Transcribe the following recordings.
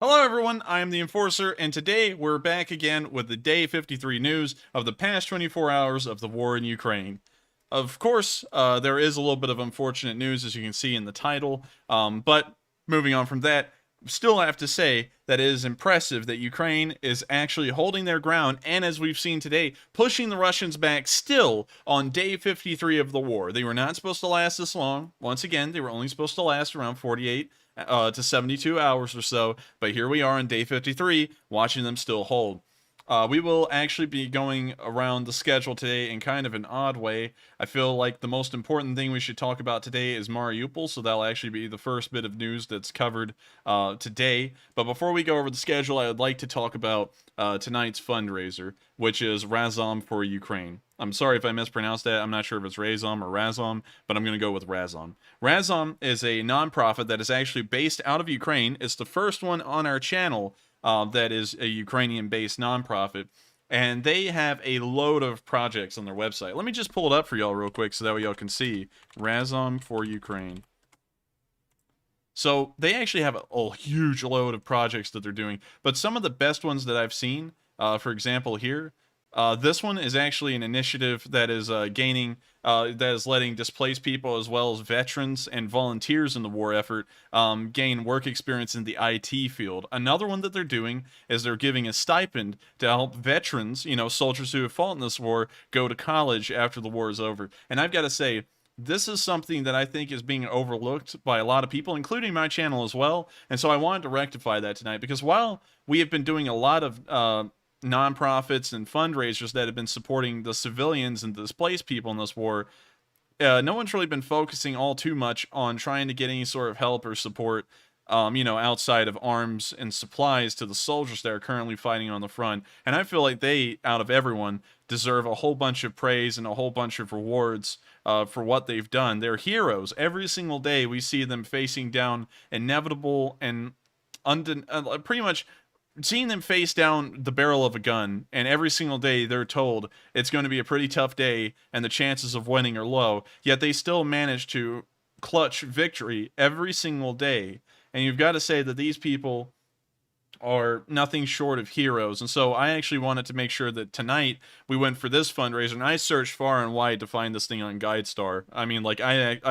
Hello everyone, I am the Enforcer, and today we're back again with the Day 53 news of the past 24 hours of the war in Ukraine. Of course, there is a little bit of unfortunate news, as you can see in the title, but moving on from that, still have to say that it is impressive that Ukraine is actually holding their ground, and as we've seen today, pushing the Russians back still on Day 53 of the war. They were not supposed to last this long. Once again, they were only supposed to last around 48 to 72 hours or so, but here we are on Day 53, watching them still hold. We will actually be going around the schedule today in kind of an odd way. I feel like the most important thing we should talk about today is Mariupol, so that'll actually be the first bit of news that's covered today. But before we go over the schedule, I would like to talk about tonight's fundraiser, which is Razom for Ukraine. I'm sorry if I mispronounced that. I'm not sure if it's Razom or Razom, but I'm going to go with Razom. Razom is a nonprofit that is actually based out of Ukraine. It's the first one on our channel that is a Ukrainian-based nonprofit, and they have a load of projects on their website. Let me just pull it up for y'all real quick so that way y'all can see. Razom for Ukraine. So they actually have a huge load of projects that they're doing, but some of the best ones that I've seen, for example here, this one is actually an initiative that is that is letting displaced people as well as veterans and volunteers in the war effort gain work experience in the IT field. Another one that they're doing is they're giving a stipend to help veterans, soldiers who have fought in this war, go to college after the war is over. And I've got to say, this is something that I think is being overlooked by a lot of people, including my channel as well. And so I wanted to rectify that tonight, because while we have been doing a lot of nonprofits and fundraisers that have been supporting the civilians and displaced people in this war, no one's really been focusing all too much on trying to get any sort of help or support, outside of arms and supplies to the soldiers that are currently fighting on the front. And I feel like they, out of everyone, deserve a whole bunch of praise and a whole bunch of rewards for what they've done. They're heroes. Every single day we see them facing down inevitable and pretty much seeing them face down the barrel of a gun, and every single day they're told it's going to be a pretty tough day and the chances of winning are low, yet they still manage to clutch victory every single day. And you've got to say that these people are nothing short of heroes. And so I actually wanted to make sure that tonight we went for this fundraiser, and I searched far and wide to find this thing on GuideStar. I mean, like, I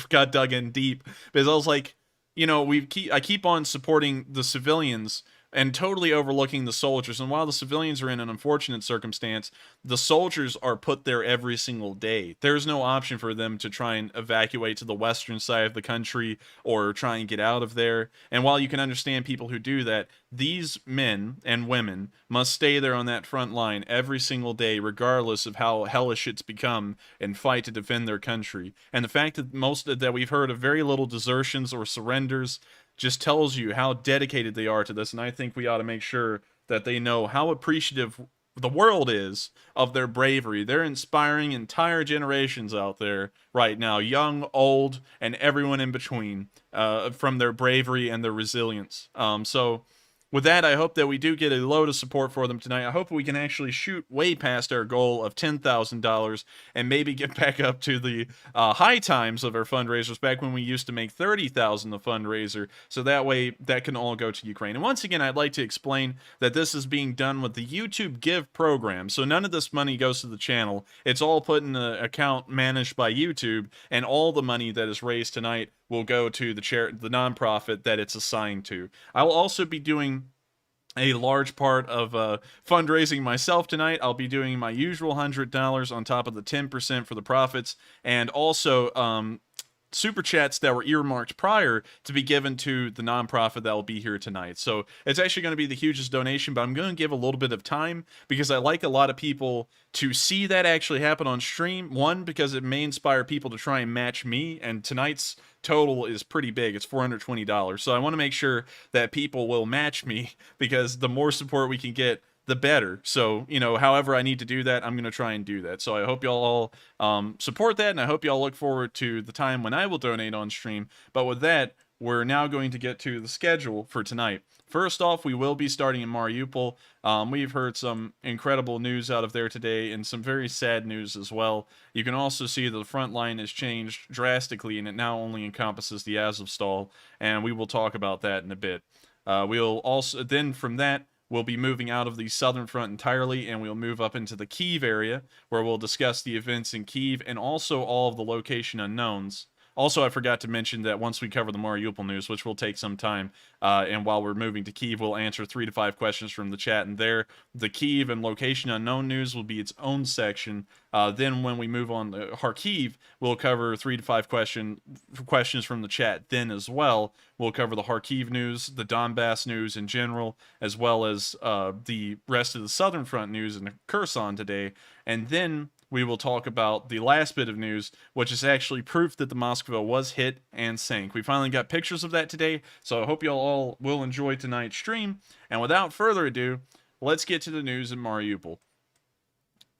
got dug in deep, because I was like, I keep on supporting the civilians and totally overlooking the soldiers. And while the civilians are in an unfortunate circumstance, the soldiers are put there every single day. There's no option for them to try and evacuate to the western side of the country or try and get out of there. And while you can understand people who do that, these men and women must stay there on that front line every single day, regardless of how hellish it's become, and fight to defend their country. And the fact that we've heard of very little desertions or surrenders just tells you how dedicated they are to this. And I think we ought to make sure that they know how appreciative the world is of their bravery. They're inspiring entire generations out there right now, young, old, and everyone in between, from their bravery and their resilience. So with that, I hope that we do get a load of support for them tonight. I hope we can actually shoot way past our goal of $10,000 and maybe get back up to the high times of our fundraisers, back when we used to make $30,000 a fundraiser. So that way, that can all go to Ukraine. And once again, I'd like to explain that this is being done with the YouTube Give program. So none of this money goes to the channel. It's all put in an account managed by YouTube, and all the money that is raised tonight will go to the nonprofit that it's assigned to. I will also be doing a large part of fundraising myself tonight. I'll be doing my usual $100 on top of the 10% for the profits, and also super chats that were earmarked prior to be given to the nonprofit that will be here tonight. So it's actually going to be the hugest donation, but I'm going to give a little bit of time, because I like a lot of people to see that actually happen on stream. One, because it may inspire people to try and match me, and tonight's total is pretty big. It's $420. So I want to make sure that people will match me, because the more support we can get, the better. So, however I need to do that, I'm going to try and do that. So I hope y'all all support that, and I hope y'all look forward to the time when I will donate on stream. But with that, we're now going to get to the schedule for tonight. First off, we will be starting in Mariupol. We've heard some incredible news out of there today, and some very sad news as well. You can also see that the front line has changed drastically, and it now only encompasses the Azovstal, and we will talk about that in a bit. We'll also then from that we'll be moving out of the southern front entirely, and we'll move up into the Kyiv area, where we'll discuss the events in Kyiv and also all of the location unknowns. Also, I forgot to mention that once we cover the Mariupol news, which will take some time, and while we're moving to Kyiv, we'll answer 3 to 5 questions from the chat. And there, the Kyiv and location unknown news will be its own section. Then, when we move on to Kharkiv, we'll cover 3 to 5 questions from the chat. Then, as well, we'll cover the Kharkiv news, the Donbass news in general, as well as the rest of the Southern Front news in Kherson today. And then we will talk about the last bit of news, which is actually proof that the Moskva was hit and sank. We finally got pictures of that today, so I hope y'all all will enjoy tonight's stream. And without further ado, let's get to the news in Mariupol.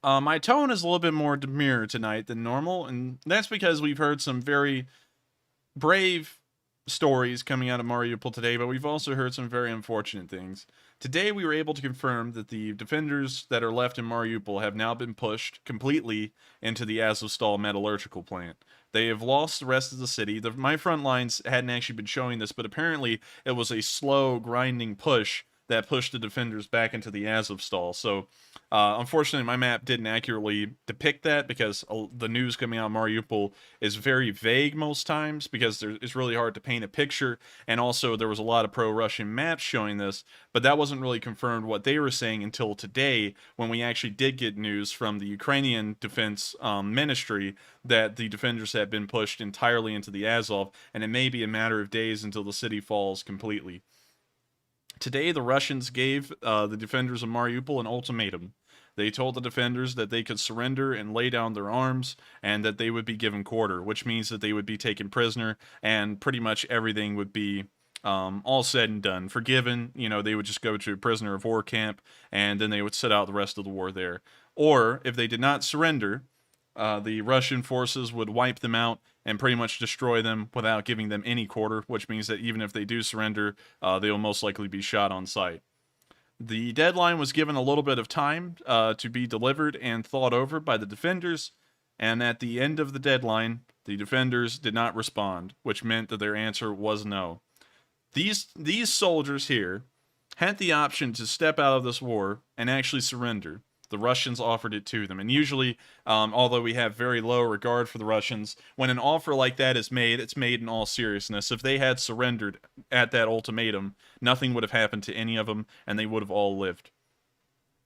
My tone is a little bit more demure tonight than normal, and that's because we've heard some very brave stories coming out of Mariupol today, but we've also heard some very unfortunate things. Today, we were able to confirm that the defenders that are left in Mariupol have now been pushed completely into the Azovstal metallurgical plant. They have lost the rest of the city. My front lines hadn't actually been showing this, but apparently it was a slow, grinding push that pushed the defenders back into the Azovstal. So, unfortunately, my map didn't accurately depict that because the news coming out of Mariupol is very vague most times because it's really hard to paint a picture. And also, there was a lot of pro-Russian maps showing this, but that wasn't really confirmed what they were saying until today when we actually did get news from the Ukrainian Defense Ministry that the defenders have been pushed entirely into the Azov, and it may be a matter of days until the city falls completely. Today, the Russians gave the defenders of Mariupol an ultimatum. They told the defenders that they could surrender and lay down their arms, and that they would be given quarter, which means that they would be taken prisoner, and pretty much everything would be all said and done. Forgiven, they would just go to a prisoner of war camp, and then they would sit out the rest of the war there. Or, if they did not surrender, the Russian forces would wipe them out and pretty much destroy them without giving them any quarter, which means that even if they do surrender, they will most likely be shot on sight. The deadline was given a little bit of time to be delivered and thought over by the defenders, and at the end of the deadline, the defenders did not respond, which meant that their answer was no. These soldiers here had the option to step out of this war and actually surrender. The Russians offered it to them. And usually, although we have very low regard for the Russians, when an offer like that is made, it's made in all seriousness. If they had surrendered at that ultimatum, nothing would have happened to any of them, and they would have all lived.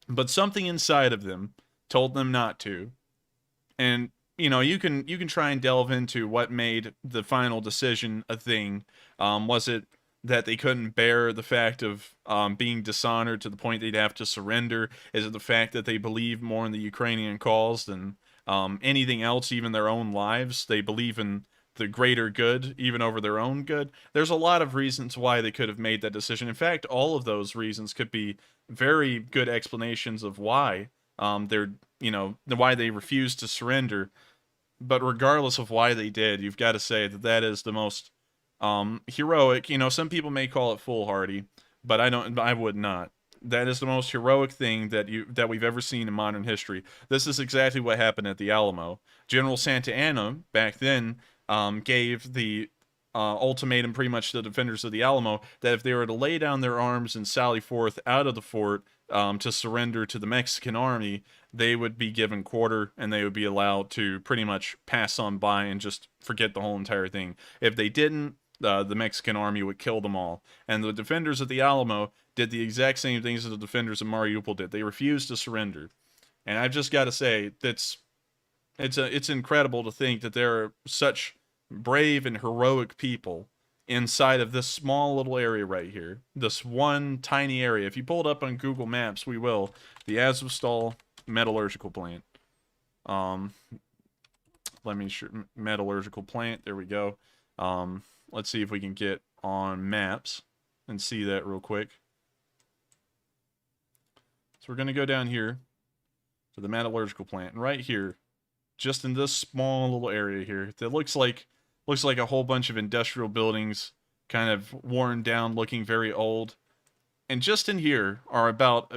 But something inside of them told them not to. And, you can try and delve into what made the final decision a thing. Was it that they couldn't bear the fact of being dishonored to the point they'd have to surrender? Is it the fact that they believe more in the Ukrainian cause than anything else, even their own lives? They believe in the greater good, even over their own good? There's a lot of reasons why they could have made that decision. In fact, all of those reasons could be very good explanations of why why they refused to surrender. But regardless of why they did, you've got to say that that is the most heroic. Some people may call it foolhardy, but I would not. That is the most heroic thing that we've ever seen in modern history. This is exactly what happened at the Alamo. General Santa Anna back then gave the ultimatum pretty much to the defenders of the Alamo that if they were to lay down their arms and sally forth out of the fort to surrender to the Mexican army, they would be given quarter and they would be allowed to pretty much pass on by and just forget the whole entire thing. If they didn't, the Mexican army would kill them all. And the defenders of the Alamo did the exact same things as the defenders of Mariupol did. They refused to surrender. And I've just got to say, it's incredible to think that there are such brave and heroic people inside of this small little area right here. This one tiny area. If you pull it up on Google Maps, we will. The Azovstal metallurgical plant. Metallurgical plant. There we go. Let's see if we can get on maps and see that real quick. So we're going to go down here to the metallurgical plant. And right here, just in this small little area here, that looks like a whole bunch of industrial buildings, kind of worn down, looking very old. And just in here are about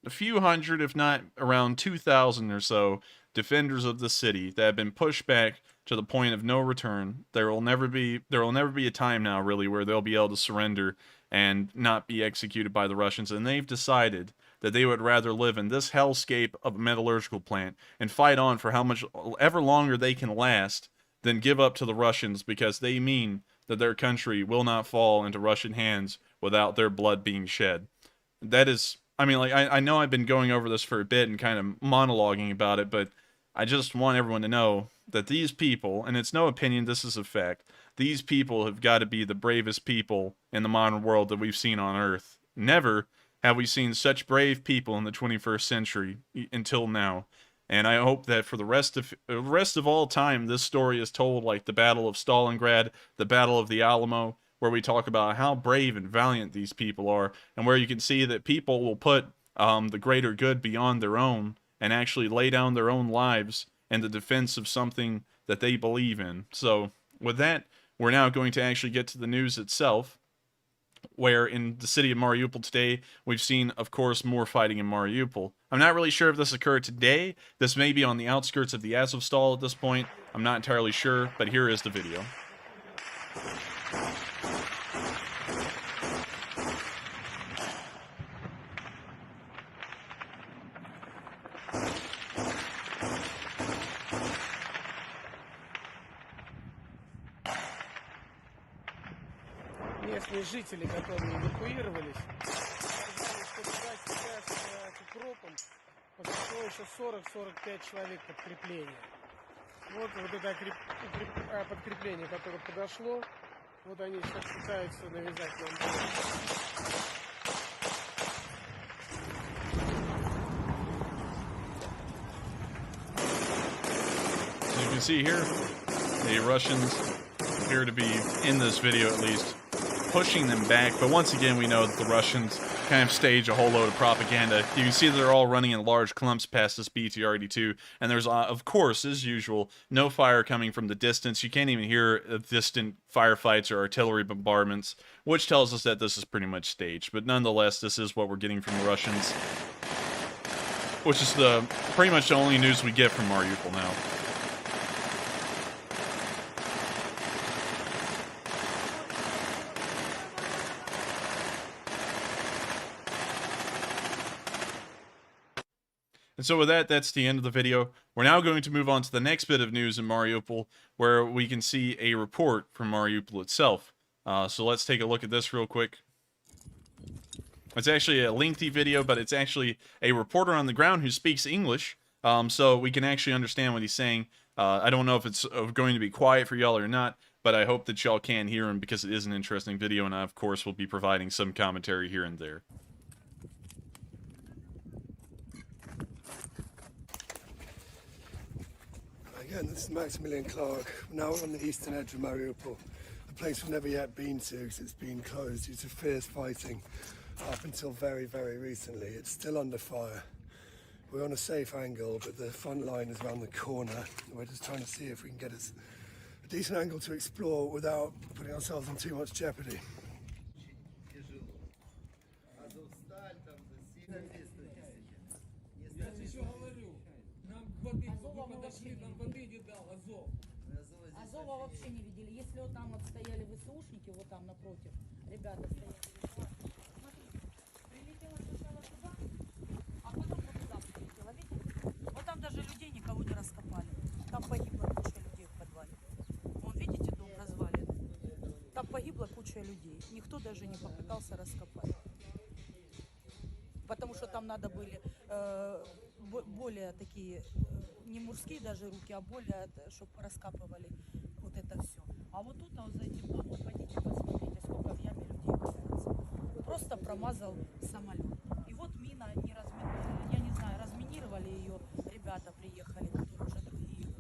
a few hundred, if not around 2,000 or so, defenders of the city that have been pushed back to the point of no return. There will never be a time now really where they'll be able to surrender and not be executed by the Russians, and they've decided that they would rather live in this hellscape of a metallurgical plant and fight on for how much ever longer they can last than give up to the Russians, because they mean that their country will not fall into Russian hands without their blood being shed. That is, I mean, like, I know I've been going over this for a bit and kind of monologuing about it, but I just want everyone to know that these people, and it's no opinion, this is a fact, these people have got to be the bravest people in the modern world that we've seen on Earth. Never have we seen such brave people in the 21st century until now. And I hope that for the rest of all time, this story is told like the Battle of Stalingrad, the Battle of the Alamo, where we talk about how brave and valiant these people are, and where you can see that people will put the greater good beyond their own and actually lay down their own lives in the defense of something that they believe in. So with that, we're now going to actually get to the news itself, where in the city of Mariupol today, we've seen, of course, more fighting in Mariupol. I'm not really sure if this occurred today. This may be on the outskirts of the Azovstal at this point. I'm not entirely sure, but here is the video. Местные жители, которые эвакуировались, сказали, что туда сейчас к укропам подошло еще 40-45 человек подкрепления. Вот это подкрепление, которое подошло, вот они сейчас пытаются навязать нам. As you can see here, the Russians appear to be, in this video at least, pushing them back, but once again we know that the Russians kind of stage a whole load of propaganda. You can see that they're all running in large clumps past this BTR-82, and there's, of course, as usual, no fire coming from the distance. You can't even hear distant firefights or artillery bombardments, which tells us that this is pretty much staged. But nonetheless, this is what we're getting from the Russians, which is pretty much the only news we get from Mariupol now. And so with that, that's the end of the video. We're now going to move on to the next bit of news in Mariupol, where we can see a report from Mariupol itself. So let's take a look at this real quick. It's actually a lengthy video, but it's actually a reporter on the ground who speaks English, so we can actually understand what he's saying. I don't know if it's going to be quiet for y'all or not, but I hope that y'all can hear him because it is an interesting video, and I, of course, will be providing some commentary here and there. Again, this is Maximilian Clark. Now we're on the eastern edge of Mariupol, a place we've never yet been to because it's been closed due to fierce fighting up until very, very recently. It's still under fire. We're on a safe angle, but the front line is around the corner. We're just trying to see if we can get a decent angle to explore without putting ourselves in too much jeopardy. Азова вообще не видели. Если вот там вот стояли ВСУшники, вот там напротив, ребята стояли. Смотрите, прилетела сначала туда, а потом вот туда прилетела. Видите? Вот там даже людей никого не раскопали. Там погибла куча людей в подвале. Вон, видите, дом развален. Там погибла куча людей. Никто даже не попытался раскопать. Потому что там надо были более такие, не мужские даже руки, а более, чтобы раскапывали вот это все. А вот тут, вот за этим домом, пойдите посмотрите, сколько в яме людей валяется. Просто промазал самолет. И вот мина, я не знаю, разминировали ее, ребята приехали, которые уже другие,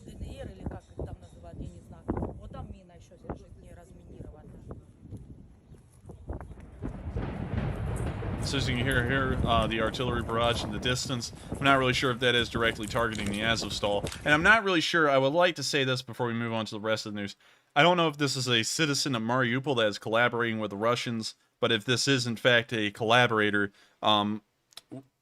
ДНР или как их там называют, я не знаю. Вот там мина еще лежит, не разминированная. So as you can hear here, the artillery barrage in the distance. I'm not really sure if that is directly targeting the Azovstal. And I'm not really sure, I would like to say this before we move on to the rest of the news. I don't know if this is a citizen of Mariupol that is collaborating with the Russians, but if this is in fact a collaborator, I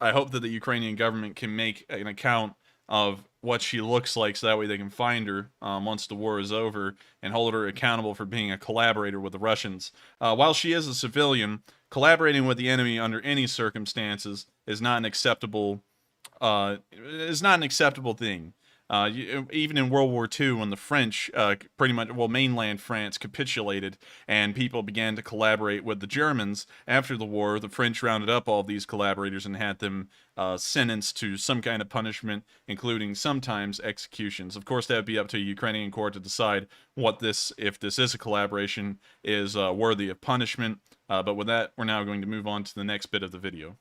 hope that the Ukrainian government can make an account of what she looks like, so that way they can find her once the war is over and hold her accountable for being a collaborator with the Russians. While she is a civilian, collaborating with the enemy under any circumstances is not an acceptable thing. Even in World War II, when the French, pretty much, well, mainland France capitulated and people began to collaborate with the Germans, after the war, the French rounded up all these collaborators and had them sentenced to some kind of punishment, including sometimes executions. Of course, that would be up to a Ukrainian court to decide if this is a collaboration, is worthy of punishment. But with that, we're now going to move on to the next bit of the video.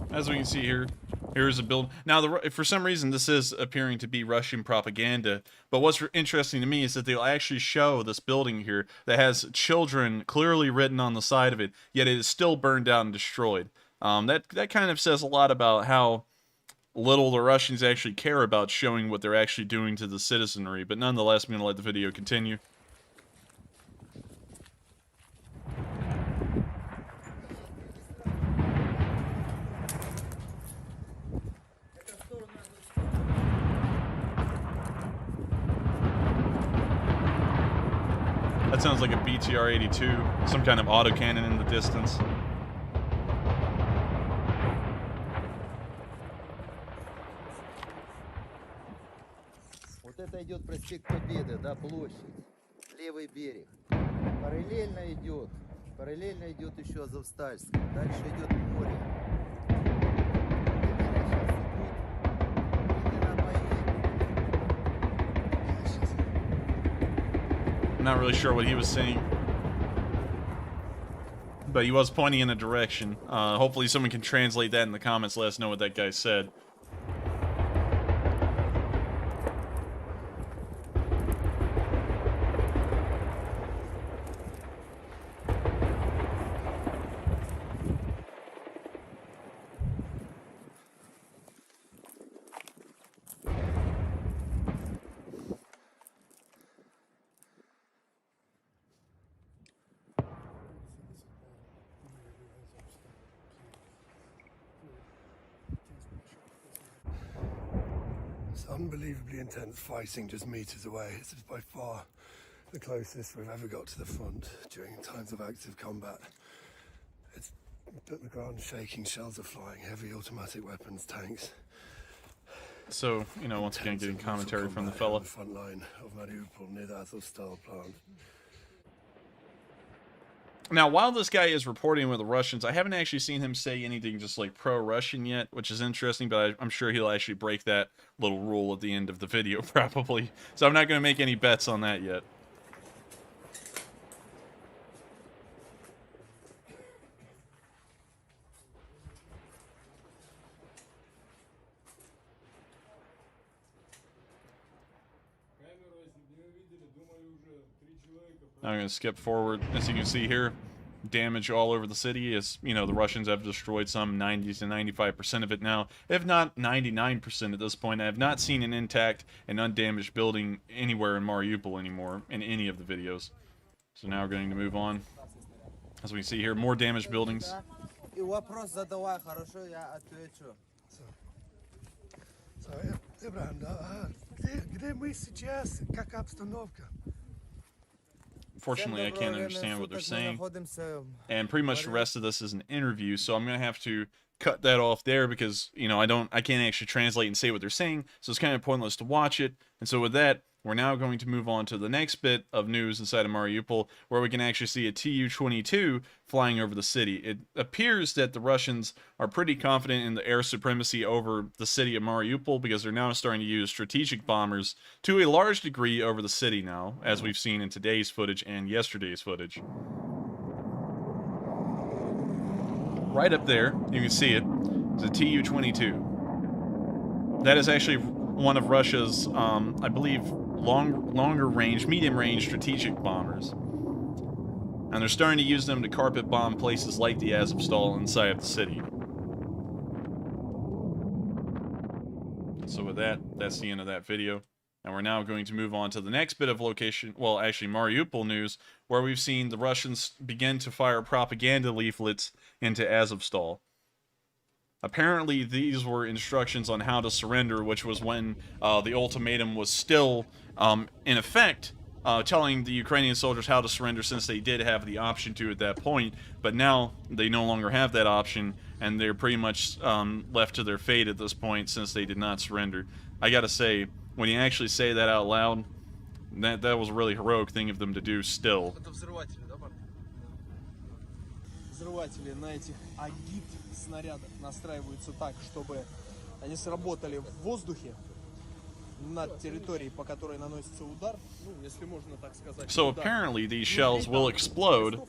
As we can see here, here's a build. Now, for some reason, this is appearing to be Russian propaganda, but what's interesting to me is that they'll actually show this building here that has children clearly written on the side of it, yet it is still burned out and destroyed. That kind of says a lot about how little the Russians actually care about showing what they're actually doing to the citizenry, but nonetheless, I'm going to let the video continue. That sounds like a BTR-82, some kind of autocannon in the distance. Вот это идет проспект Победы, да, площадь, левый берег. Параллельно идет еще Азовстальский, дальше идет море. I'm not really sure what he was saying, but he was pointing in a direction. Hopefully someone can translate that in the comments, let us know what that guy said. It's unbelievably intense fighting just meters away. It's by far the closest we've ever got to the front during times of active combat. It's the ground shaking, shells are flying, heavy automatic weapons, tanks. So, you know, once again, getting commentary from the fella. On the front line of Mariupol near the Azovstal plant. Now, while this guy is reporting with the Russians, I haven't actually seen him say anything just like pro-Russian yet, which is interesting, but I'm sure he'll actually break that little rule at the end of the video, probably. So I'm not going to make any bets on that yet. Now I'm going to skip forward. As you can see here, damage all over the city. As you know, the Russians have destroyed some 90 to 95% of it now, if not 99% at this point. I have not seen an intact and undamaged building anywhere in Mariupol anymore in any of the videos. So now we're going to move on. As we can see here, more damaged buildings. So, Ibrahim, где мы сейчас, как обстановка? Unfortunately, I can't understand what they're saying. And pretty much the rest of this is an interview, so I'm going to have to cut that off there because, you know, I can't actually translate and say what they're saying, so it's kind of pointless to watch it. And so with that, we're now going to move on to the next bit of news inside of Mariupol, where we can actually see a Tu-22 flying over the city. It appears that the Russians are pretty confident in the air supremacy over the city of Mariupol, because they're now starting to use strategic bombers to a large degree over the city now, as we've seen in today's footage and yesterday's footage. Right up there, you can see it. It's a Tu-22. That is actually one of Russia's, I believe, longer range, medium range strategic bombers. And they're starting to use them to carpet bomb places like the Azovstal inside of the city. So with that, that's the end of that video. And we're now going to move on to the next bit of location, well, actually Mariupol news, where we've seen the Russians begin to fire propaganda leaflets into Azovstal. Apparently, these were instructions on how to surrender, which was when the ultimatum was still in effect, telling the Ukrainian soldiers how to surrender, since they did have the option to at that point. But now they no longer have that option, and they're pretty much left to their fate at this point, since they did not surrender. I gotta say, when you actually say that out loud, that was a really heroic thing of them to do still. Взрыватели на этих агит снарядах настраиваются так, чтобы они сработали в воздухе над территорией, по которой наносится удар, ну, если можно так сказать. So apparently these shells will explode.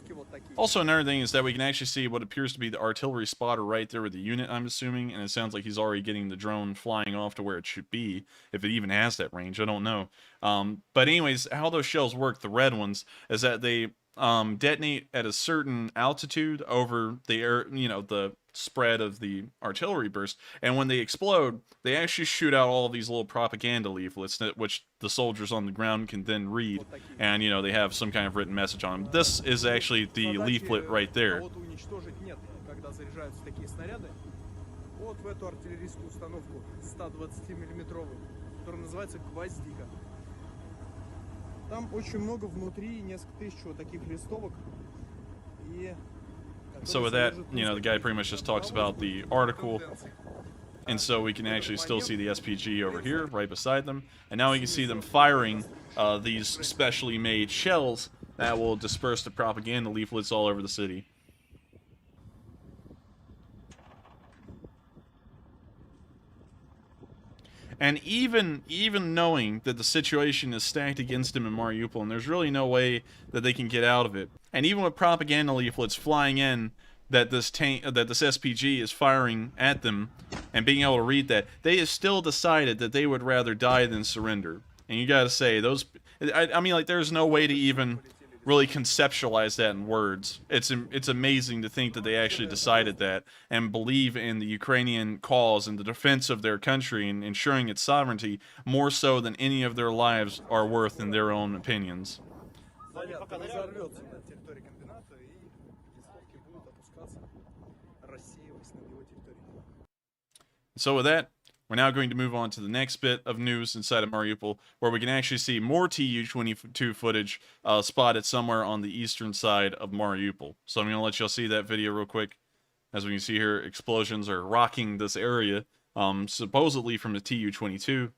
Also, another thing is that we can actually see what appears to be the artillery spotter right there with the unit, I'm assuming, and it sounds like he's already getting the drone flying off to where it should be, if it even has that range, I don't know. But anyways, how those shells work, the red ones, is that they detonate at a certain altitude over the air, the spread of the artillery burst, and when they explode, they actually shoot out all these little propaganda leaflets, which the soldiers on the ground can then read, and they have some kind of written message on them. This is actually the leaflet right there. Вот в эту артиллерийскую установку 120-миллиметровую, которая называется «Гвоздика». Там очень много внутри, несколько тысяч вот таких листовок. So with that, the guy pretty much just talks about the article, and so we can actually still see the SPG over here, right beside them, and now we can see them firing these specially made shells that will disperse the propaganda leaflets all over the city. And even knowing that the situation is stacked against them in Mariupol, and there's really no way that they can get out of it, and even with propaganda leaflets flying in that this SPG is firing at them, and being able to read that, they have still decided that they would rather die than surrender. And you gotta say, I mean, like, there's no way to even really conceptualize that in words. It's amazing to think that they actually decided that and believe in the Ukrainian cause and the defense of their country and ensuring its sovereignty more so than any of their lives are worth in their own opinions. So with that, we're now going to move on to the next bit of news inside of Mariupol, where we can actually see more Tu-22 footage spotted somewhere on the eastern side of Mariupol. So I'm going to let y'all see that video real quick. As we can see here, explosions are rocking this area, supposedly from the Tu-22. And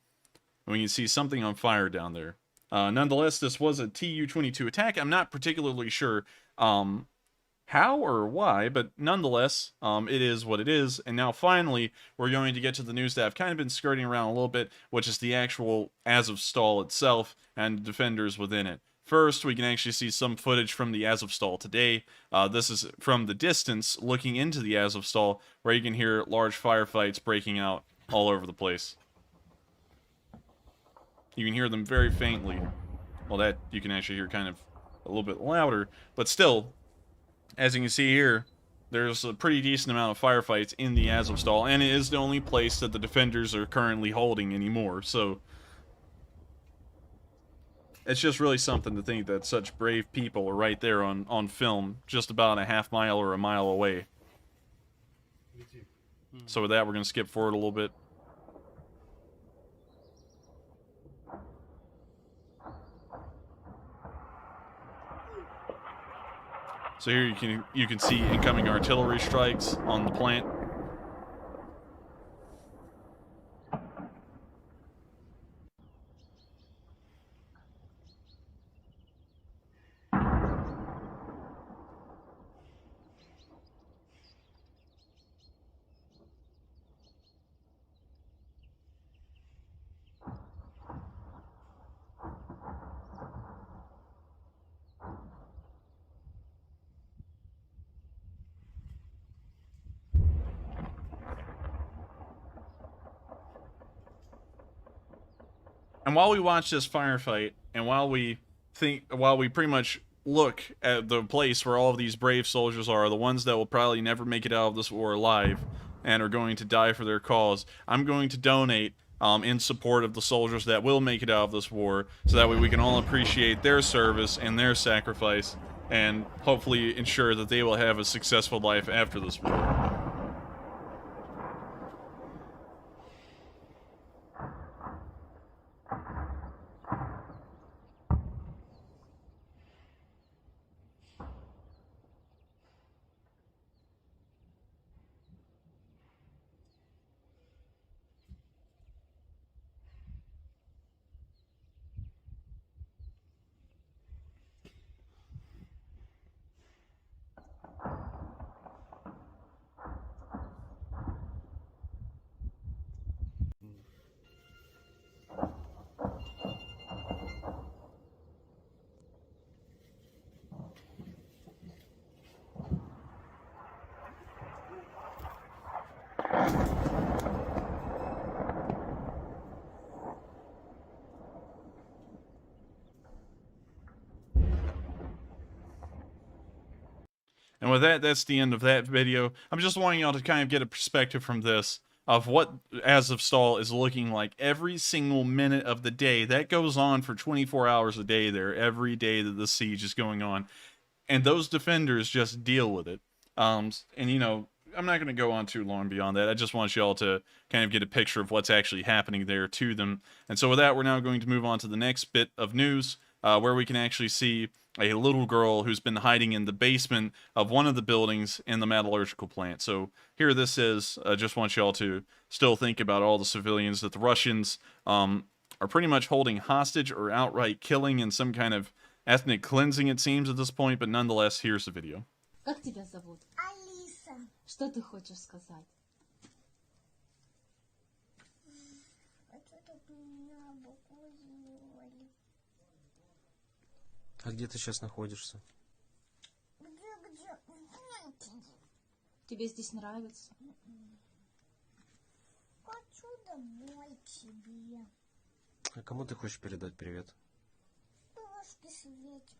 we can see something on fire down there. Nonetheless, this was a Tu-22 attack. I'm not particularly sure how or why, but nonetheless, it is what it is. And now finally, we're going to get to the news that I've kind of been skirting around a little bit, which is the actual Azovstal itself and the defenders within it. First, we can actually see some footage from the Azovstal today. This is from the distance, looking into the Azovstal, where you can hear large firefights breaking out all over the place. You can hear them very faintly. Well, that you can actually hear kind of a little bit louder, but still, as you can see here, there's a pretty decent amount of firefights in the Azovstal, and it is the only place that the defenders are currently holding anymore, so it's just really something to think that such brave people are right there on film, just about a half mile or a mile away. So with that, we're going to skip forward a little bit. So here you can see incoming artillery strikes on the plant. And while we watch this firefight, and while we pretty much look at the place where all of these brave soldiers are, the ones that will probably never make it out of this war alive and are going to die for their cause, I'm going to donate in support of the soldiers that will make it out of this war, so that way we can all appreciate their service and their sacrifice, and hopefully ensure that they will have a successful life after this war. And with that, that's the end of that video. I'm just wanting y'all to kind of get a perspective from this of what Azovstal is looking like every single minute of the day. That goes on for 24 hours a day there, every day that the siege is going on. And those defenders just deal with it. And, you know, I'm not going to go on too long beyond that. I just want y'all to kind of get a picture of what's actually happening there to them. And so with that, we're now going to move on to the next bit of news, where we can actually see a little girl who's been hiding in the basement of one of the buildings in the metallurgical plant. So here this is. I just want y'all to still think about all the civilians that the Russians are pretty much holding hostage or outright killing in some kind of ethnic cleansing, it seems, at this point. But nonetheless, here's the video. Как тебя зовут? Алиса. Что ты хочешь сказать? Хочу, чтобы меня букву сделали. А где ты сейчас находишься? Где? Знаете, Тебе здесь нравится? хочу домой к себе. А кому ты хочешь передать привет? Просто Свете.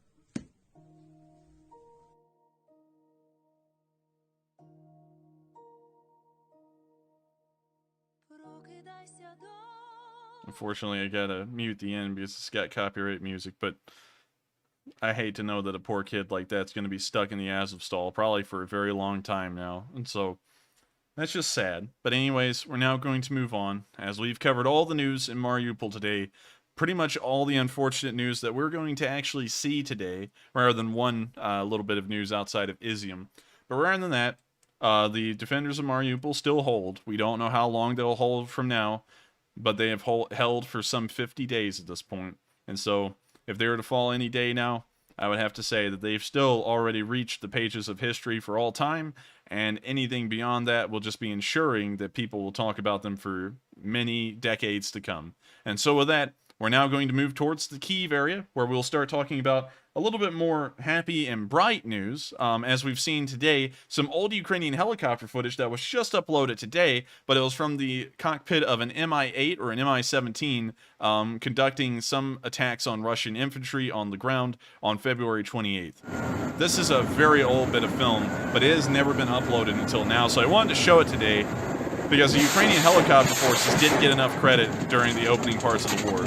Unfortunately, I gotta mute the end because it's got copyright music, but I hate to know that a poor kid like that's going to be stuck in the Azovstal probably for a very long time now. And so that's just sad. But anyways, we're now going to move on, as we've covered all the news in Mariupol today, pretty much all the unfortunate news that we're going to actually see today, rather than one little bit of news outside of Izium. But rather than that, the defenders of Mariupol still hold. We don't know how long they'll hold from now, but they have held for some 50 days at this point. And so if they were to fall any day now, I would have to say that they've still already reached the pages of history for all time, and anything beyond that will just be ensuring that people will talk about them for many decades to come. And so with that, we're now going to move towards the Kyiv area, where we'll start talking about a little bit more happy and bright news. As we've seen today, some old Ukrainian helicopter footage that was just uploaded today, but it was from the cockpit of an Mi-8 or an Mi-17 conducting some attacks on Russian infantry on the ground on February 28th. This is a very old bit of film, but it has never been uploaded until now, so I wanted to show it today because the Ukrainian helicopter forces didn't get enough credit during the opening parts of the war.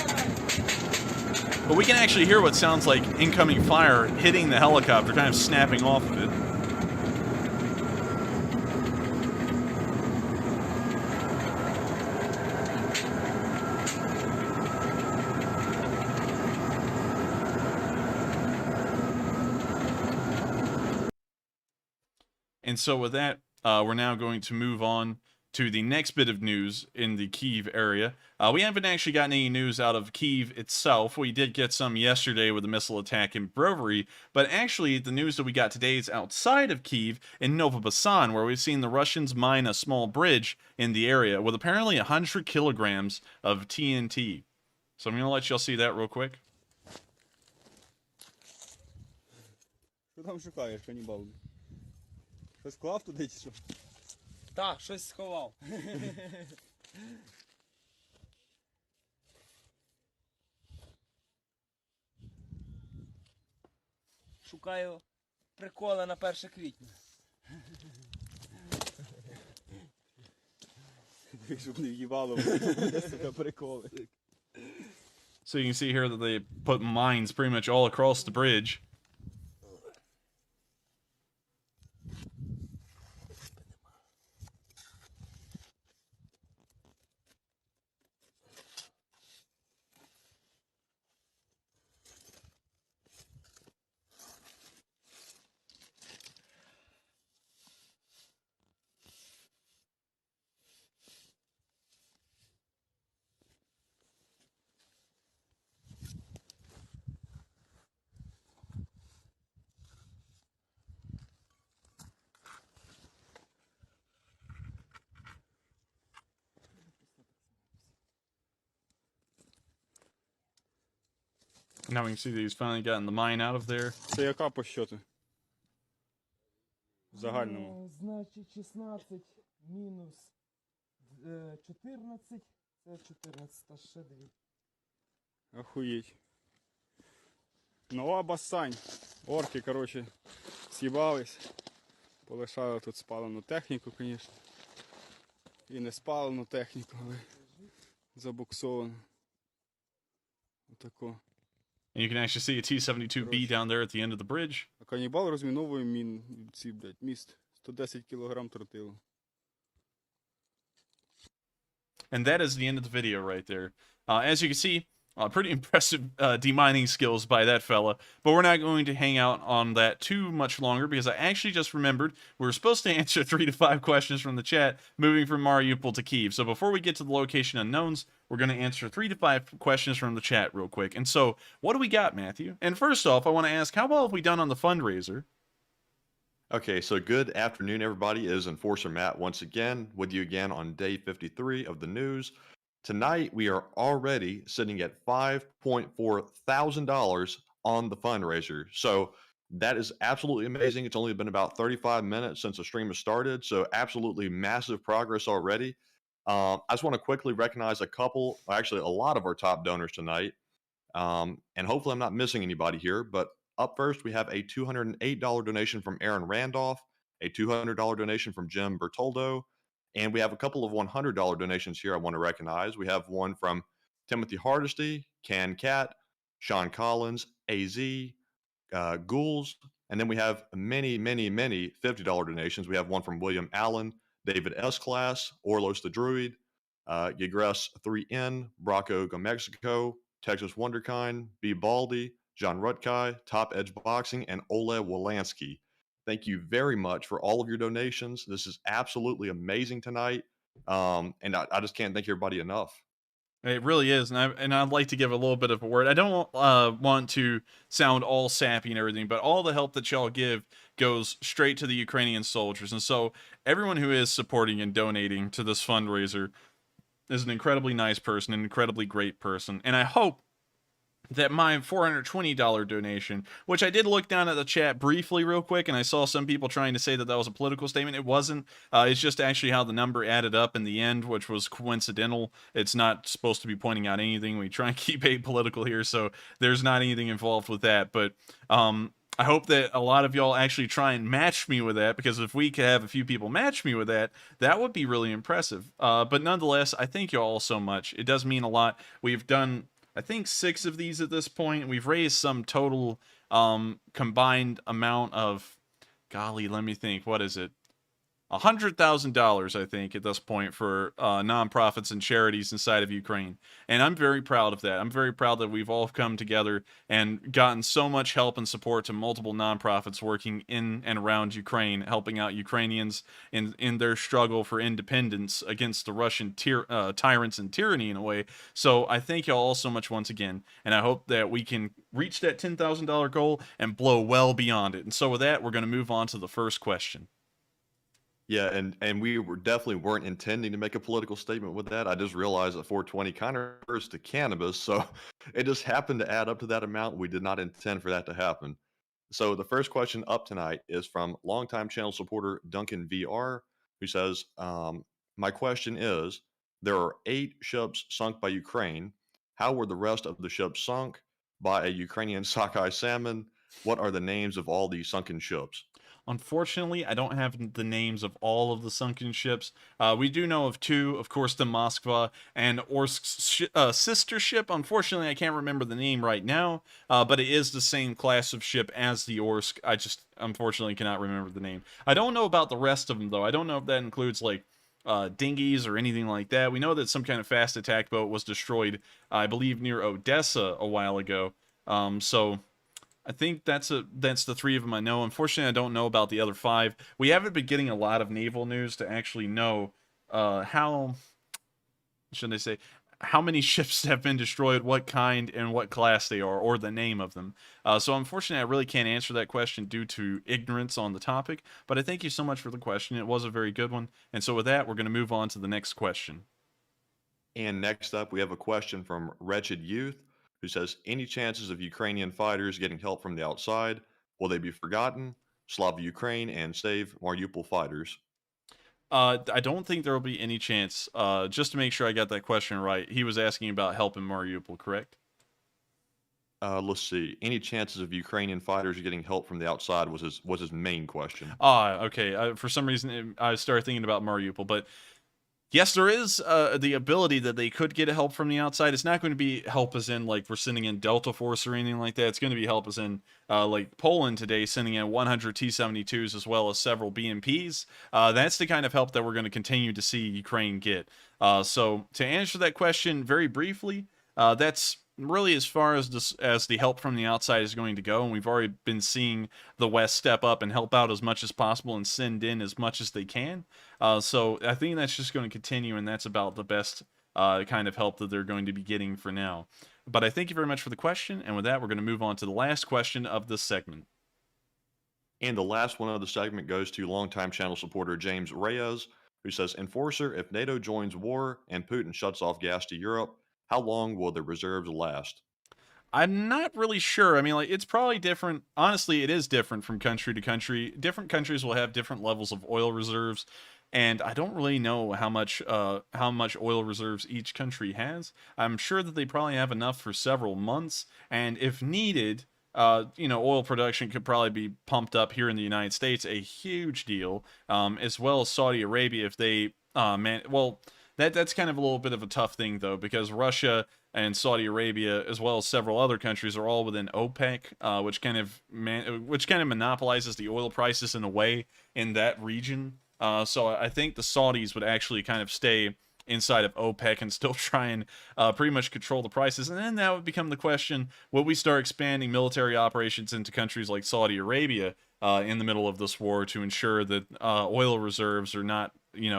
But we can actually hear what sounds like incoming fire hitting the helicopter, kind of snapping off of it. And so with that, we're now going to move on to the next bit of news in the Kyiv area. We haven't actually gotten any news out of Kyiv itself. We did get some yesterday with a missile attack in Bravery, but actually the news that we got today is outside of Kyiv in Novobasan, where we've seen the Russians mine a small bridge in the area with apparently 100 kilograms of TNT. So I'm going to let y'all see that real quick. Що там шукаєш, канібал? Щось клав туди чи що? Так, щось сховав. шукаю приколи на 1 квітня. Щоб не в'їбало, сука, приколи. So you can see here that they put mines pretty much all across the bridge. Now we can see that he's finally gotten the mine out of there. Це яка по счету? В загальному. Значить, 16 мінус 14, це 14, а ще 2. Охуєть. Нова басань. Орки, короче, з'їбались. Полишали тут спалену техніку, звісно. І не спалену техніку, але забуксовану. Отако. And you can actually see a T-72B down there at the end of the bridge. А канібал розміновує ці, блядь, міст. 110 кілограм тротилу. And that is the end of the video right there. As you can see, pretty impressive demining skills by that fella. But we're not going to hang out on that too much longer because I actually just remembered we were supposed to answer 3 to 5 questions from the chat moving from Mariupol to Kyiv. So before we get to the location unknowns, we're going to answer 3 to 5 questions from the chat real quick. And so, what do we got, Matthew? And first off, I want to ask, how well have we done on the fundraiser? Okay, so good afternoon, everybody. It is Enforcer Matt once again with you again on day 53 of the news. Tonight, we are already sitting at $5.4 thousand on the fundraiser. So that is absolutely amazing. It's only been about 35 minutes since the stream has started. So absolutely massive progress already. I just want to quickly recognize actually a lot of our top donors tonight. And hopefully I'm not missing anybody here, but up first, we have a $208 donation from Aaron Randolph, a $200 donation from Jim Bertoldo, and we have a couple of $100 donations here I want to recognize. We have one from Timothy Hardesty, Can Cat, Sean Collins, AZ, Ghouls, and then we have many $50 donations. We have one from William Allen, David S. Class, Orlos the Druid, Yagres 3N, Brocco Go Mexico, Texas Wonderkind, B. Baldy, John Rutkai, Top Edge Boxing, and Ole Wolansky. Thank you very much for all of your donations. This is absolutely amazing tonight. And I just can't thank everybody enough. It really is, and I'd like to give a little bit of a word. I don't want to sound all sappy and everything, but all the help that y'all give goes straight to the Ukrainian soldiers. And so everyone who is supporting and donating to this fundraiser is an incredibly nice person, an incredibly great person. And I hope that my $420 donation, which I did look down at the chat briefly real quick, and I saw some people trying to say that that was a political statement. It wasn't. It's just actually how the number added up in the end, which was coincidental. It's not supposed to be pointing out anything. We try and keep apolitical here, so there's not anything involved with that. But I hope that a lot of y'all actually try and match me with that, because if we could have a few people match me with that, that would be really impressive. But nonetheless, I thank you all so much. It does mean a lot. We've done, I think, 6 of these at this point. We've raised some total combined amount of, golly, let me think, what is it? $100,000, I think, at this point for nonprofits and charities inside of Ukraine. And I'm very proud of that. I'm very proud that we've all come together and gotten so much help and support to multiple nonprofits working in and around Ukraine, helping out Ukrainians in their struggle for independence against the Russian tyrants and tyranny in a way. So I thank y'all all so much once again, and I hope that we can reach that $10,000 goal and blow well beyond it. And so with that, we're going to move on to the first question. Yeah, and we definitely weren't intending to make a political statement with that. I just realized that 420 kind of refers to cannabis, so it just happened to add up to that amount. We did not intend for that to happen. So the first question up tonight is from longtime channel supporter Duncan VR, who says, my question is, there are 8 ships sunk by Ukraine. How were the rest of the ships sunk? By a Ukrainian sockeye salmon, What are the names of all the sunken ships? Unfortunately, I don't have the names of all of the sunken ships. We do know of two, of course, the Moskva and Orsk's sister ship. Unfortunately, I can't remember the name right now, but it is the same class of ship as the Orsk. I just unfortunately cannot remember the name. I don't know about the rest of them, though. I don't know if that includes, like, dinghies or anything like that. We know that some kind of fast attack boat was destroyed, I believe, near Odessa a while ago. So I think that's the three of them I know. Unfortunately, I don't know about the other five. We haven't been getting a lot of naval news to actually know how should I say how many ships have been destroyed, what kind, and what class they are, or the name of them. So unfortunately, I really can't answer that question due to ignorance on the topic. But I thank you so much for the question. It was a very good one. And so with that, we're going to move on to the next question. And next up, we have a question from Wretched Youth, who says, any chances of Ukrainian fighters getting help from the outside? Will they be forgotten? Slava Ukraine and save Mariupol fighters. I don't think there will be any chance. Just to make sure I got that question right, he was asking about help in Mariupol, correct? Let's see. Any chances of Ukrainian fighters getting help from the outside was his main question. Okay. For some reason, I started thinking about Mariupol, but yes, there is the ability that they could get help from the outside. It's not going to be help as in, like, we're sending in Delta Force or anything like that. It's going to be help as in, like, Poland today sending in 100 T-72s as well as several BMPs. That's the kind of help that we're going to continue to see Ukraine get. So to answer that question very briefly, that's really as far as the help from the outside is going to go, and we've already been seeing the West step up and help out as much as possible and send in as much as they can. So I think that's just going to continue, and that's about the best kind of help that they're going to be getting for now. But I thank you very much for the question, and with that, we're going to move on to the last question of this segment. And the last one of the segment goes to longtime channel supporter James Reyes, who says, Enforcer, if NATO joins war and Putin shuts off gas to Europe, how long will the reserves last? I'm not really sure. I mean, like, it's probably different. Honestly, it is different from country to country. Different countries will have different levels of oil reserves, and I don't really know how much oil reserves each country has. I'm sure that they probably have enough for several months, and if needed, oil production could probably be pumped up here in the United States a huge deal, as well as Saudi Arabia if they that's kind of a little bit of a tough thing, though, because Russia and Saudi Arabia, as well as several other countries, are all within OPEC, which kind of monopolizes the oil prices in a way in that region. So I think the Saudis would actually kind of stay inside of OPEC and still try and pretty much control the prices. And then that would become the question, will we start expanding military operations into countries like Saudi Arabia in the middle of this war to ensure that oil reserves are not,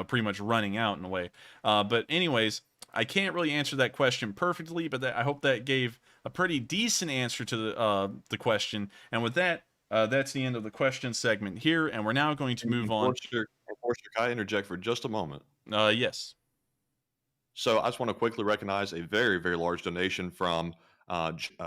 pretty much running out in a way. But anyways, I can't really answer that question perfectly, but I hope that gave a pretty decent answer to the question. And with that, that's the end of the question segment here, and we're now going to move on. Enforcer, can I interject for just a moment? Yes. So I just want to quickly recognize a very, very large donation from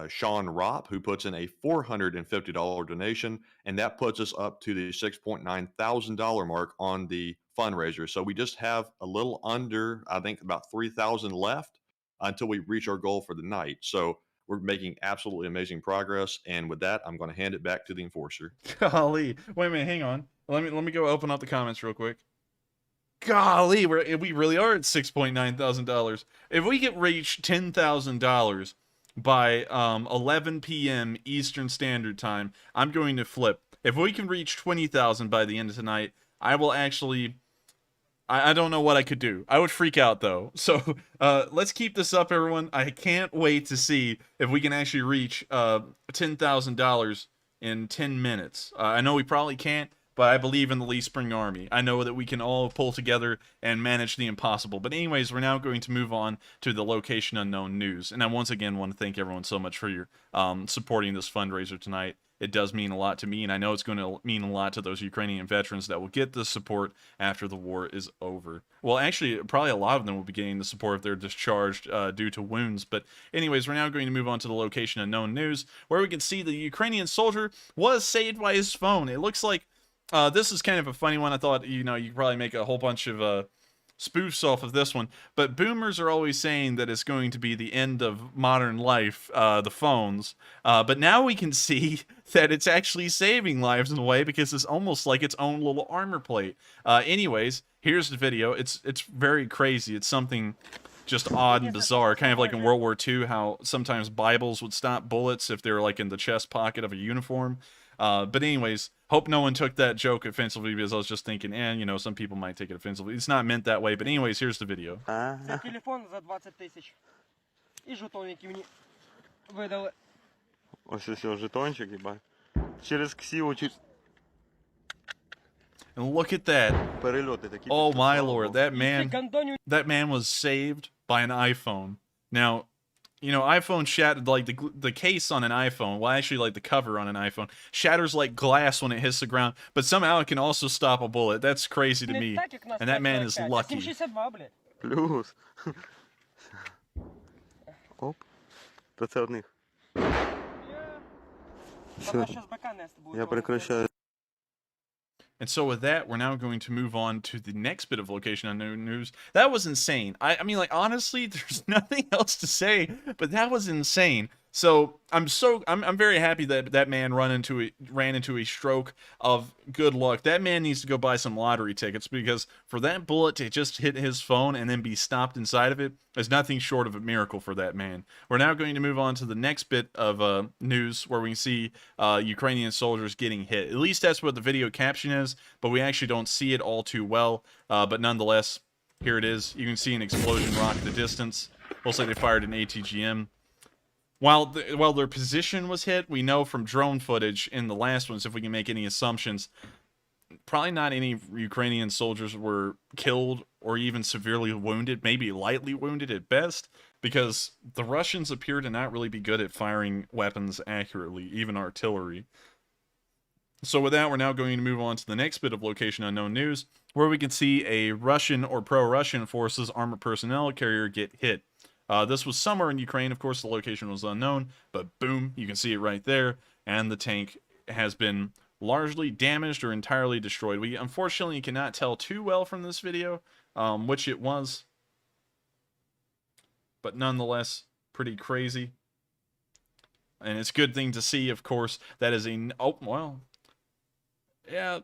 Sean Ropp, who puts in a $450 donation, and that puts us up to the $6.9 thousand mark on the fundraiser. So we just have a little under, I think, about 3,000 left until we reach our goal for the night. So we're making absolutely amazing progress. And with that, I'm going to hand it back to the Enforcer. Golly, wait a minute, hang on. Let me go open up the comments real quick. Golly, we really are at $6.9 thousand. If we could reach $10,000 by 11 p.m. Eastern Standard Time, I'm going to flip. If we can reach 20,000 by the end of tonight, I will actually. I don't know what I could do. I would freak out, though. So let's keep this up, everyone. I can't wait to see if we can actually reach $10,000 in 10 minutes. I know we probably can't, but I believe in the Lee Spring Army. I know that we can all pull together and manage the impossible. But anyways, we're now going to move on to the Location Unknown news. And I once again want to thank everyone so much for your supporting this fundraiser tonight. It does mean a lot to me, and I know it's going to mean a lot to those Ukrainian veterans that will get the support after the war is over. Well, actually, probably a lot of them will be getting the support if they're discharged due to wounds. But anyways, we're now going to move on to the Location Unknown news, where we can see the Ukrainian soldier was saved by his phone. It looks like this is kind of a funny one. I thought, you could probably make a whole bunch of spoofs off of this one. But boomers are always saying that it's going to be the end of modern life, the phones. But now we can see that it's actually saving lives in a way, because it's almost like its own little armor plate. Anyways, here's the video. It's very crazy. It's something just odd and bizarre, kind of like in World War II, how sometimes Bibles would stop bullets if they were like in the chest pocket of a uniform. But anyways, hope no one took that joke offensively, because I was just thinking, you know, some people might take it offensively. It's not meant that way. But anyways, here's the video. Це телефон за 20 тисяч. І жетонники мені видали. Ось ось жетончик, їбать. Через ксіву, And look at that. перельоти такі. Oh my lord, that man was saved by an iPhone. Now, you know, iPhone shattered, like the case on an iPhone, well, actually like the cover on an iPhone, shatters like glass when it hits the ground, but somehow it can also stop a bullet. That's crazy to me. And that man is lucky. Плюс. Оп. То це одних. Все. Я прекращаю. And so with that, we're now going to move on to the next bit of location unknown news. That was insane. I mean, like, honestly, there's nothing else to say, but that was insane. So I'm very happy that that man ran into a stroke of good luck. That man needs to go buy some lottery tickets, because for that bullet to just hit his phone and then be stopped inside of it is nothing short of a miracle for that man. We're now going to move on to the next bit of news, where we can see Ukrainian soldiers getting hit. At least that's what the video caption is, but we actually don't see it all too well. But nonetheless, here it is. You can see an explosion rock the distance. Looks like they fired an ATGM. While their position was hit, we know from drone footage in the last ones, if we can make any assumptions, probably not any Ukrainian soldiers were killed or even severely wounded, maybe lightly wounded at best, because the Russians appear to not really be good at firing weapons accurately, even artillery. So with that, we're now going to move on to the next bit of location unknown news, where we can see a Russian or pro-Russian forces armored personnel carrier get hit. This was somewhere in Ukraine. Of course, the location was unknown, but boom, you can see it right there, and the tank has been largely damaged or entirely destroyed. We unfortunately cannot tell too well from this video which it was, but nonetheless, pretty crazy. And it's a good thing to see, of course. That is a... Oh, well, yeah,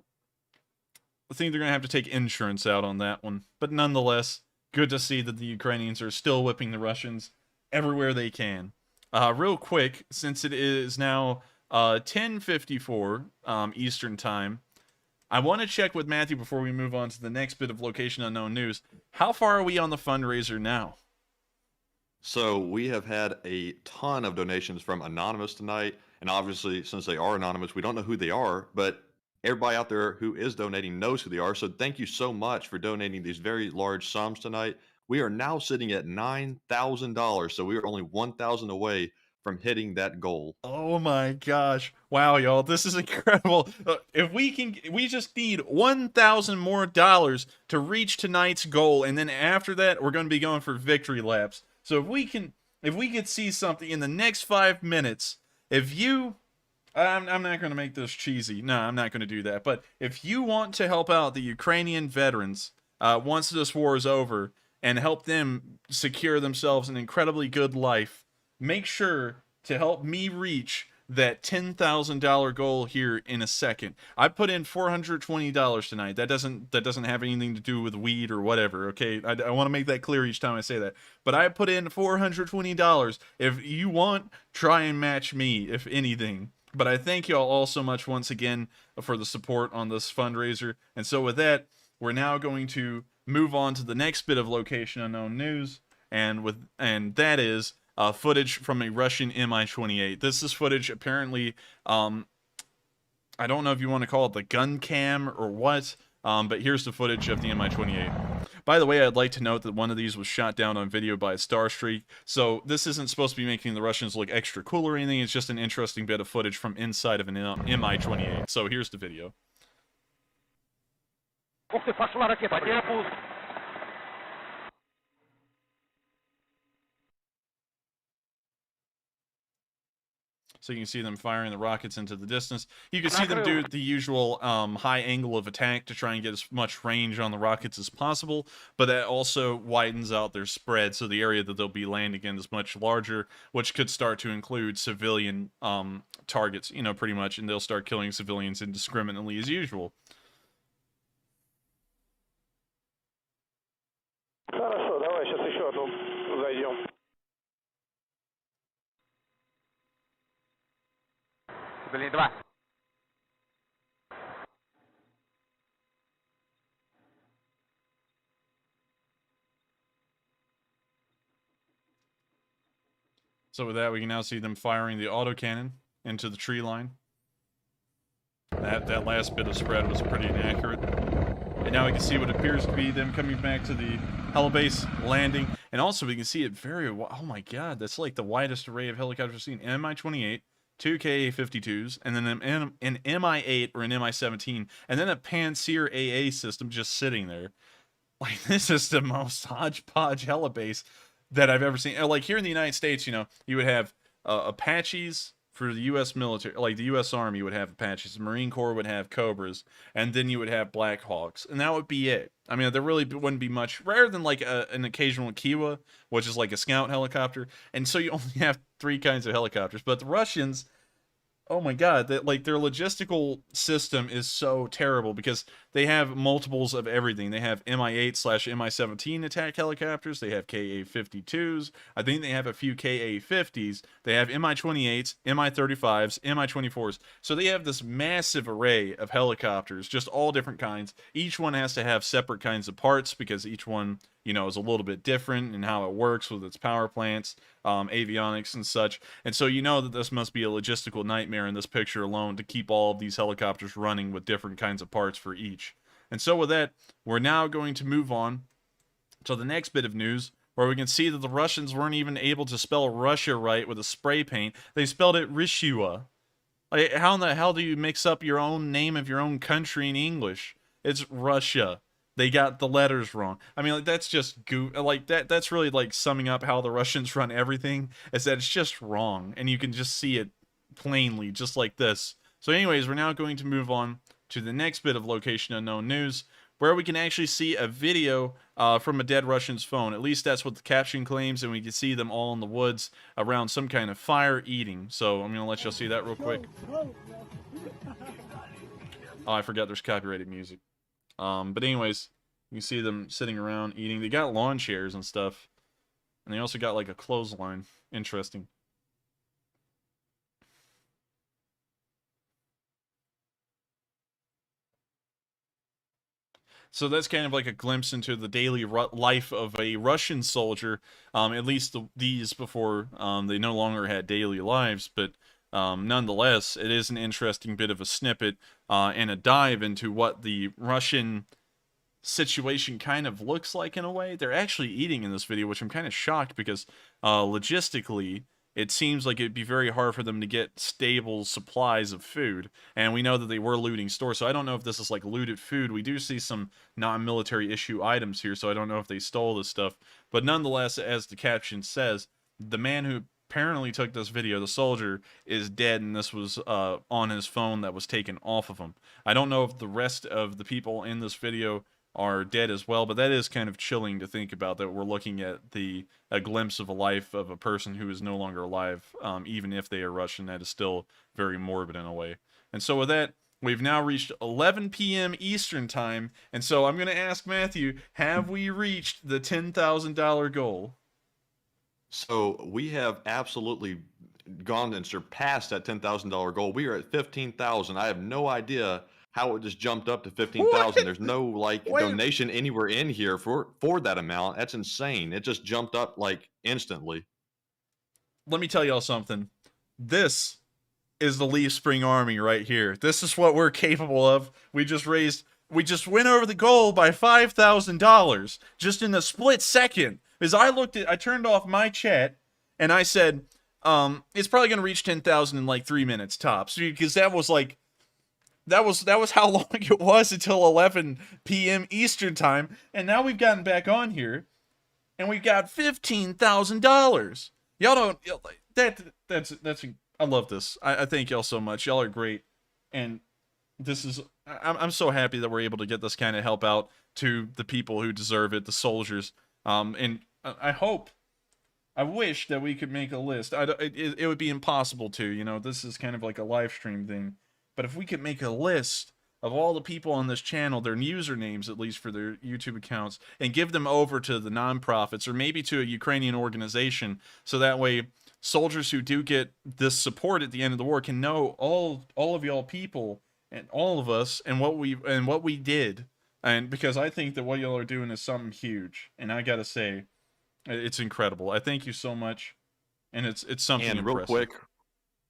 I think they're going to have to take insurance out on that one, but nonetheless, good to see that the Ukrainians are still whipping the Russians everywhere they can. Real quick, since it is now 10:54 Eastern Time, I want to check with Matthew before we move on to the next bit of location unknown news. How far are we on the fundraiser now? So we have had a ton of donations from Anonymous tonight, and obviously, since they are anonymous, we don't know who they are, but everybody out there who is donating knows who they are. So thank you so much for donating these very large sums tonight. We are now sitting at $9,000. So we are only 1,000 away from hitting that goal. Oh my gosh. Wow, y'all. This is incredible. If we just need $1,000 more to reach tonight's goal. And then after that, we're going to be going for victory laps. So if we could see something in the next 5 minutes, I'm not going to make this cheesy. No, I'm not going to do that. But if you want to help out the Ukrainian veterans once this war is over and help them secure themselves an incredibly good life, make sure to help me reach that $10,000 goal here in a second. I put in $420 tonight. That doesn't have anything to do with weed or whatever, okay? I want to make that clear each time I say that. But I put in $420. If you want, try and match me, if anything. But I thank y'all all so much once again for the support on this fundraiser. And so with that, we're now going to move on to the next bit of location unknown news, and that is footage from a Russian Mi-28. This is footage apparently, I don't know if you want to call it the gun cam or what, but here's the footage of the Mi-28. By the way, I'd like to note that one of these was shot down on video by a Starstreak, so this isn't supposed to be making the Russians look extra cool or anything. It's just an interesting bit of footage from inside of an Mi-28. So here's the video. So you can see them firing the rockets into the distance. You can see them do the usual high angle of attack to try and get as much range on the rockets as possible, but that also widens out their spread, so the area that they'll be landing in is much larger, which could start to include civilian targets, you know, pretty much, and they'll start killing civilians indiscriminately as usual. Хорошо, давай сейчас еще одну зайдем. Блин, 2. So with that, we can now see them firing the autocannon into the tree line. That last bit of spread was pretty inaccurate. And now we can see what appears to be them coming back to the helibase, landing. And also we can see it very... Oh my god, that's like the widest array of helicopters we've seen. An Mi-28, 2 Ka-52s, and then an Mi-8 or an Mi-17, and then a Panzer AA system just sitting there. Like, this is the most hodgepodge helibase that I've ever seen. Like, here in the United States, you know, you would have Apaches for the U.S. military, like the U.S. Army would have Apaches, the Marine Corps would have Cobras, and then you would have Black Hawks, and that would be it. I mean, there really wouldn't be much, rather than like an occasional Kyiv, which is like a scout helicopter, and so you only have 3 kinds of helicopters. But the Russians, oh my god, like their logistical system is so terrible because they have multiples of everything. They have Mi-8/Mi-17 attack helicopters. They have Ka-52s. I think they have a few Ka-50s. They have Mi-28s, Mi-35s, Mi-24s. So they have this massive array of helicopters, just all different kinds. Each one has to have separate kinds of parts because each one, you know, is a little bit different in how it works with its power plants, avionics and such. And so you know that this must be a logistical nightmare in this picture alone to keep all of these helicopters running with different kinds of parts for each. And so with that, we're now going to move on to the next bit of news, where we can see that the Russians weren't even able to spell Russia right with a spray paint. They spelled it Rishua. Like, how in the hell do you mix up your own name of your own country in English? It's Russia. They got the letters wrong. I mean, like, that's just like that's really like summing up how the Russians run everything, is that it's just wrong, and you can just see it plainly, just like this. So anyways, we're now going to move on to the next bit of location unknown news, where we can actually see a video from a dead Russian's phone. At least that's what the caption claims, and we can see them all in the woods around some kind of fire eating. So I'm going to let y'all see that real quick. Oh, I forgot there's copyrighted music. But anyways, you can see them sitting around eating. They got lawn chairs and stuff, and they also got like a clothesline. Interesting. So that's kind of like a glimpse into the daily life of a Russian soldier, at least these before they no longer had daily lives, but nonetheless, it is an interesting bit of a snippet and a dive into what the Russian situation kind of looks like in a way. They're actually eating in this video, which I'm kind of shocked because logistically, it seems like it'd be very hard for them to get stable supplies of food. And we know that they were looting stores, so I don't know if this is like looted food. We do see some non-military issue items here, so I don't know if they stole this stuff. But nonetheless, as the caption says, the man who apparently took this video, the soldier, is dead, and this was on his phone that was taken off of him. I don't know if the rest of the people in this video are dead as well, but that is kind of chilling to think about, that we're looking at a glimpse of a life of a person who is no longer alive, even if they are Russian. That is still very morbid in a way. And so with that, we've now reached 11 p.m. Eastern time, and so I'm going to ask Matthew, have we reached the $10,000 goal? So we have absolutely gone and surpassed that $10,000 goal. We are at 15,000. I have no idea how it just jumped up to 15,000. There's no like donation anywhere in here for that amount. That's insane. It just jumped up like instantly. Let me tell y'all something. This is the Leaf Spring Army right here. This is what we're capable of. We just went over the goal by $5,000 just in a split second. As I turned off my chat and I said, it's probably going to reach 10,000 in like 3 minutes tops, because that was like, that was how long it was until 11 p.m. Eastern time, and now we've gotten back on here, and we've got $15,000. Y'all don't that's I love this. I thank y'all so much. Y'all are great, and this is I'm so happy that we're able to get this kind of help out to the people who deserve it, the soldiers. And I hope, I wish that we could make a list. It would be impossible to, you know. This is kind of like a live stream thing, but if we could make a list of all the people on this channel, their usernames at least for their YouTube accounts, and give them over to the nonprofits or maybe to a Ukrainian organization, so that way soldiers who do get this support at the end of the war can know all of y'all people and all of us and what we did. And because I think that what y'all are doing is something huge, and I gotta say, it's incredible. I thank you so much, and it's something And impressive.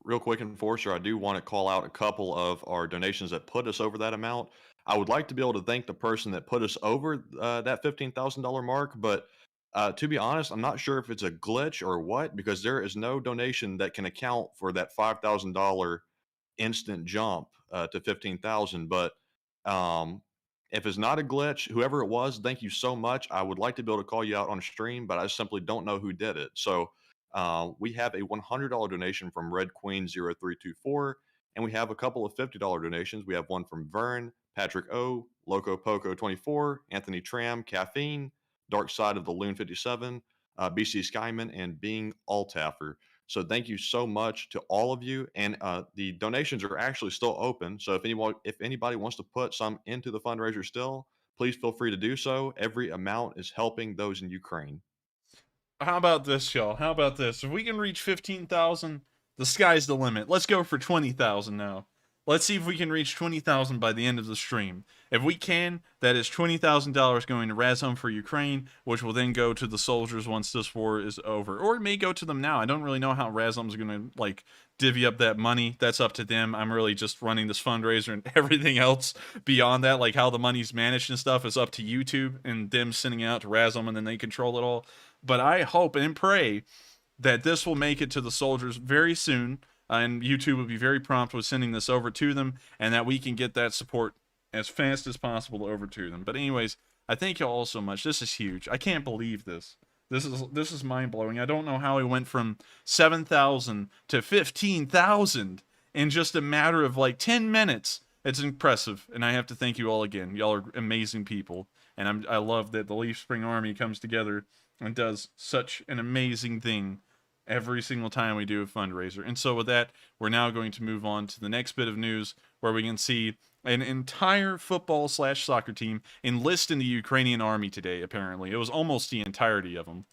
real quick, Enforcer, I do want to call out a couple of our donations that put us over that amount. I would like to be able to thank the person that put us over that $15,000 mark, but to be honest, I'm not sure if it's a glitch or what, because there is no donation that can account for that $5,000 instant jump to 15,000. But um, if it's not a glitch, whoever it was, thank you so much. I would like to be able to call you out on stream, but I simply don't know who did it. So we have a $100 donation from Red Queen 0324, and we have a couple of $50 donations. We have one from Vern, Patrick O, Loco Poco 24, Anthony Tram, Caffeine, Dark Side of the Loon 57, BC Skyman, and Being Altaffer. So thank you so much to all of you, and the donations are actually still open. So if anybody wants to put some into the fundraiser still, please feel free to do so. Every amount is helping those in Ukraine. How about this, y'all? How about this? If we can reach 15,000, the sky's the limit. Let's go for 20,000 now. Let's see if we can reach 20,000 by the end of the stream. If we can, that is $20,000 going to Razom For Ukraine, which will then go to the soldiers once this war is over. Or it may go to them now. I don't really know how Razom's going to, like, divvy up that money. That's up to them. I'm really just running this fundraiser, and everything else beyond that, like how the money's managed and stuff, is up to YouTube and them sending it out to Razom, and then they control it all. But I hope and pray that this will make it to the soldiers very soon, and YouTube will be very prompt with sending this over to them, and that we can get that support as fast as possible over to them. But anyways, I thank you all so much. This is huge. I can't believe this. This is mind-blowing. I don't know how we went from 7,000 to 15,000 in just a matter of like 10 minutes. It's impressive, and I have to thank you all again. Y'all are amazing people, and I love that the Leaf Spring Army comes together and does such an amazing thing every single time we do a fundraiser. And so with that, we're now going to move on to the next bit of news, where we can see an entire football/soccer team enlist in the Ukrainian army today, apparently. It was almost the entirety of them.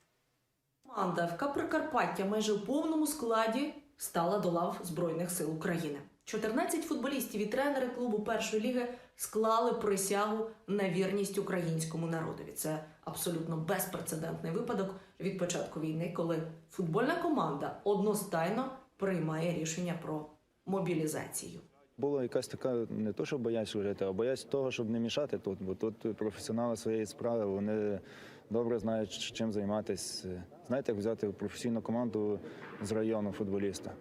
Команда Прикарпаття майже в повному складі стала до лав Збройних сил України. 14 футболістів і тренери клубу першої ліги склали присягу на вірність українському народові. Це абсолютно безпрецедентний випадок від початку війни, коли футбольна команда одностайно приймає рішення про мобілізацію. Була якась така, не то, що боязнь служити, а боязнь того, щоб не мішати тут. Бо тут професіонали своєї справи, вони добре знають, чим займатися. Знаєте, як взяти професійну команду з району футболіста?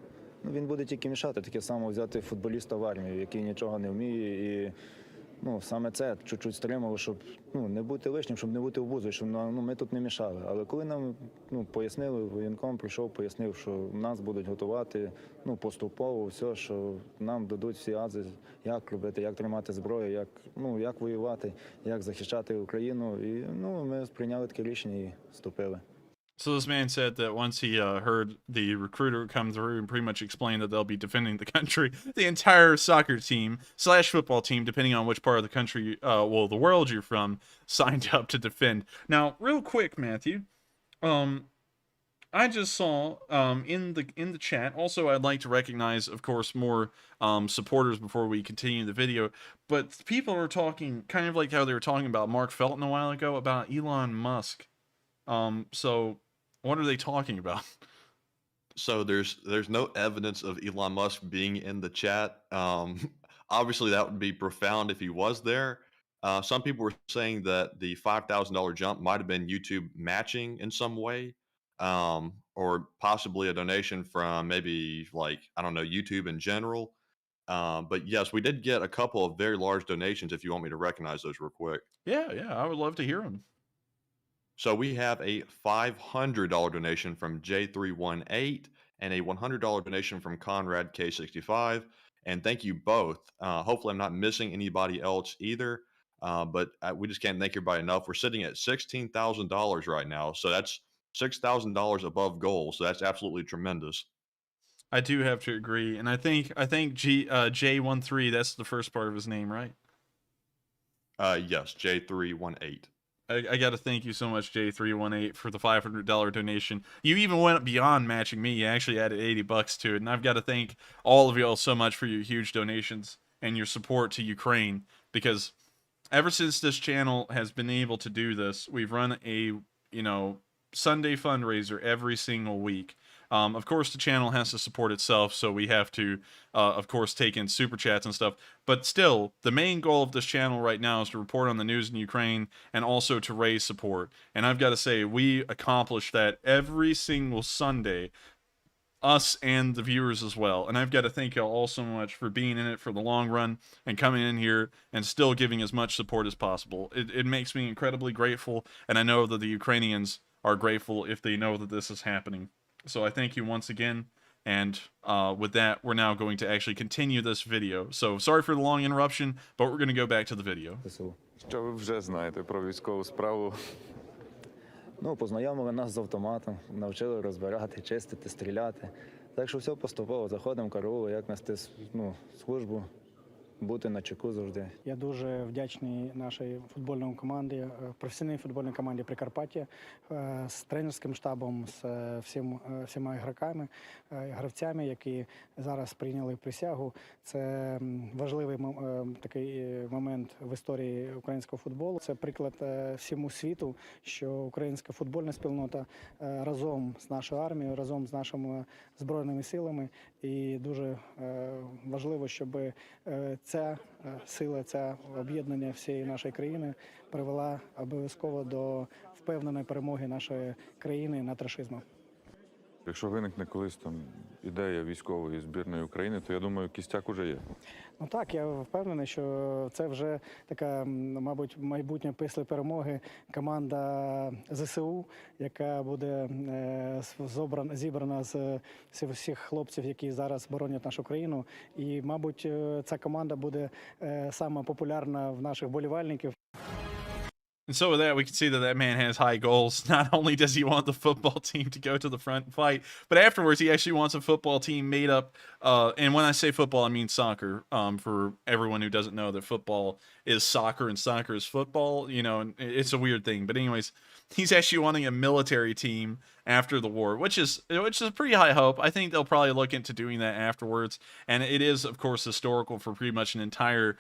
Ну, він буде тільки мішати, таке саме взяти футболіста в армію, який нічого не вміє. І саме це чуть-чуть стримало, щоб не бути лишнім, щоб не бути обузою, щоб ми тут не мішали. Але коли нам пояснили, воєнком прийшов, пояснив, що нас будуть готувати поступово все, що нам дадуть всі ази, як робити, як тримати зброю, як воювати, як захищати Україну. І ми прийняли таке рішення і вступили. So this man said that once he heard the recruiter come through and pretty much explain that they'll be defending the country, the entire soccer team / football team, depending on which part of the country, the world you're from, signed up to defend. Now, real quick, Matthew, I just saw in the chat. Also, I'd like to recognize, of course, more supporters before we continue the video. But people are talking kind of like how they were talking about Mark Felton a while ago about Elon Musk. So what are they talking about? So there's no evidence of Elon Musk being in the chat. Obviously, that would be profound if he was there. Some people were saying that the $5,000 jump might have been YouTube matching in some way, or possibly a donation from maybe, like, I don't know, YouTube in general. But yes, we did get a couple of very large donations if you want me to recognize those real quick. Yeah, I would love to hear them. So we have a $500 donation from J318, and a $100 donation from Conrad K65. And thank you both. Hopefully, I'm not missing anybody else either. But we just can't thank everybody enough. We're sitting at $16,000 right now, so that's $6,000 above goal. So that's absolutely tremendous. I do have to agree, and I think J13. That's the first part of his name, right? Yes, J318. I got to thank you so much, J318, for the $500 donation. You even went beyond matching me. You actually added $80 to it, and I've got to thank all of y'all so much for your huge donations and your support to Ukraine, because ever since this channel has been able to do this, we've run a, Sunday fundraiser every single week. Of course, the channel has to support itself, so we have to, of course, take in super chats and stuff. But still, the main goal of this channel right now is to report on the news in Ukraine and also to raise support. And I've got to say, we accomplish that every single Sunday, us and the viewers as well. And I've got to thank y'all all so much for being in it for the long run and coming in here and still giving as much support as possible. It makes me incredibly grateful, and I know that the Ukrainians are grateful if they know that this is happening. So I thank you once again, and with that, we're now going to actually continue this video. So sorry for the long interruption, but we're going to go back to the video. Що ви вже знаєте про військову справу? Ну, познайомили нас з автоматом, навчили розбирати, чистити, стріляти. Так що все поступово, заходимо, караулу, як нести службу, бути на чеку завжди. Я дуже вдячний нашій футбольній команді, професійній футбольній команді Прикарпаття, з тренерським штабом, з всіма ігроками, гравцями, які зараз прийняли присягу. Це важливий такий момент в історії українського футболу. Це приклад всьому світу, що українська футбольна спільнота разом з нашою армією, разом з нашими Збройними силами. І дуже важливо, щоб ця сила, це об'єднання всієї нашої країни привела обов'язково до впевненої перемоги нашої країни над рашизмом. Якщо виникне колись там ідея військової збірної України, то я думаю, кістяк уже є. Ну так, я впевнений, що це вже така, мабуть, майбутня після перемоги команда ЗСУ, яка буде зібрана з всіх хлопців, які зараз боронять нашу країну. І, мабуть, ця команда буде сама популярна в наших болівальників. And so with that, we can see that man has high goals. Not only does he want the football team to go to the front and fight, but afterwards he actually wants a football team made up. And when I say football, I mean soccer. For everyone who doesn't know that football is soccer and soccer is football, it's a weird thing. But anyways, he's actually wanting a military team after the war, which is a pretty high hope. I think they'll probably look into doing that afterwards. And it is, of course, historical for pretty much an entire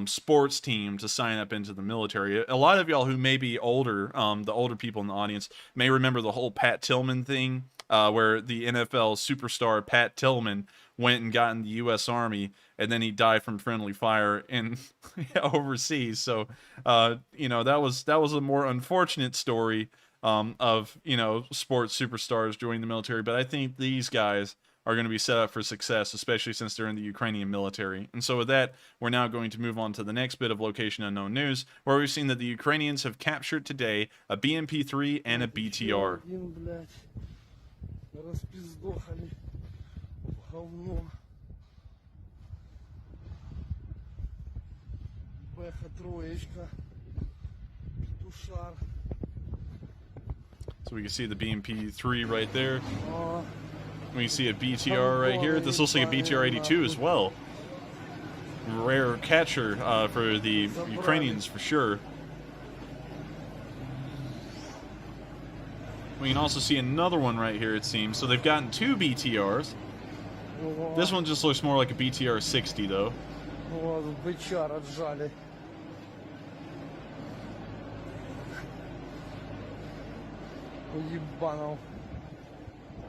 sports team to sign up into the military. A lot of y'all who may be older, the older people in the audience, may remember the whole Pat Tillman thing, where the NFL superstar Pat Tillman went and got in the U.S. Army, and then he died from friendly fire in overseas. So, that was a more unfortunate story of sports superstars joining the military. But I think these guys are going to be set up for success, especially since they're in the Ukrainian military. And so with that, we're now going to move on to the next bit of Location Unknown news, where we've seen that the Ukrainians have captured today a BMP-3 and a BTR. So we can see the BMP-3 right there. We can see a BTR right here. This looks like a BTR-82 as well. Rare catcher for the Ukrainians for sure. We can also see another one right here, it seems. So they've gotten two BTRs. This one just looks more like a BTR-60 though.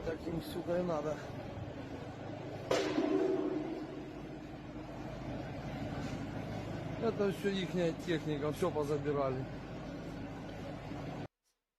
Таким, сука, и надо. Это все ихняя техника, все позабирали.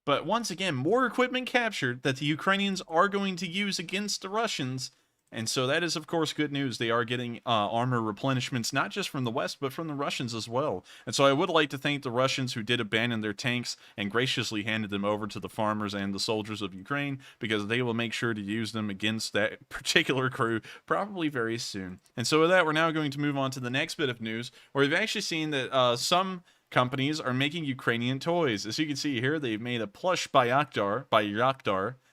But once again, more equipment captured that the Ukrainians are going to use against the Russians And so that is, of course, good news. They are getting armor replenishments, not just from the West, but from the Russians as well. And so I would like to thank the Russians who did abandon their tanks and graciously handed them over to the farmers and the soldiers of Ukraine, because they will make sure to use them against that particular crew probably very soon. And so with that, we're now going to move on to the next bit of news, where we've actually seen that some companies are making Ukrainian toys. As you can see here, they've made a plush Bayraktar,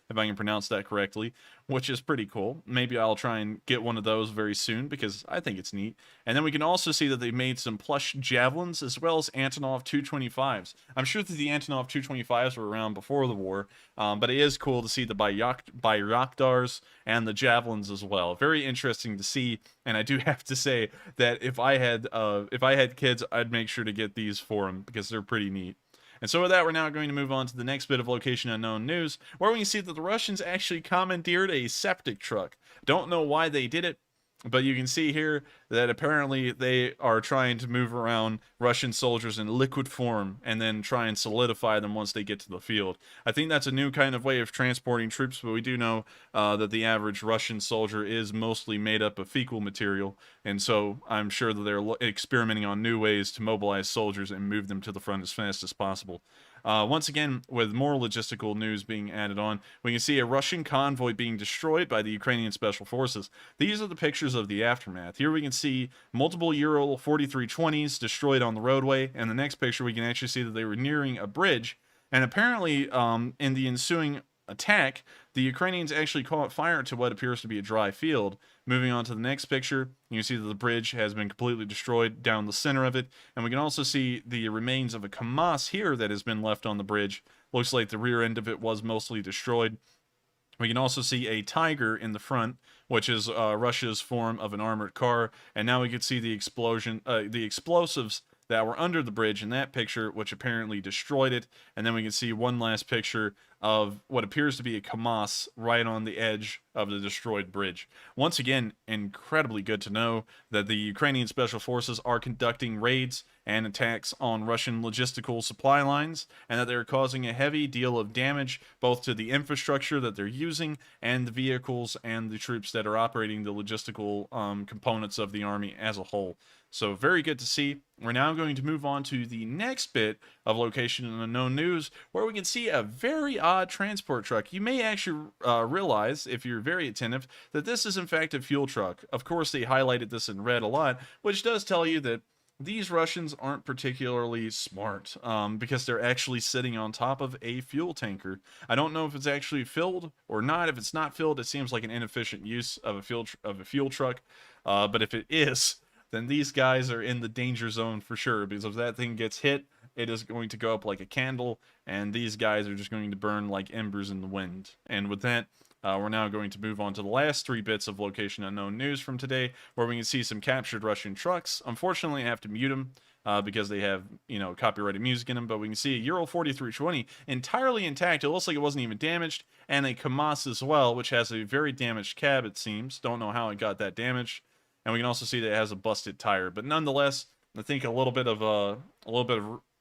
if I can pronounce that correctly, which is pretty cool. Maybe I'll try and get one of those very soon because I think it's neat. And then we can also see that they've made some plush javelins as well as Antonov 225s. I'm sure that the Antonov 225s were around before the war, but it is cool to see the Bayraktars and the javelins as well. Very interesting to see, and I do have to say that if I had kids, I'd make sure to get these for them because they're pretty neat. And so with that, we're now going to move on to the next bit of location unknown news, where we can see that the Russians actually commandeered a septic truck. Don't know why they did it, but you can see here that apparently they are trying to move around Russian soldiers in liquid form and then try and solidify them once they get to the field. I think that's a new kind of way of transporting troops, but we do know that the average Russian soldier is mostly made up of fecal material, and so I'm sure that they're experimenting on new ways to mobilize soldiers and move them to the front as fast as possible. Once again, with more logistical news being added on, we can see a Russian convoy being destroyed by the Ukrainian Special Forces. These are the pictures of the aftermath. Here we can see multiple Ural 4320s destroyed on the roadway, and the next picture we can actually see that they were nearing a bridge, and apparently in the ensuing attack, the Ukrainians actually caught fire to what appears to be a dry field. Moving on to the next picture, you can see that the bridge has been completely destroyed down the center of it, and we can also see the remains of a KAMAZ here that has been left on the bridge. Looks like the rear end of it was mostly destroyed. We can also see a Tiger in the front, which is Russia's form of an armored car, and now we can see the explosives that were under the bridge in that picture, which apparently destroyed it. And then we can see one last picture of what appears to be a KAMAZ right on the edge of the destroyed bridge. Once again, incredibly good to know that the Ukrainian Special Forces are conducting raids and attacks on Russian logistical supply lines, and that they're causing a heavy deal of damage both to the infrastructure that they're using and the vehicles and the troops that are operating the logistical components of the army as a whole. So very good to see. We're now going to move on to the next bit of location and unknown news, where we can see a very odd transport truck. You may actually realize, if you're very attentive, that this is in fact a fuel truck. Of course, they highlighted this in red a lot, which does tell you that these Russians aren't particularly smart, because they're actually sitting on top of a fuel tanker. I don't know if it's actually filled or not. If it's not filled, it seems like an inefficient use of a fuel truck. But if it is, then these guys are in the danger zone for sure, because if that thing gets hit, it is going to go up like a candle, and these guys are just going to burn like embers in the wind. And with that, we're now going to move on to the last three bits of location unknown news from today, where we can see some captured Russian trucks. Unfortunately, I have to mute them because they have, copyrighted music in them, but we can see a Ural 4320 entirely intact. It looks like it wasn't even damaged, and a KAMAZ as well, which has a very damaged cab, it seems. Don't know how it got that damaged. And we can also see that it has a busted tire, but nonetheless, I think a little bit of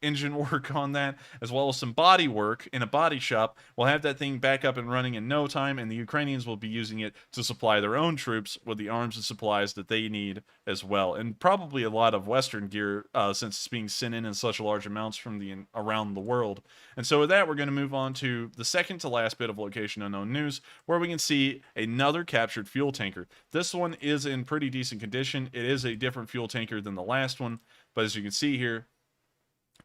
engine work on that, as well as some body work in a body shop, will have that thing back up and running in no time, and the Ukrainians will be using it to supply their own troops with the arms and supplies that they need as well, and probably a lot of Western gear, since it's being sent in such large amounts from around the world. And so with that, we're going to move on to the second to last bit of location unknown news, where we can see another captured fuel tanker. This one is in pretty decent condition. It is a different fuel tanker than the last one, but as you can see here,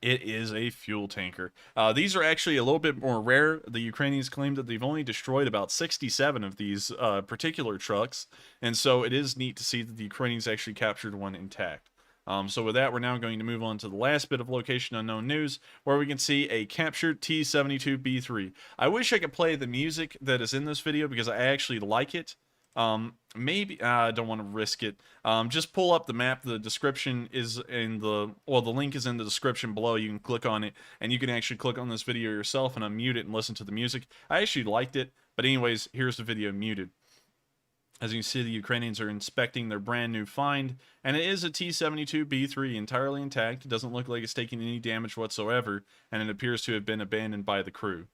it is a fuel tanker. These are actually a little bit more rare. The Ukrainians claim that they've only destroyed about 67 of these particular trucks, and so it is neat to see that the Ukrainians actually captured one intact. So with that, we're now going to move on to the last bit of location unknown news, where we can see a captured T-72B3. I wish I could play the music that is in this video because I actually like it. Maybe I don't want to risk it. Just pull up the map. The description is in the link is in the description below. You can click on it, and you can actually click on this video yourself and unmute it and listen to the music. I actually liked it, but anyways, here's the video muted. As you can see, the Ukrainians are inspecting their brand new find, and it is a T-72B3 entirely intact. It doesn't look like it's taking any damage whatsoever, and it appears to have been abandoned by the crew.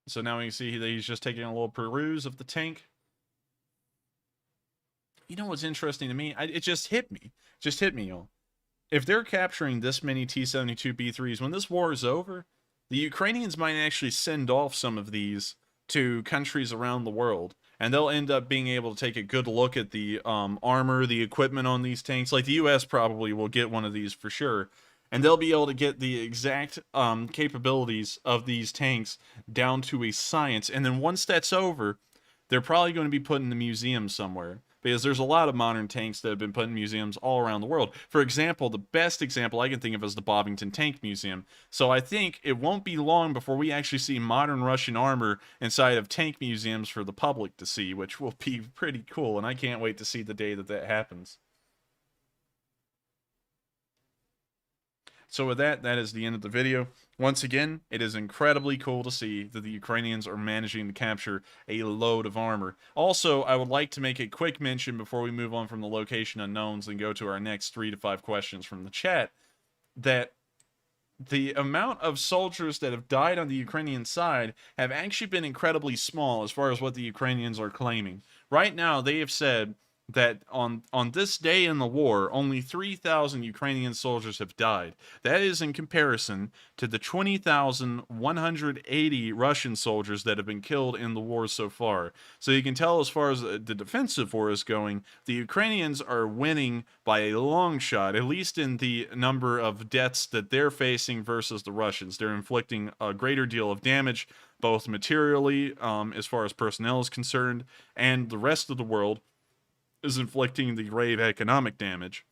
So now we can see that he's just taking a little peruse of the tank. You know what's interesting to me? It just hit me. Just hit me, y'all. If they're capturing this many T-72B3s, when this war is over, the Ukrainians might actually send off some of these to countries around the world. And they'll end up being able to take a good look at the armor, the equipment on these tanks. Like the U.S. probably will get one of these for sure. And they'll be able to get the exact capabilities of these tanks down to a science. And then once that's over, they're probably going to be put in the museum somewhere. Because there's a lot of modern tanks that have been put in museums all around the world. For example, the best example I can think of is the Bovington Tank Museum. So I think it won't be long before we actually see modern Russian armor inside of tank museums for the public to see, which will be pretty cool, and I can't wait to see the day that that happens. So with that, that is the end of the video. Once again, it is incredibly cool to see that the Ukrainians are managing to capture a load of armor. Also, I would like to make a quick mention before we move on from the location unknowns and go to our next 3 to 5 questions from the chat, that the amount of soldiers that have died on the Ukrainian side have actually been incredibly small as far as what the Ukrainians are claiming. Right now, they have said that on this day in the war, only 3,000 Ukrainian soldiers have died. That is in comparison to the 20,180 Russian soldiers that have been killed in the war so far. So you can tell as far as the defensive war is going, the Ukrainians are winning by a long shot, at least in the number of deaths that they're facing versus the Russians. They're inflicting a greater deal of damage, both materially, as far as personnel is concerned, and the rest of the world is inflicting the grave economic damage.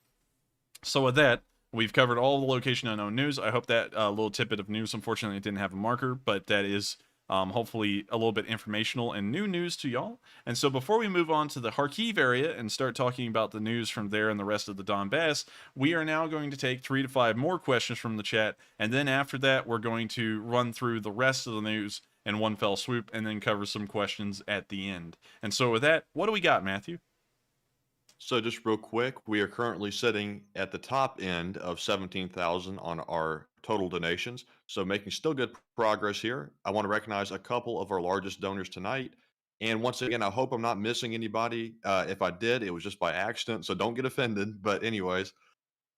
So with that, we've covered all the location unknown news. I hope that little tidbit of news, unfortunately, it didn't have a marker, but that is hopefully a little bit informational and new news to y'all. And so before we move on to the Kharkiv area and start talking about the news from there and the rest of the Donbass, we are now going to take 3 to 5 more questions from the chat, and then after that, we're going to run through the rest of the news in one fell swoop and then cover some questions at the end. And so with that, what do we got, Matthew? So just real quick, we are currently sitting at the top end of 17,000 on our total donations. So making still good progress here. I want to recognize a couple of our largest donors tonight. And once again, I hope I'm not missing anybody. If I did, it was just by accident, so don't get offended. But anyways,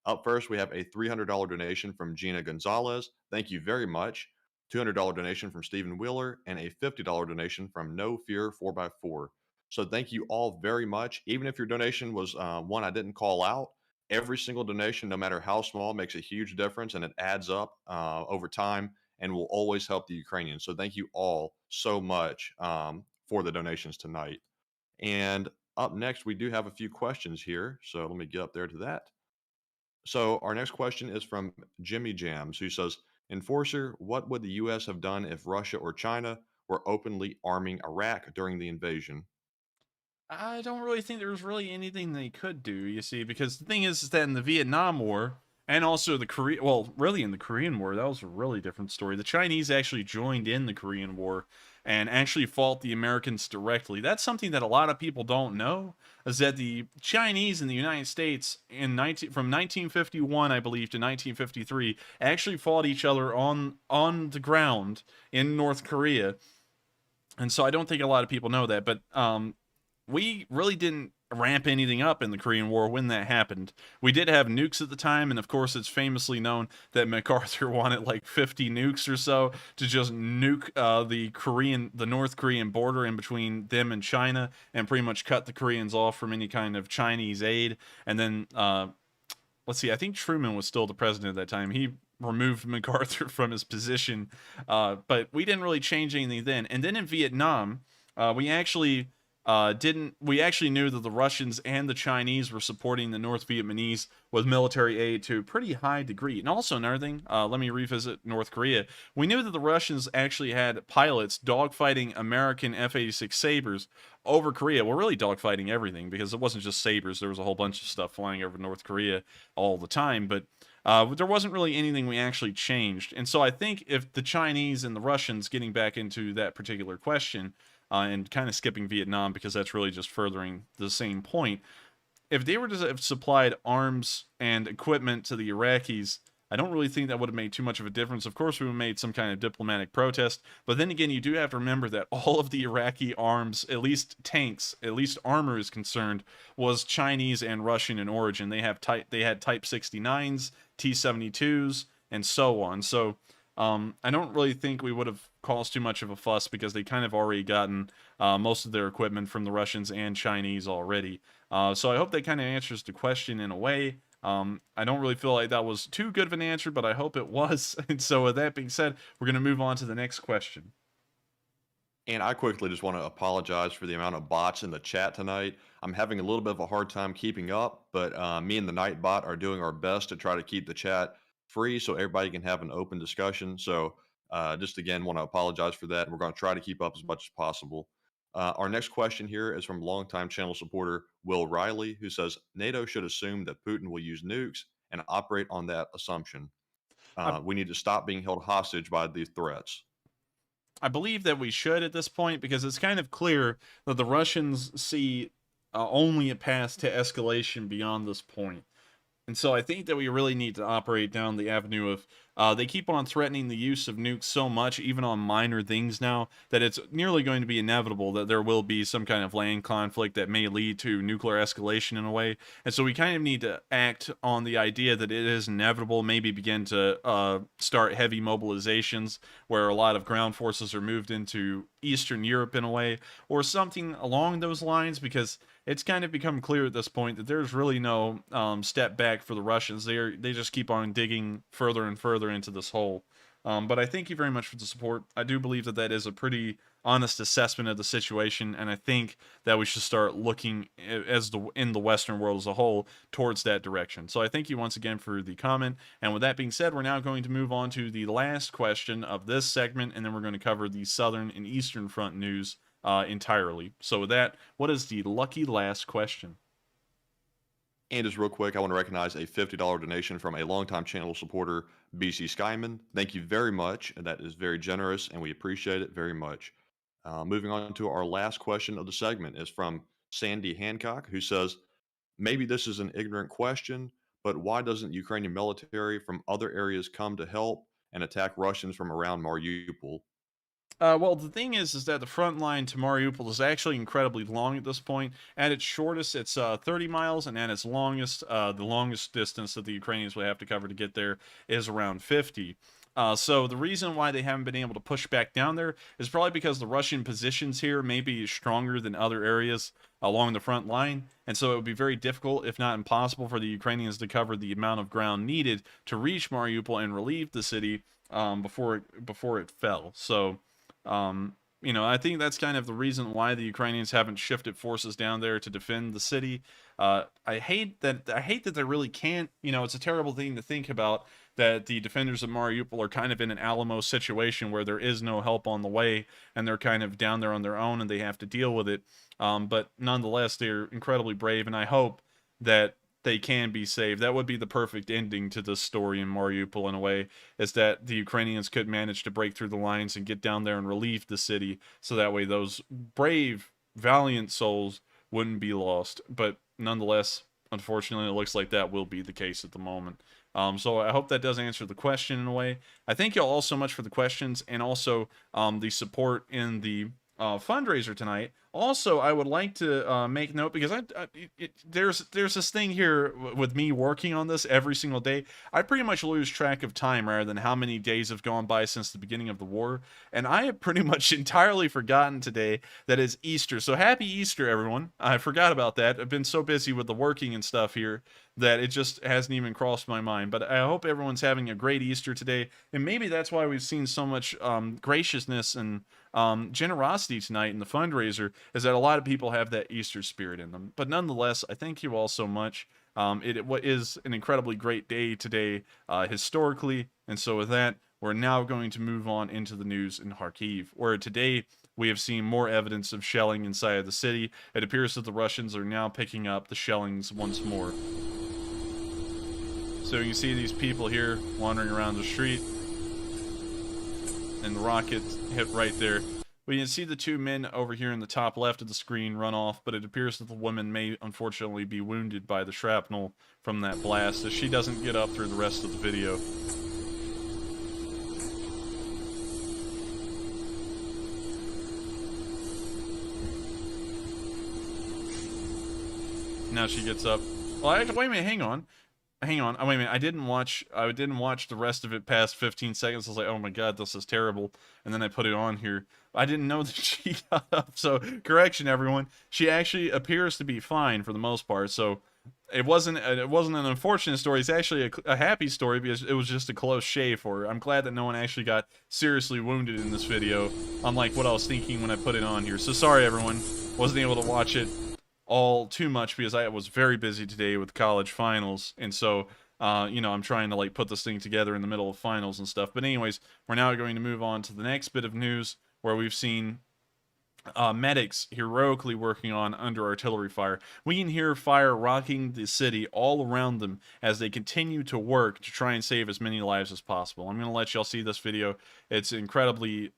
up first, we have a $300 donation from Gina Gonzalez. Thank you very much. $200 donation from Stephen Wheeler, and a $50 donation from No Fear 4x4. So thank you all very much. Even if your donation was one I didn't call out, every single donation, no matter how small, makes a huge difference, and it adds up over time and will always help the Ukrainians. So thank you all so much for the donations tonight. And up next, we do have a few questions here. So let me get up there to that. So our next question is from Jimmy Jams, who says, Enforcer, what would the U.S. have done if Russia or China were openly arming Iraq during the invasion? I don't really think there was really anything they could do, you see, because the thing is that in the Vietnam War, and also the Korean, well, really in the Korean War, that was a really different story. The Chinese actually joined in the Korean War and actually fought the Americans directly. That's something that a lot of people don't know, is that the Chinese in the United States from 1951, I believe, to 1953, actually fought each other on the ground in North Korea. And so I don't think a lot of people know that, but we really didn't ramp anything up in the Korean War when that happened. We did have nukes at the time, and of course it's famously known that MacArthur wanted like 50 nukes or so to just nuke the North Korean border in between them and China and pretty much cut the Koreans off from any kind of Chinese aid. And then let's see, I think Truman was still the president at that time. He removed MacArthur from his position, but we didn't really change anything then. And then in Vietnam, we actually knew that the Russians and the Chinese were supporting the North Vietnamese with military aid to a pretty high degree. And also another thing, let me revisit North Korea. We knew that the Russians actually had pilots dogfighting American F-86 Sabres over Korea. Well, really dogfighting everything, because it wasn't just Sabres. There was a whole bunch of stuff flying over North Korea all the time. But there wasn't really anything we actually changed. And so I think if the Chinese and the Russians, getting back into that particular question, and kind of skipping Vietnam because that's really just furthering the same point. If they were to have supplied arms and equipment to the Iraqis I don't really think that would have made too much of a difference. Of course, we would have made some kind of diplomatic protest, but then again, you do have to remember that all of the Iraqi arms, at least tanks, at least armor is concerned, was Chinese and Russian in origin. They had Type 69s, T-72s, and so on. So I don't really think we would have caused too much of a fuss because they kind of already gotten most of their equipment from the Russians and Chinese already. So I hope that kind of answers the question in a way. I don't really feel like that was too good of an answer, but I hope it was. And so with that being said, we're going to move on to the next question. And I quickly just want to apologize for the amount of bots in the chat tonight. I'm having a little bit of a hard time keeping up, but me and the Nightbot are doing our best to try to keep the chat free so everybody can have an open discussion. So just again, want to apologize for that. We're going to try to keep up as much as possible. Our next question here is from longtime channel supporter Will Riley, who says NATO should assume that Putin will use nukes and operate on that assumption. We need to stop being held hostage by these threats. I believe that we should at this point because it's kind of clear that the Russians see only a path to escalation beyond this point. And so I think that we really need to operate down the avenue of they keep on threatening the use of nukes so much, even on minor things now, that it's nearly going to be inevitable that there will be some kind of land conflict that may lead to nuclear escalation in a way. And so we kind of need to act on the idea that it is inevitable, maybe begin to start heavy mobilizations where a lot of ground forces are moved into Eastern Europe in a way, or something along those lines, because it's kind of become clear at this point that there's really no step back for the Russians. They just keep on digging further and further into this hole. But I thank you very much for the support. I do believe that that is a pretty honest assessment of the situation, and I think that we should start looking in the Western world as a whole towards that direction. So I thank you once again for the comment. And with that being said, we're now going to move on to the last question of this segment, and then we're going to cover the Southern and Eastern Front news entirely. So with that, what is the lucky last question? And just real quick, I want to recognize a $50 donation from a longtime channel supporter, BC Skyman. Thank you very much. That is very generous, and we appreciate it very much. Moving on to our last question of the segment is from Sandy Hancock, who says, maybe this is an ignorant question, but why doesn't Ukrainian military from other areas come to help and attack Russians from around Mariupol? Well, the thing is that the front line to Mariupol is actually incredibly long at this point. At its shortest, it's 30 miles, and at its longest, the longest distance that the Ukrainians would have to cover to get there is around 50. So the reason why they haven't been able to push back down there is probably because the Russian positions here may be stronger than other areas along the front line, and so it would be very difficult, if not impossible, for the Ukrainians to cover the amount of ground needed to reach Mariupol and relieve the city before it fell. So you know, I think that's kind of the reason why the Ukrainians haven't shifted forces down there to defend the city. I hate that they really can't. You know, it's a terrible thing to think about, that the defenders of Mariupol are kind of in an Alamo situation where there is no help on the way, and they're kind of down there on their own, and they have to deal with it. But nonetheless, they're incredibly brave, and I hope that they can be saved. That would be the perfect ending to this story in Mariupol in a way, is that the Ukrainians could manage to break through the lines and get down there and relieve the city, so that way those brave, valiant souls wouldn't be lost. But nonetheless, unfortunately, it looks like that will be the case at the moment. So I hope that does answer the question in a way. I thank you all so much for the questions, and also the support in the fundraiser tonight. Also, I would like to make note, because there's this thing here with me working on this every single day. I pretty much lose track of time rather than how many days have gone by since the beginning of the war. And I have pretty much entirely forgotten today that it's Easter. So happy Easter, everyone. I forgot about that. I've been so busy with the working and stuff here that it just hasn't even crossed my mind. But I hope everyone's having a great Easter today. And maybe that's why we've seen so much graciousness and generosity tonight in the fundraiser, is that a lot of people have that Easter spirit in them. But nonetheless, I thank you all so much. It is an incredibly great day today historically, and so with that, we're now going to move on into the news in Kharkiv, where today we have seen more evidence of shelling inside of the city. It appears that the Russians are now picking up the shellings once more. So you can see these people here wandering around the street, and the rocket hit right there. We can see the two men over here in the top left of the screen run off, but it appears that the woman may unfortunately be wounded by the shrapnel from that blast, as she doesn't get up through the rest of the video. Now she gets up. Well, actually, wait a minute, hang on. Hang on. Oh, wait a minute. I didn't watch the rest of it past 15 seconds. I was like, oh my god, this is terrible. And then I put it on here. I didn't know that she got up. So, correction, everyone. She actually appears to be fine for the most part. So, it wasn't an unfortunate story. It's actually a happy story because it was just a close shave for her. I'm glad that no one actually got seriously wounded in this video, unlike what I was thinking when I put it on here. So, sorry, everyone. Wasn't able to watch it all too much because I was very busy today with college finals, and so you know, I'm trying to like put this thing together in the middle of finals and stuff. But anyways, we're now going to move on to the next bit of news where we've seen medics heroically working on under artillery fire. We can hear fire rocking the city all around them as they continue to work to try and save as many lives as possible. I'm going to let y'all see this video. It's incredibly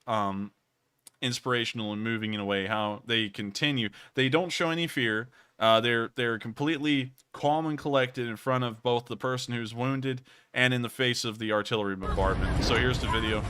inspirational and moving in a way how they continue. They don't show any fear. They're completely calm and collected in front of both the person who's wounded and in the face of the artillery bombardment. So here's the video.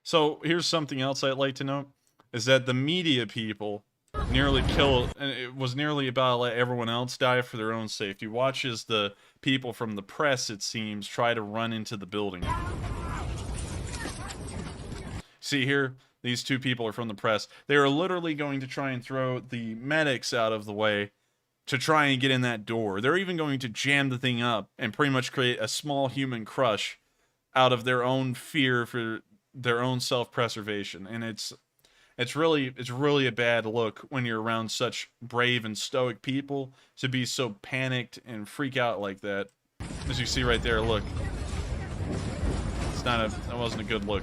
So here's something else I'd like to note, is that the media people nearly killed, and it was nearly about to let everyone else die for their own safety. Watch as the people from the press, it seems, try to run into the building. See here, these two people are from the press. They are literally going to try and throw the medics out of the way to try and get in that door. They're even going to jam the thing up and pretty much create a small human crush out of their own fear for their own self-preservation. And it's really a bad look when you're around such brave and stoic people to be so panicked and freak out like that. As you see right there, look. That wasn't a good look.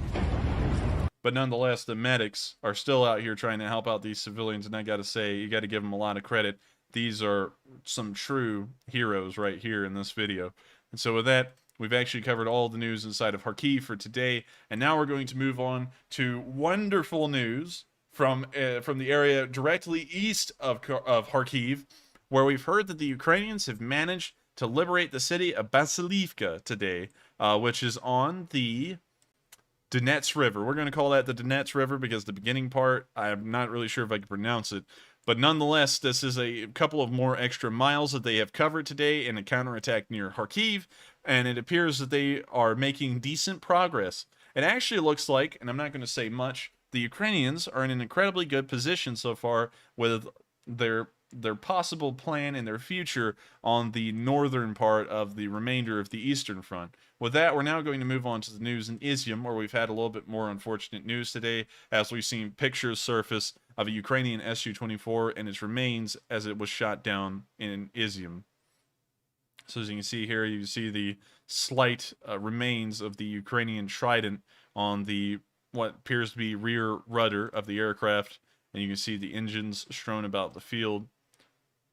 But nonetheless, the medics are still out here trying to help out these civilians, and I gotta say, you gotta give them a lot of credit. These are some true heroes right here in this video. And so with that, we've actually covered all the news inside of Kharkiv for today, and now we're going to move on to wonderful news from the area directly east of Kharkiv, where we've heard that the Ukrainians have managed to liberate the city of Basilivka today, which is on the Donetsk River. We're going to call that the Donetsk River because the beginning part, I'm not really sure if I can pronounce it. But nonetheless, this is a couple of more extra miles that they have covered today in a counterattack near Kharkiv, and it appears that they are making decent progress. It actually looks like, and I'm not going to say much, the Ukrainians are in an incredibly good position so far with their possible plan and their future on the northern part of the remainder of the Eastern Front. With that, we're now going to move on to the news in Izium, where we've had a little bit more unfortunate news today, as we've seen pictures surface of a Ukrainian Su-24 and its remains as it was shot down in Izium. So as you can see here, you see the slight remains of the Ukrainian Trident on the what appears to be rear rudder of the aircraft, and you can see the engines strewn about the field.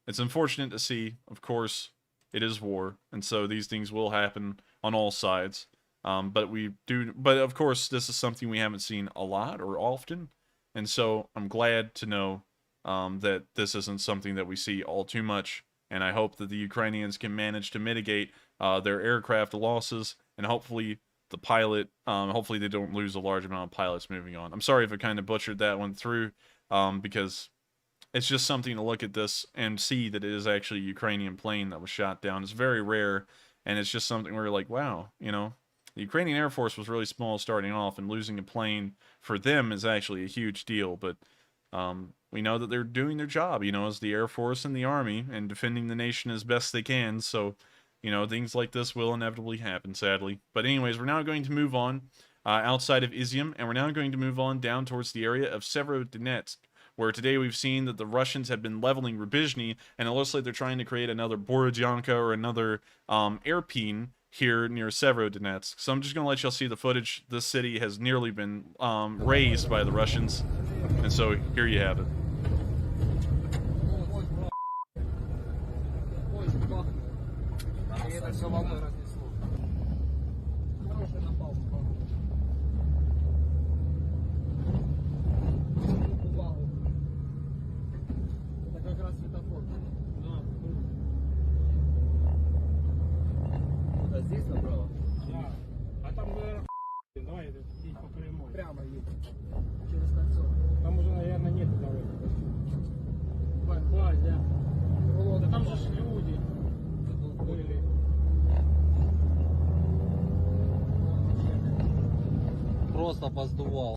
It's unfortunate to see, of course. It is war, and so these things will happen on all sides. But of course, this is something we haven't seen a lot or often, and so I'm glad to know that this isn't something that we see all too much. And I hope that the Ukrainians can manage to mitigate their aircraft losses, and hopefully the pilot, hopefully they don't lose a large amount of pilots moving on. I'm sorry if I kind of butchered that one through, because it's just something to look at this and see that it is actually a Ukrainian plane that was shot down. It's very rare, and it's just something where you're like, wow, you know, the Ukrainian Air Force was really small starting off, and losing a plane for them is actually a huge deal. But we know that they're doing their job, you know, as the Air Force and the Army, and defending the nation as best they can. So, you know, things like this will inevitably happen, sadly. But anyways, we're now going to move on outside of Izium, and we're now going to move on down towards the area of Severodonetsk, where today we've seen that the Russians have been leveling Rubizhny, and it looks like they're trying to create another Borodyanka or another Irpin here near Severodonetsk. So I'm just going to let y'all see the footage. This city has nearly been razed by the Russians, and so here you have it. Здесь направо? Да. А там, наверное, давай едь по прямой. Прямо едь. Через кольцо. Там уже, наверное, нет дороги. Базя. Да там же ж люди были. Просто поздувал.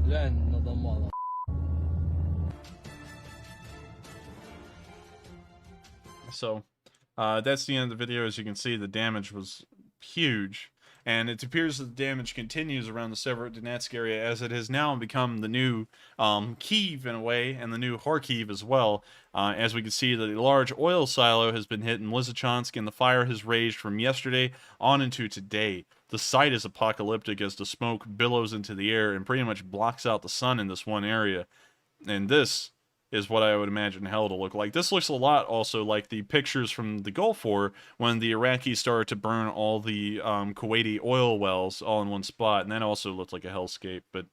Глянь на дома. So that's the end of the video. As you can see, the damage was huge, and it appears that the damage continues around the Severodonetsk area, as it has now become the new Kyiv in a way, and the new Kharkiv as well. As we can see, the large oil silo has been hit in Lysychansk, and the fire has raged from yesterday on into today. The site is apocalyptic as the smoke billows into the air and pretty much blocks out the sun in this one area. And this is what I would imagine hell to look like. This looks a lot also like the pictures from the Gulf War when the Iraqis started to burn all the Kuwaiti oil wells all in one spot, and that also looked like a hellscape. But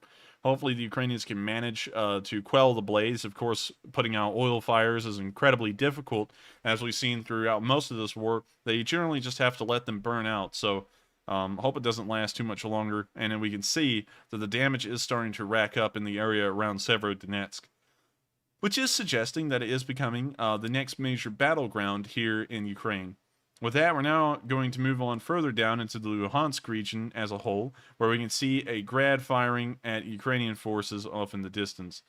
hopefully the Ukrainians can manage to quell the blaze. Of course, putting out oil fires is incredibly difficult, as we've seen throughout most of this war. They generally just have to let them burn out. So hope it doesn't last too much longer. And then we can see that the damage is starting to rack up in the area around Severodonetsk, which is suggesting that it is becoming the next major battleground here in Ukraine. With that, we're now going to move on further down into the Luhansk region as a whole, where we can see a grad firing at Ukrainian forces off in the distance.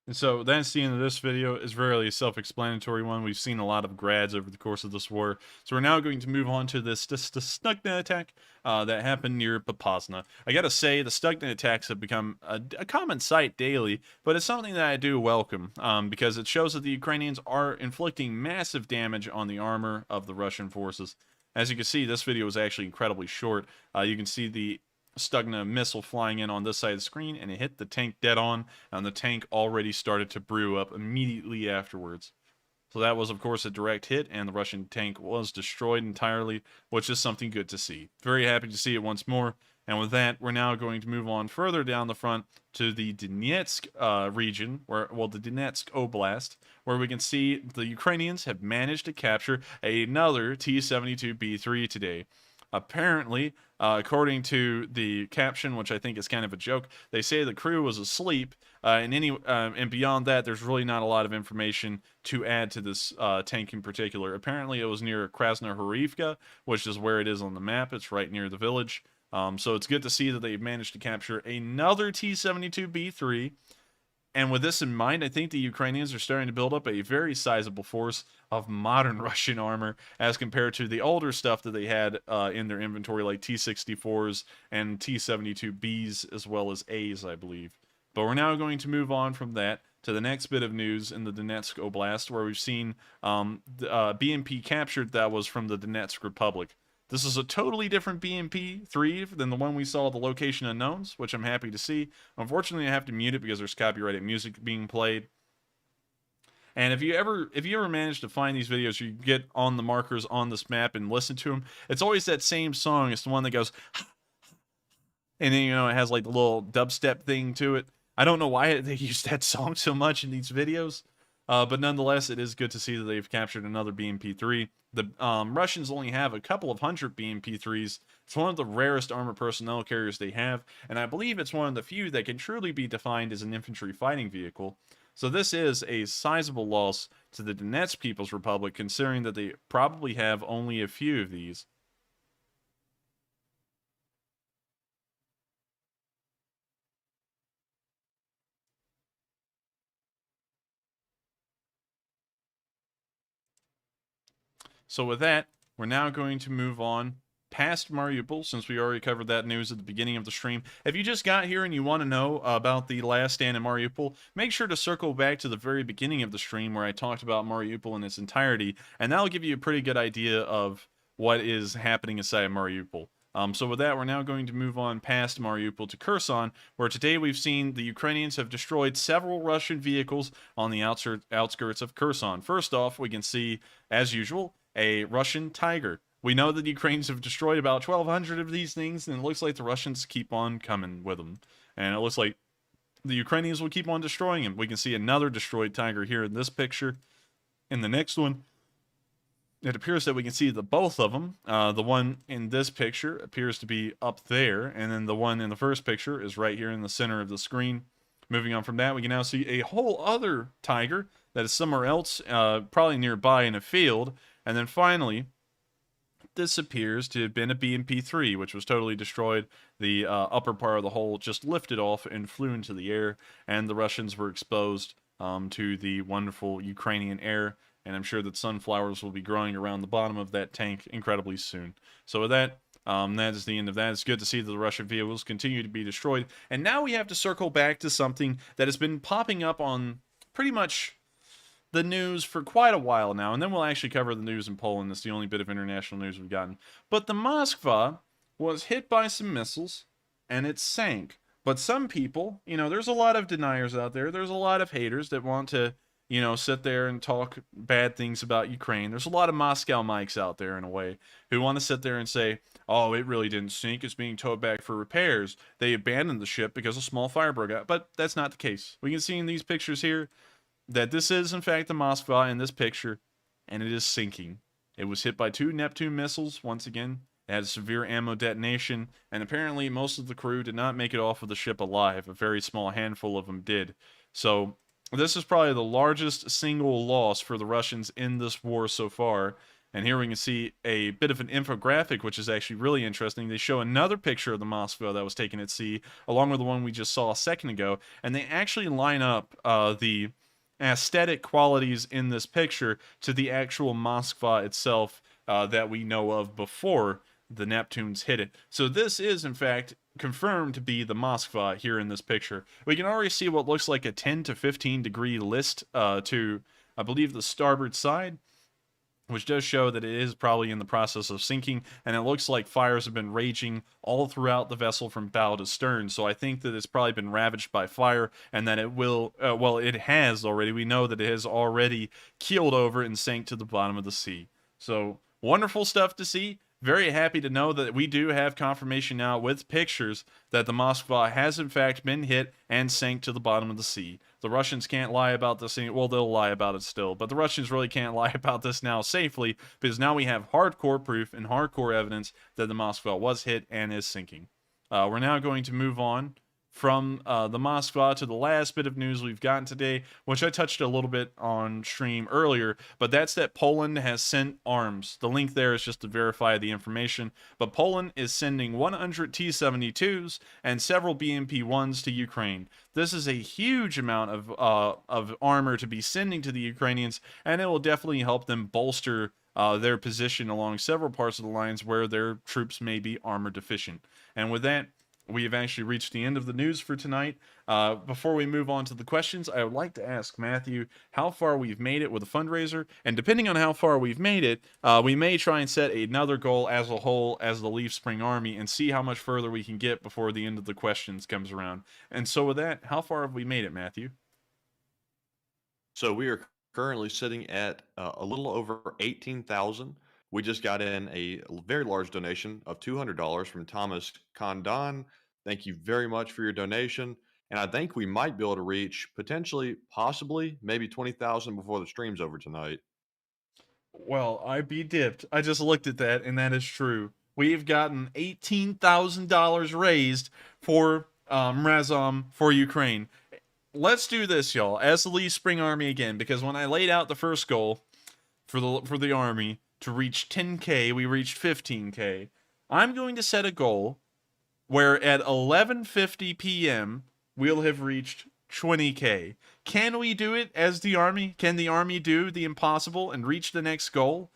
And so that's the end of this video. It's really a self-explanatory one. We've seen a lot of grads over the course of this war. So we're now going to move on to this Stugna attack that happened near Popasna. I gotta say, the Stugna attacks have become a common sight daily, but it's something that I do welcome because it shows that the Ukrainians are inflicting massive damage on the armor of the Russian forces. As you can see, this video is actually incredibly short. You can see the Stugna missile flying in on this side of the screen, and it hit the tank dead on, and the tank already started to brew up immediately afterwards. So that was, of course, a direct hit, and the Russian tank was destroyed entirely, which is something good to see. Very happy to see it once more. And with that, we're now going to move on further down the front to the Donetsk region, the Donetsk Oblast, where we can see the Ukrainians have managed to capture another T-72B3 today. Apparently, according to the caption, which I think is kind of a joke, they say the crew was asleep, and beyond that, there's really not a lot of information to add to this tank in particular. Apparently, it was near Krasnohorivka, which is where it is on the map. It's right near the village. So it's good to see that they've managed to capture another T-72B3. And with this in mind, I think the Ukrainians are starting to build up a very sizable force of modern Russian armor as compared to the older stuff that they had in their inventory, like T-64s and T-72Bs, as well as As, I believe. But we're now going to move on from that to the next bit of news in the Donetsk Oblast, where we've seen the BMP captured that was from the Donetsk Republic. This is a totally different BMP-3 than the one we saw at the Location Unknowns, which I'm happy to see. Unfortunately, I have to mute it because there's copyrighted music being played. And if you ever manage to find these videos, you get on the markers on this map and listen to them, it's always that same song. It's the one that goes, and then, it has like the little dubstep thing to it. I don't know why they use that song so much in these videos. But nonetheless, it is good to see that they've captured another BMP-3. The Russians only have a couple of hundred BMP-3s. It's one of the rarest armored personnel carriers they have, and I believe it's one of the few that can truly be defined as an infantry fighting vehicle. So this is a sizable loss to the Donetsk People's Republic, considering that they probably have only a few of these. So with that, we're now going to move on past Mariupol, since we already covered that news at the beginning of the stream. If you just got here and you want to know about the last stand in Mariupol, make sure to circle back to the very beginning of the stream where I talked about Mariupol in its entirety, and that'll give you a pretty good idea of what is happening inside of Mariupol. So with that, we're now going to move on past Mariupol to Kherson, where today we've seen the Ukrainians have destroyed several Russian vehicles on the outskirts of Kherson. First off, we can see, as usual, a Russian Tiger. We know that the Ukrainians have destroyed about 1,200 of these things, and it looks like the Russians keep on coming with them. And it looks like the Ukrainians will keep on destroying them. We can see another destroyed Tiger here in this picture. In the next one, it appears that we can see the both of them. The one in this picture appears to be up there, and then the one in the first picture is right here in the center of the screen. Moving on from that, we can now see a whole other Tiger that is somewhere else, probably nearby in a field. And then finally, this appears to have been a BMP-3, which was totally destroyed. The upper part of the hull just lifted off and flew into the air, and the Russians were exposed to the wonderful Ukrainian air. And I'm sure that sunflowers will be growing around the bottom of that tank incredibly soon. So with that, that is the end of that. It's good to see that the Russian vehicles continue to be destroyed. And now we have to circle back to something that has been popping up on pretty much the news for quite a while now, and then we'll actually cover the news in Poland. That's the only bit of international news we've gotten. But the Moskva was hit by some missiles, and it sank. But some people, there's a lot of deniers out there. There's a lot of haters that want to, sit there and talk bad things about Ukraine. There's a lot of Moscow mics out there, in a way, who want to sit there and say, oh, it really didn't sink. It's being towed back for repairs. They abandoned the ship because a small fire broke out. But that's not the case. We can see in these pictures here that this is, in fact, the Moskva in this picture, and it is sinking. It was hit by 2 Neptune missiles, once again. It had a severe ammo detonation, and apparently most of the crew did not make it off of the ship alive. A very small handful of them did. So this is probably the largest single loss for the Russians in this war so far. And here we can see a bit of an infographic, which is actually really interesting. They show another picture of the Moskva that was taken at sea, along with the one we just saw a second ago, and they actually line up the aesthetic qualities in this picture to the actual Moskva itself that we know of before the Neptunes hit it. So this is, in fact, confirmed to be the Moskva here in this picture. We can already see what looks like a 10 to 15 degree list to, I believe, the starboard side, which does show that it is probably in the process of sinking, and it looks like fires have been raging all throughout the vessel from bow to stern. So I think that it's probably been ravaged by fire, and that it will, well, it has already. We know that it has already keeled over and sank to the bottom of the sea. So wonderful stuff to see. Very happy to know that we do have confirmation now with pictures that the Moskva has in fact been hit and sank to the bottom of the sea. The Russians can't lie about this. Well, they'll lie about it still, but the Russians really can't lie about this now safely, because now we have hardcore proof and hardcore evidence that the Moskva was hit and is sinking. We're now going to move on from the Moskva to the last bit of news we've gotten today, which I touched a little bit on stream earlier, but that's that Poland has sent arms. The link there is just to verify the information, but Poland is sending 100 T-72s and several BMP-1s to Ukraine. This is a huge amount of armor to be sending to the Ukrainians, and it will definitely help them bolster their position along several parts of the lines where their troops may be armor deficient. And with that, we have actually reached the end of the news for tonight. Before we move on to the questions, I would like to ask Matthew how far we've made it with a fundraiser, and depending on how far we've made it, we may try and set another goal as a whole as the Leaf Spring Army and see how much further we can get before the end of the questions comes around. And so with that, how far have we made it, Matthew? So we are currently sitting at a little over 18,000. We just got in a very large donation of $200 from Thomas Condon. Thank you very much for your donation. And I think we might be able to reach potentially, possibly, maybe 20,000 before the stream's over tonight. Well, I be dipped. I just looked at that, and that is true. We've gotten $18,000 raised for Razom for Ukraine. let's do this, y'all, as the Lee Spring Army again, because when I laid out the first goal for the army to reach 10K, we reached 15K. I'm going to set a goal where at 11:50 p.m. we'll have reached 20K. Can we do it as the army? Can the army do the impossible and reach the next goal?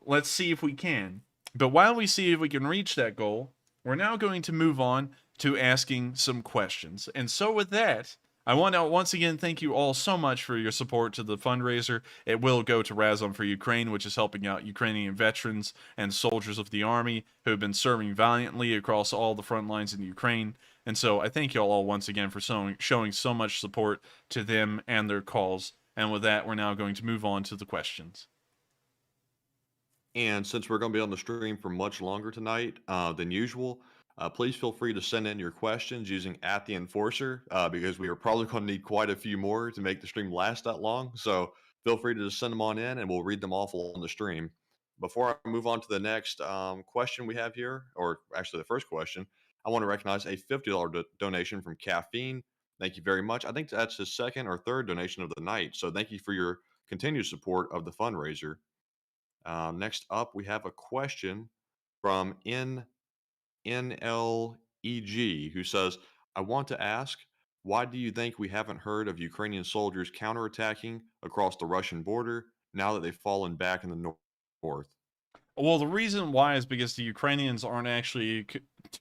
Let's see if we can. But while we see if we can reach that goal, we're now going to move on to asking some questions. And so with that, I want to once again thank you all so much for your support to the fundraiser. It will go to Razom For Ukraine, which is helping out Ukrainian veterans and soldiers of the army who have been serving valiantly across all the front lines in Ukraine. And so I thank you all once again for showing so much support to them and their cause. And with that, we're now going to move on to the questions. And since we're going to be on the stream for much longer tonight than usual, please feel free to send in your questions using @TheEnforcer because we are probably going to need quite a few more to make the stream last that long. So feel free to just send them on in and we'll read them off on the stream. Before I move on to the next question we have here, or actually the first question, I want to recognize a $50 donation from Caffeine. Thank you very much. I think that's his second or third donation of the night. So thank you for your continued support of the fundraiser. Next up, we have a question from NLEG, who says, I want to ask, why do you think we haven't heard of Ukrainian soldiers counterattacking across the Russian border now that they've fallen back in the north? Well, the reason why is because the Ukrainians aren't actually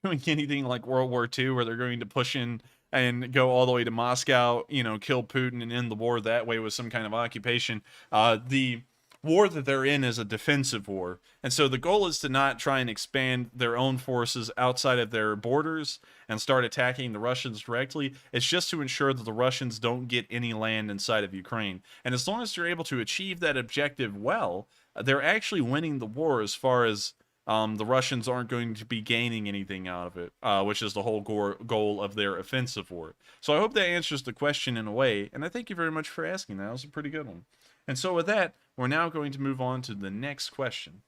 doing anything like World War II, where they're going to push in and go all the way to Moscow, kill Putin and end the war that way with some kind of occupation. The war that they're in is a defensive war. And so the goal is to not try and expand their own forces outside of their borders and start attacking the Russians directly. It's just to ensure that the Russians don't get any land inside of Ukraine. And as long as they're able to achieve that objective well, they're actually winning the war as far as the Russians aren't going to be gaining anything out of it, which is the whole goal of their offensive war. So I hope that answers the question in a way, and I thank you very much for asking that. That was a pretty good one. And so with that, we're now going to move on to the next question.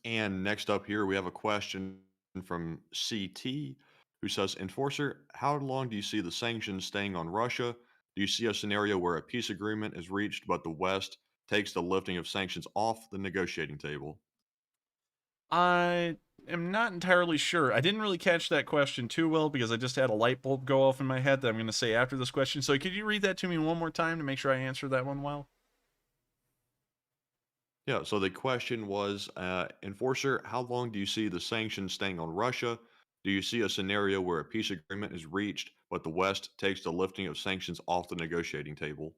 And next up here, we have a question from CT, who says, Enforcer, how long do you see the sanctions staying on Russia? Do you see a scenario where a peace agreement is reached, but the West takes the lifting of sanctions off the negotiating table? I am not entirely sure. I didn't really catch that question too well because I just had a light bulb go off in my head that I'm going to say after this question. So could you read that to me one more time to make sure I answer that one well? Yeah, so the question was, Enforcer, how long do you see the sanctions staying on Russia? Do you see a scenario where a peace agreement is reached, but the West takes the lifting of sanctions off the negotiating table?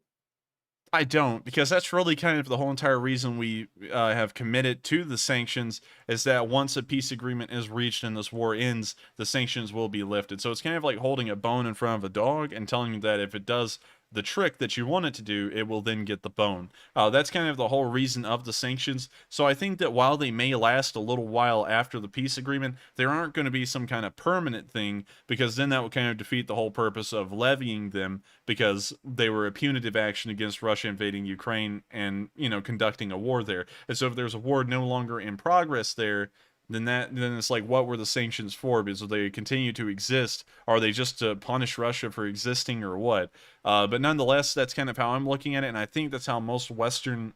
I don't, because that's really kind of the whole entire reason we have committed to the sanctions is that once a peace agreement is reached and this war ends, the sanctions will be lifted. So it's kind of like holding a bone in front of a dog and telling you that if it does the trick that you want it to do, it will then get the bone. That's kind of the whole reason of the sanctions. So I think that while they may last a little while after the peace agreement, there aren't going to be some kind of permanent thing, because then that would kind of defeat the whole purpose of levying them, because they were a punitive action against Russia invading Ukraine and, conducting a war there. And so if there's a war no longer in progress there, then it's like, what were the sanctions for? Because if they continue to exist, are they just to punish Russia for existing or what? But nonetheless, that's kind of how I'm looking at it, and I think that's how most Western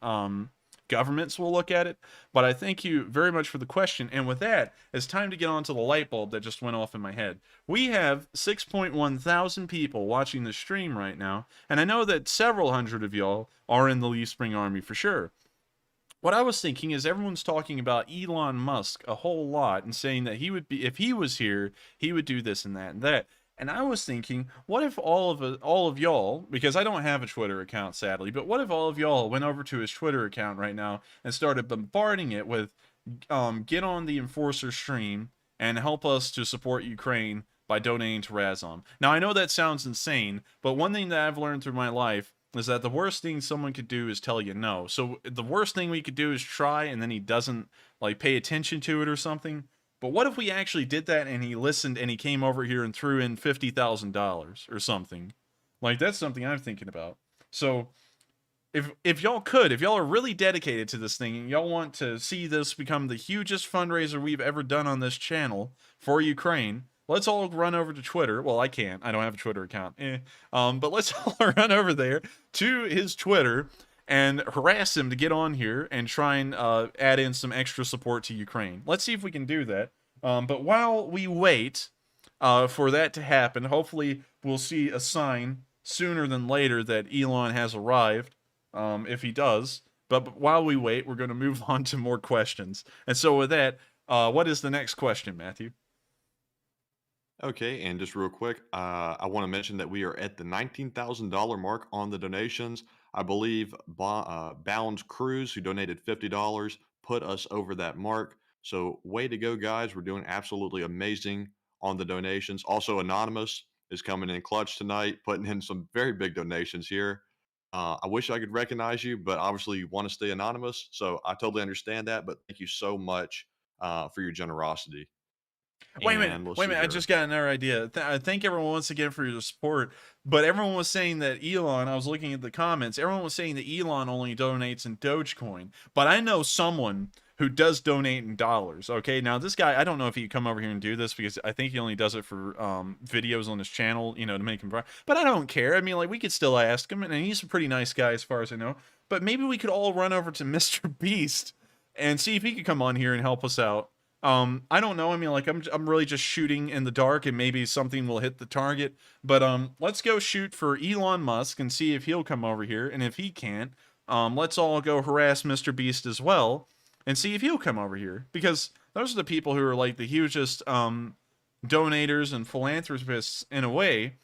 governments will look at it. But I thank you very much for the question, and with that, it's time to get on to the light bulb that just went off in my head. We have 6.1 thousand people watching the stream right now, and I know that several hundred of y'all are in the Lee Spring Army for sure. What I was thinking is everyone's talking about Elon Musk a whole lot and saying that he would be, if he was here, he would do this and that and that. And I was thinking, what if all of y'all, because I don't have a Twitter account sadly, but what if all of y'all went over to his Twitter account right now and started bombarding it with, get on the Enforcer stream and help us to support Ukraine by donating to Razom. Now I know that sounds insane, but one thing that I've learned through my life is that the worst thing someone could do is tell you no. So the worst thing we could do is try, and then he doesn't pay attention to it or something. But what if we actually did that and he listened and he came over here and threw in $50,000 or something? That's something I'm thinking about. So if y'all are really dedicated to this thing and y'all want to see this become the hugest fundraiser we've ever done on this channel for Ukraine, let's all run over to Twitter. Well, I can't. I don't have a Twitter account. But let's all run over there to his Twitter and harass him to get on here and try and add in some extra support to Ukraine. Let's see if we can do that. But while we wait for that to happen, hopefully we'll see a sign sooner than later that Elon has arrived, if he does. But while we wait, we're going to move on to more questions. And so with that, what is the next question, Matthew? Okay, and just real quick, I want to mention that we are at the $19,000 mark on the donations. I believe Bounds Cruz, who donated $50, put us over that mark. So way to go, guys. We're doing absolutely amazing on the donations. Also, Anonymous is coming in clutch tonight, putting in some very big donations here. I wish I could recognize you, but obviously you want to stay anonymous. So I totally understand that, but thank you so much for your generosity. Wait a And minute. let's Wait a see minute. I here. just got another idea. Thank everyone once again for your support. But everyone was saying that Elon, I was looking at the comments, everyone was saying that Elon only donates in Dogecoin. But I know someone who does donate in dollars. Okay, now this guy, I don't know if he could come over here and do this because I think he only does it for videos on his channel, you know, to make him. But I don't care. I mean, like, we could still ask him, and he's a pretty nice guy as far as I know. But maybe we could all run over to Mr. Beast and see if he could come on here and help us out. I don't know. I mean, like, I'm really just shooting in the dark, and maybe something will hit the target. But let's go shoot for Elon Musk and see if he'll come over here. And if he can't, let's all go harass Mr. Beast as well and see if he'll come over here, because those are the people who are like the hugest donators and philanthropists in a way.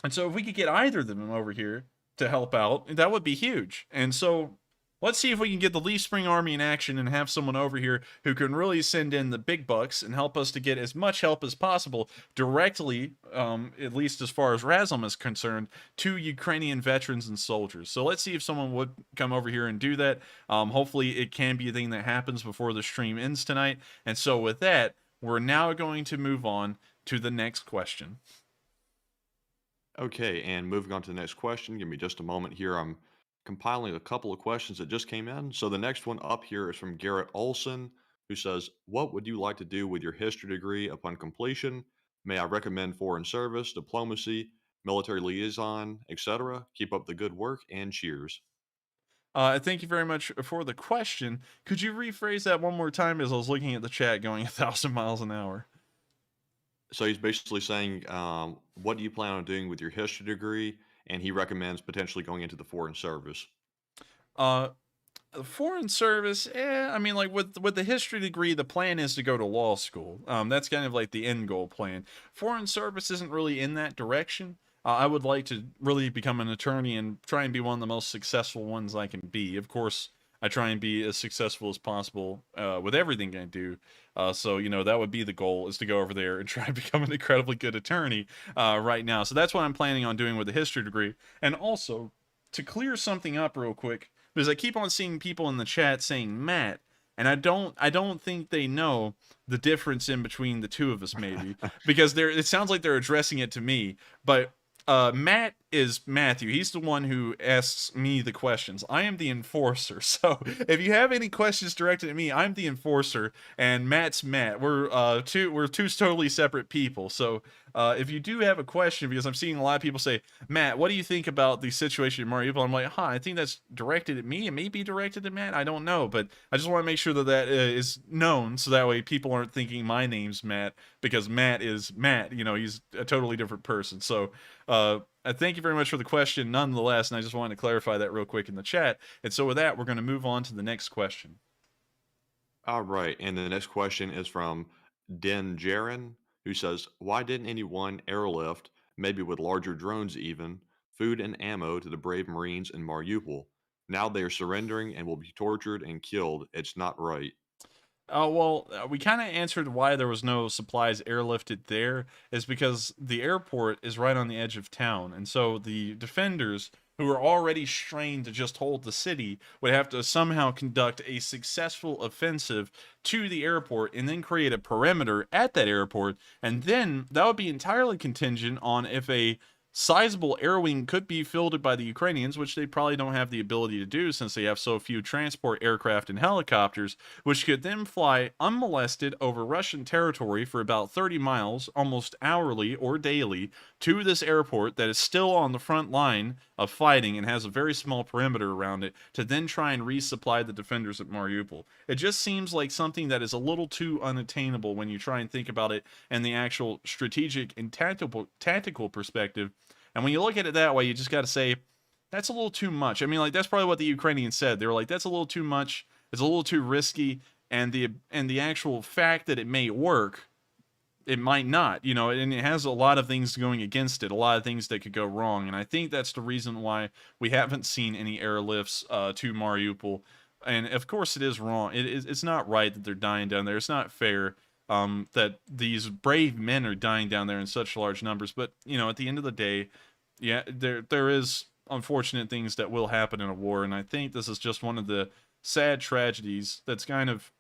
And so if we could get either of them over here to help out, that would be huge. And so let's see if we can get the Leaf Spring Army in action and have someone over here who can really send in the big bucks and help us to get as much help as possible directly, at least as far as Razom is concerned, to Ukrainian veterans and soldiers. So let's see if someone would come over here and do that. Hopefully it can be a thing that happens before the stream ends tonight. And so with that, we're now going to move on to the next question. Okay, and moving on to the next question. Give me just a moment here. I'm compiling a couple of questions that just came in. So the next one up here is from Garrett Olson, who says, "What would you like to do with your history degree upon completion? May I recommend foreign service, diplomacy, military liaison, etc.? Keep up the good work, and cheers." Thank you very much for the question. Could you rephrase that one more time, as I was looking at the chat going 1,000 miles an hour? So he's basically saying, what do you plan on doing with your history degree? And he recommends potentially going into the foreign service. Foreign service, I mean, like, with the history degree, the plan is to go to law school. That's kind of like the end goal plan. Foreign service isn't really in that direction. I would like to really become an attorney and try and be one of the most successful ones I can be. Of course, I try and be as successful as possible with everything I do. So, you know, that would be the goal, is to go over there and try and become an incredibly good attorney right now. So that's what I'm planning on doing with the history degree. And also, to clear something up real quick, because I keep on seeing people in the chat saying Matt, and I don't think they know the difference in between the two of us, maybe, because it sounds like they're addressing it to me. But Matt is Matthew. He's the one who asks me the questions. I am the enforcer. So if you have any questions directed at me, I'm the enforcer, and Matt's Matt. We're two totally separate people. So if you do have a question, because I'm seeing a lot of people say, Matt, what do you think about the situation in Mariupol? I'm like, I think that's directed at me. It may be directed at Matt. I don't know, but I just want to make sure that that is known, so that way people aren't thinking my name's Matt, because Matt is Matt. You know, he's a totally different person. So I thank you very much for the question nonetheless, and I just wanted to clarify that real quick in the chat. And so with that, we're going to move on to the next question. All right, and the next question is from Den Jaron, who says, "Why didn't anyone airlift, maybe with larger drones even, food and ammo to the brave Marines in Mariupol? Now they are surrendering and will be tortured and killed. It's not right." We kind of answered why there was no supplies airlifted there, is because the airport is right on the edge of town. And so the defenders, who are already strained to just hold the city, would have to somehow conduct a successful offensive to the airport and then create a perimeter at that airport. And then that would be entirely contingent on if a sizable air wing could be fielded by the Ukrainians, which they probably don't have the ability to do since they have so few transport aircraft and helicopters, which could then fly unmolested over Russian territory for about 30 miles, almost hourly or daily, to this airport that is still on the front line of fighting and has a very small perimeter around it, to then try and resupply the defenders at Mariupol. It just seems like something that is a little too unattainable when you try and think about it in the actual strategic and tactical perspective. And when you look at it that way, you just got to say, that's a little too much. I mean, like, that's probably what the Ukrainians said. They were like, that's a little too much. It's a little too risky. And the actual fact that it may work, it might not, you know, and it has a lot of things going against it, a lot of things that could go wrong. And I think that's the reason why we haven't seen any airlifts to Mariupol. And of course it is wrong. It's not right that they're dying down there. It's not fair that these brave men are dying down there in such large numbers. But, you know, at the end of the day, yeah, there is unfortunate things that will happen in a war. And I think this is just one of the sad tragedies that's kind of,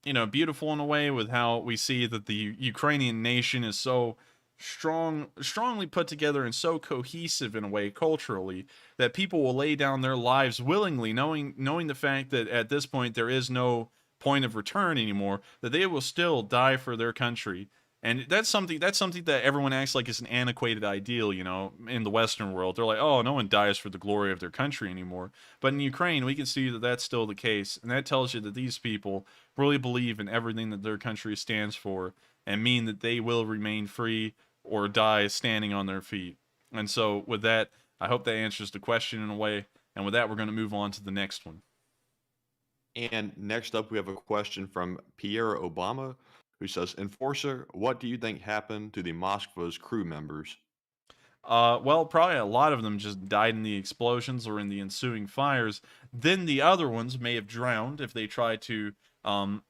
you know, beautiful in a way, with how we see that the Ukrainian nation is so strongly put together and so cohesive in a way culturally, that people will lay down their lives willingly, knowing the fact that at this point there is no point of return anymore, that they will still die for their country. And that's something that everyone acts like is an antiquated ideal, you know, in the Western world. They're like, oh, no one dies for the glory of their country anymore. But in Ukraine, we can see that that's still the case. And that tells you that these people really believe in everything that their country stands for, and mean that they will remain free or die standing on their feet. And so with that, I hope that answers the question in a way. And with that, we're going to move on to the next one. And next up, we have a question from Pierre Obama, who says, Enforcer, what do you think happened to the Moskva's crew members? Well, probably a lot of them just died in the explosions or in the ensuing fires. Then the other ones may have drowned if they tried to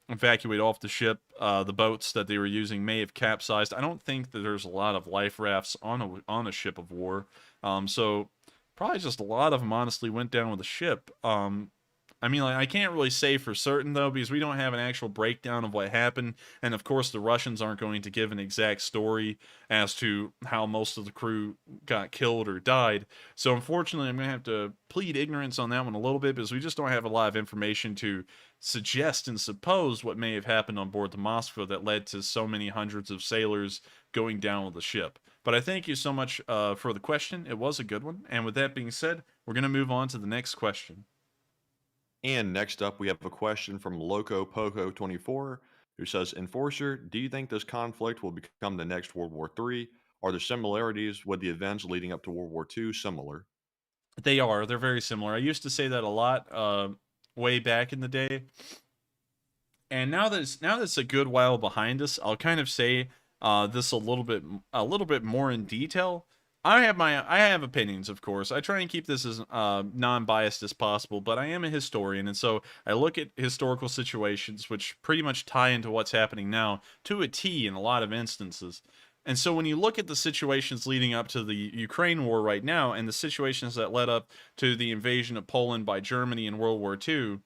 evacuate off the ship. The boats that they were using may have capsized. I don't think that there's a lot of life rafts on a ship of war. So probably just a lot of them honestly went down with the ship. I mean, like, I can't really say for certain, though, because we don't have an actual breakdown of what happened. And, of course, the Russians aren't going to give an exact story as to how most of the crew got killed or died. So, unfortunately, I'm going to have to plead ignorance on that one a little bit, because we just don't have a lot of information to suggest and suppose what may have happened on board the Moskva that led to so many hundreds of sailors going down with the ship. But I thank you so much for the question. It was a good one. And with that being said, we're going to move on to the next question. And next up, we have a question from Loco Poco 24, who says, Enforcer, do you think this conflict will become the next World War III? Are the similarities with the events leading up to World War II similar? They are. They're very similar. I used to say that a lot way back in the day. And now that it's a good while behind us, I'll kind of say this a little bit more in detail. I have opinions, of course. I try and keep this as non-biased as possible, but I am a historian, and so I look at historical situations which pretty much tie into what's happening now to a T in a lot of instances. And so when you look at the situations leading up to the Ukraine war right now, and the situations that led up to the invasion of Poland by Germany in World War II,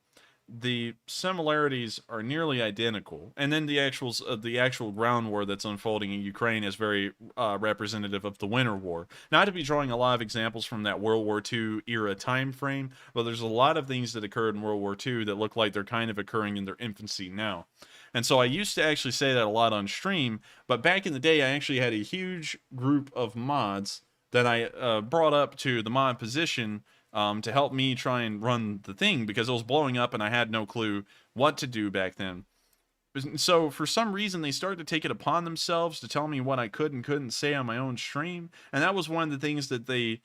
the similarities are nearly identical. And then the actual ground war that's unfolding in Ukraine is very representative of the Winter War. Not to be drawing a lot of examples from that World War II era time frame, but there's a lot of things that occurred in World War II that look like they're kind of occurring in their infancy now. And so I used to actually say that a lot on stream, but back in the day I actually had a huge group of mods that I brought up to the mod position to help me try and run the thing, because it was blowing up and I had no clue what to do back then. So for some reason they started to take it upon themselves to tell me what I could and couldn't say on my own stream, and that was one of the things that they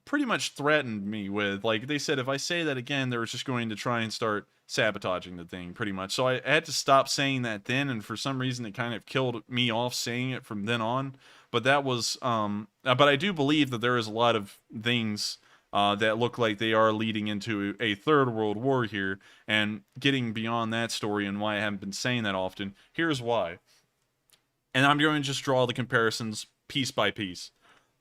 pretty much threatened me with. Like, they said if I say that again, they were just going to try and start sabotaging the thing, pretty much. So I had to stop saying that then, and for some reason it kind of killed me off saying it from then on. But that was but I do believe that there is a lot of things that look like they are leading into a third world war here. And getting beyond that story and why I haven't been saying that often, here's why. And I'm going to just draw the comparisons piece by piece.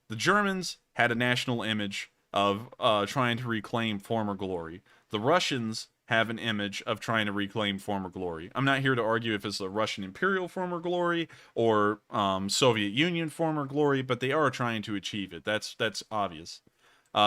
The Germans had a national image of trying to reclaim former glory. The Russians have an image of trying to reclaim former glory. I'm not here to argue if it's a Russian imperial former glory or Soviet Union former glory, but they are trying to achieve it. That's obvious.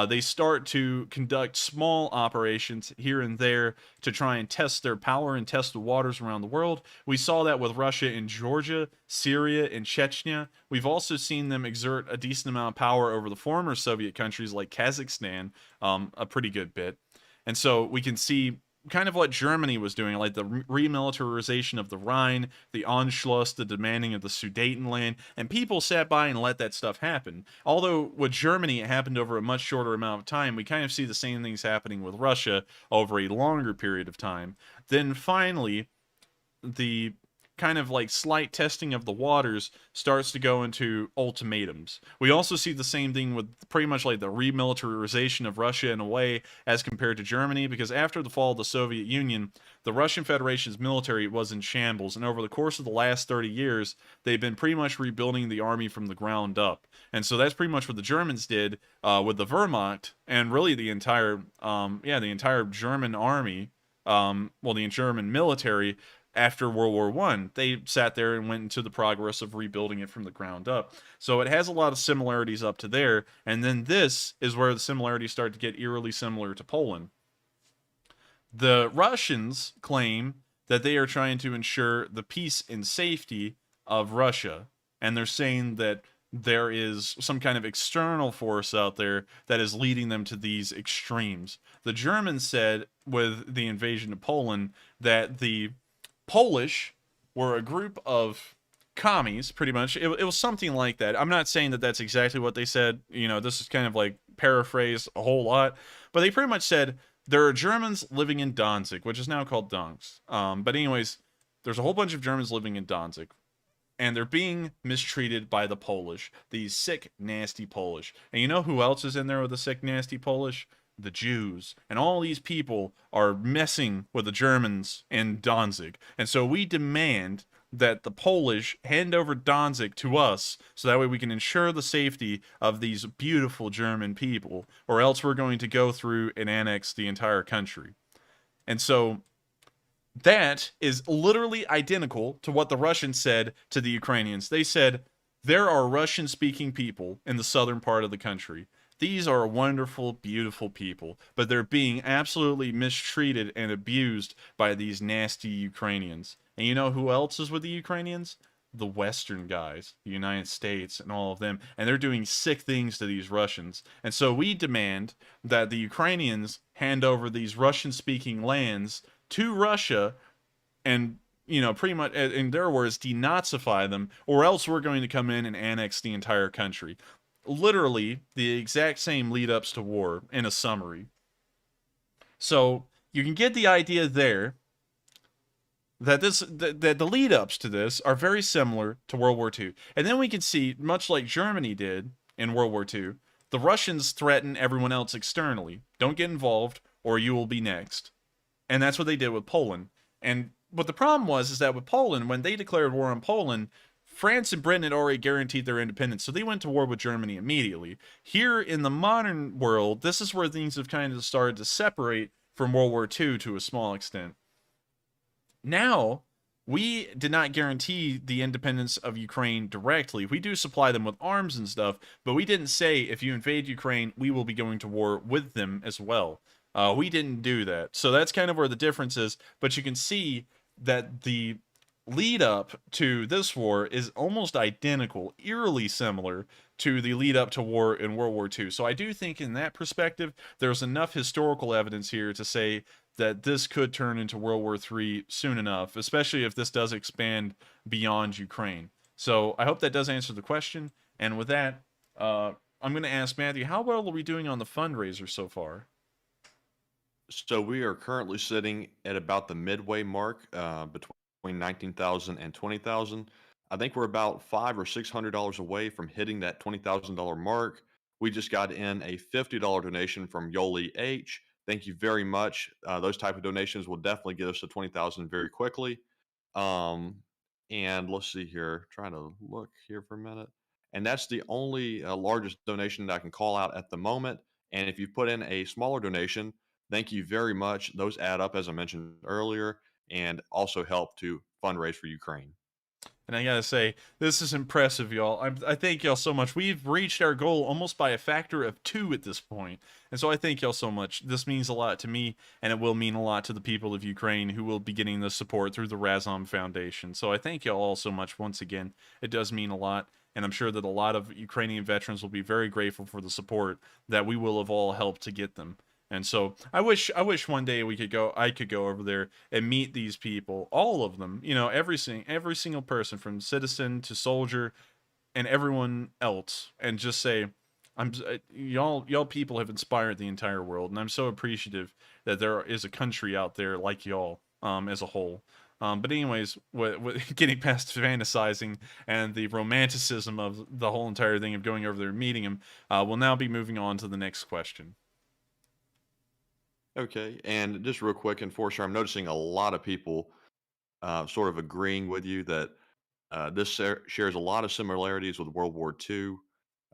They start to conduct small operations here and there to try and test their power and test the waters around the world. We saw that with Russia in Georgia, Syria, and Chechnya. We've also seen them exert a decent amount of power over the former Soviet countries like Kazakhstan, a pretty good bit. And so we can see kind of what Germany was doing, like the remilitarization of the Rhine, the Anschluss, the demanding of the Sudetenland, and people sat by and let that stuff happen. Although with Germany, it happened over a much shorter amount of time, we kind of see the same things happening with Russia over a longer period of time. Then finally, the kind of like slight testing of the waters starts to go into ultimatums. We also see the same thing with pretty much like the remilitarization of Russia in a way as compared to Germany, because after the fall of the Soviet Union, the Russian Federation's military was in shambles, and over the course of the last 30 years, they've been pretty much rebuilding the army from the ground up. And so that's pretty much what the Germans did with the Wehrmacht, and really the entire German army, the German military after World War I. They sat there and went into the progress of rebuilding it from the ground up. So it has a lot of similarities up to there, and then this is where the similarities start to get eerily similar to Poland. The Russians claim that they are trying to ensure the peace and safety of Russia, and they're saying that there is some kind of external force out there that is leading them to these extremes. The Germans said with the invasion of Poland that the Polish were a group of commies, pretty much. It was something like that. I'm not saying that that's exactly what they said. You know, this is kind of like paraphrased a whole lot. But they pretty much said there are Germans living in Danzig, which is now called Donetsk. But anyways, there's a whole bunch of Germans living in Danzig. And they're being mistreated by the Polish. These sick, nasty Polish. And you know who else is in there with the sick, nasty Polish? The Jews. And all these people are messing with the Germans in Danzig. And so we demand that the Polish hand over Danzig to us so that way we can ensure the safety of these beautiful German people, or else we're going to go through and annex the entire country. And so that is literally identical to what the Russians said to the Ukrainians. They said, there are Russian-speaking people in the southern part of the country. These are wonderful, beautiful people, but they're being absolutely mistreated and abused by these nasty Ukrainians. And you know who else is with the Ukrainians? The Western guys, the United States and all of them, and they're doing sick things to these Russians. And so we demand that the Ukrainians hand over these Russian-speaking lands to Russia and, you know, pretty much, in their words, denazify them, or else we're going to come in and annex the entire country. Literally the exact same lead-ups to war in a summary. So you can get the idea there that the lead-ups to this are very similar to World War II. And then we can see, much like Germany did in World War II, the Russians threaten everyone else externally. Don't get involved, or you will be next. And that's what they did with Poland. And what the problem was is that with Poland, when they declared war on Poland, France and Britain had already guaranteed their independence, so they went to war with Germany immediately. Here in the modern world, this is where things have kind of started to separate from World War II to a small extent. Now, we did not guarantee the independence of Ukraine directly. We do supply them with arms and stuff, but we didn't say if you invade Ukraine, we will be going to war with them as well. We didn't do that. So that's kind of where the difference is, but you can see that the lead up to this war is almost identical, eerily similar to the lead up to war in World War II. So I do think in that perspective, there's enough historical evidence here to say that this could turn into World War III soon enough, especially if this does expand beyond Ukraine. So I hope that does answer the question. And with that, I'm going to ask Matthew, how well are we doing on the fundraiser so far? So we are currently sitting at about the midway mark between 19,000 and 20,000. I think we're about $500 or $600 away from hitting that $20,000 mark. We just got in a $50 donation from Yoli H. Thank you very much. Those type of donations will definitely get us to 20,000 very quickly. And let's see here, trying to look here for a minute. And that's the only largest donation that I can call out at the moment. And if you put in a smaller donation, Thank you very much. Those add up, as I mentioned earlier, and also help to fundraise for Ukraine. And I gotta say, this is impressive, y'all. I thank y'all so much. We've reached our goal almost by a factor of 2 at this point. And so I thank y'all so much. This means a lot to me, and it will mean a lot to the people of Ukraine who will be getting the support through the Razom Foundation. So I thank y'all all so much once again. It does mean a lot. And I'm sure that a lot of Ukrainian veterans will be very grateful for the support that we will have all helped to get them. And so I wish one day I could go over there and meet these people, all of them, every single person from citizen to soldier and everyone else, and just say, y'all people have inspired the entire world, and I'm so appreciative that there is a country out there like y'all, as a whole. But anyways, getting past fantasizing and the romanticism of the whole entire thing of going over there and meeting him, we'll now be moving on to the next question. Okay, and just real quick, Enforcer, I'm noticing a lot of people sort of agreeing with you that this shares a lot of similarities with World War II.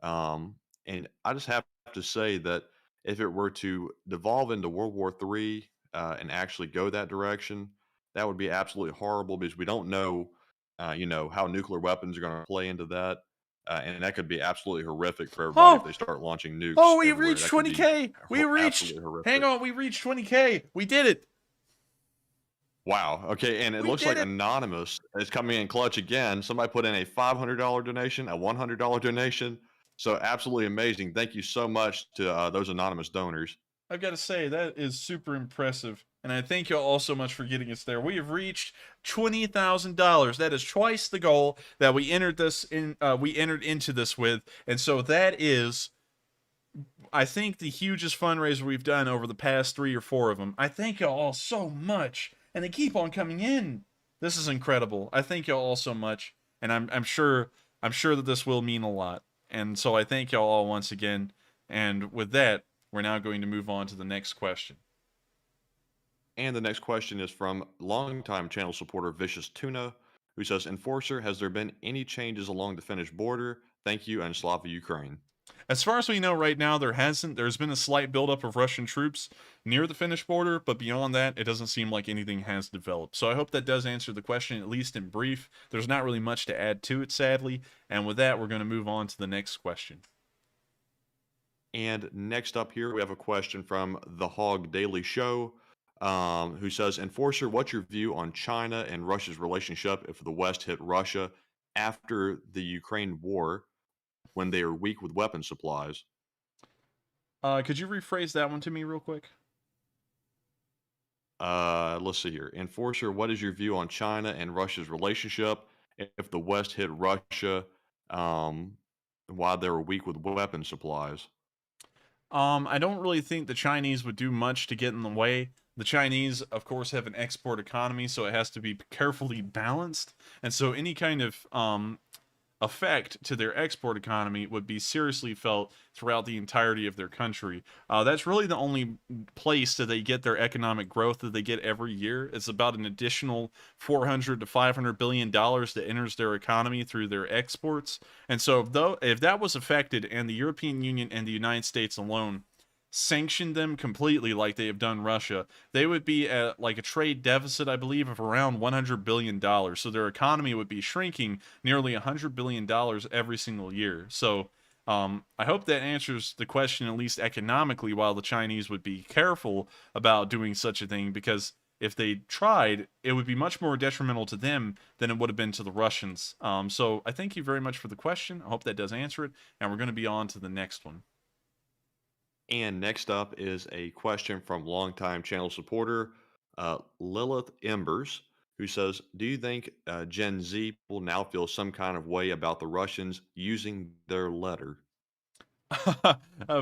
And I just have to say that if it were to devolve into World War III and actually go that direction, that would be absolutely horrible because we don't know, how nuclear weapons are going to play into that. And that could be absolutely horrific for everybody if they start launching nukes Oh, we everywhere. reached That could be 20K. We reached. absolutely horrific. Hang on, we reached 20K. We did it. Wow. Okay, and it looks like Anonymous is coming in clutch again. Somebody put in a $500 donation, a $100 donation. So absolutely amazing. Thank you so much to those anonymous donors. I've got to say, that is super impressive. And I thank y'all all so much for getting us there. We have reached $20,000. That is twice the goal that we entered into this with. And so that is, I think, the hugest fundraiser we've done over the past 3 or 4 of them. I thank y'all all so much. And they keep on coming in. This is incredible. I thank y'all all so much. And I'm sure that this will mean a lot. And so I thank y'all all once again. And with that, we're now going to move on to the next question. And the next question is from longtime channel supporter Vicious Tuna, who says, Enforcer, has there been any changes along the Finnish border? Thank you, and Slava Ukraine. As far as we know right now, there hasn't. There's been a slight buildup of Russian troops near the Finnish border, but beyond that, it doesn't seem like anything has developed. So I hope that does answer the question, at least in brief. There's not really much to add to it, sadly. And with that, we're going to move on to the next question. And next up here, we have a question from The Hog Daily Show, who says, Enforcer, what's your view on China and Russia's relationship if the West hit Russia after the Ukraine war when they are weak with weapon supplies? Could you rephrase that one to me real quick? Let's see here. Enforcer, what is your view on China and Russia's relationship if the West hit Russia while they were weak with weapon supplies? I don't really think the Chinese would do much to get in the way. The Chinese, of course, have an export economy, so it has to be carefully balanced. And so any kind of effect to their export economy would be seriously felt throughout the entirety of their country. That's really the only place that they get their economic growth that they get every year. It's about an additional $400 to $500 billion that enters their economy through their exports. And so if that was affected and the European Union and the United States alone sanctioned them completely like they have done Russia, they would be at like a trade deficit, I believe, of around $100 billion. So their economy would be shrinking nearly $100 billion every single year. So I hope that answers the question, at least economically, while the Chinese would be careful about doing such a thing, because if they tried, it would be much more detrimental to them than it would have been to the Russians. So I thank you very much for the question. I hope that does answer it. And we're going to be on to the next one. And next up is a question from longtime channel supporter Lilith Embers, who says, do you think Gen Z will now feel some kind of way about the Russians using their letter?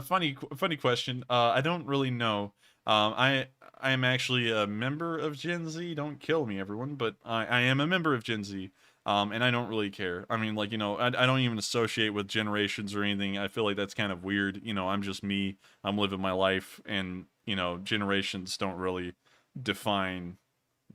Funny question. I don't really know. I am actually a member of Gen Z. Don't kill me, everyone, but I am a member of Gen Z. And I don't really care. I mean, like, I don't even associate with generations or anything. I feel like that's kind of weird. I'm just me. I'm living my life, and, generations don't really define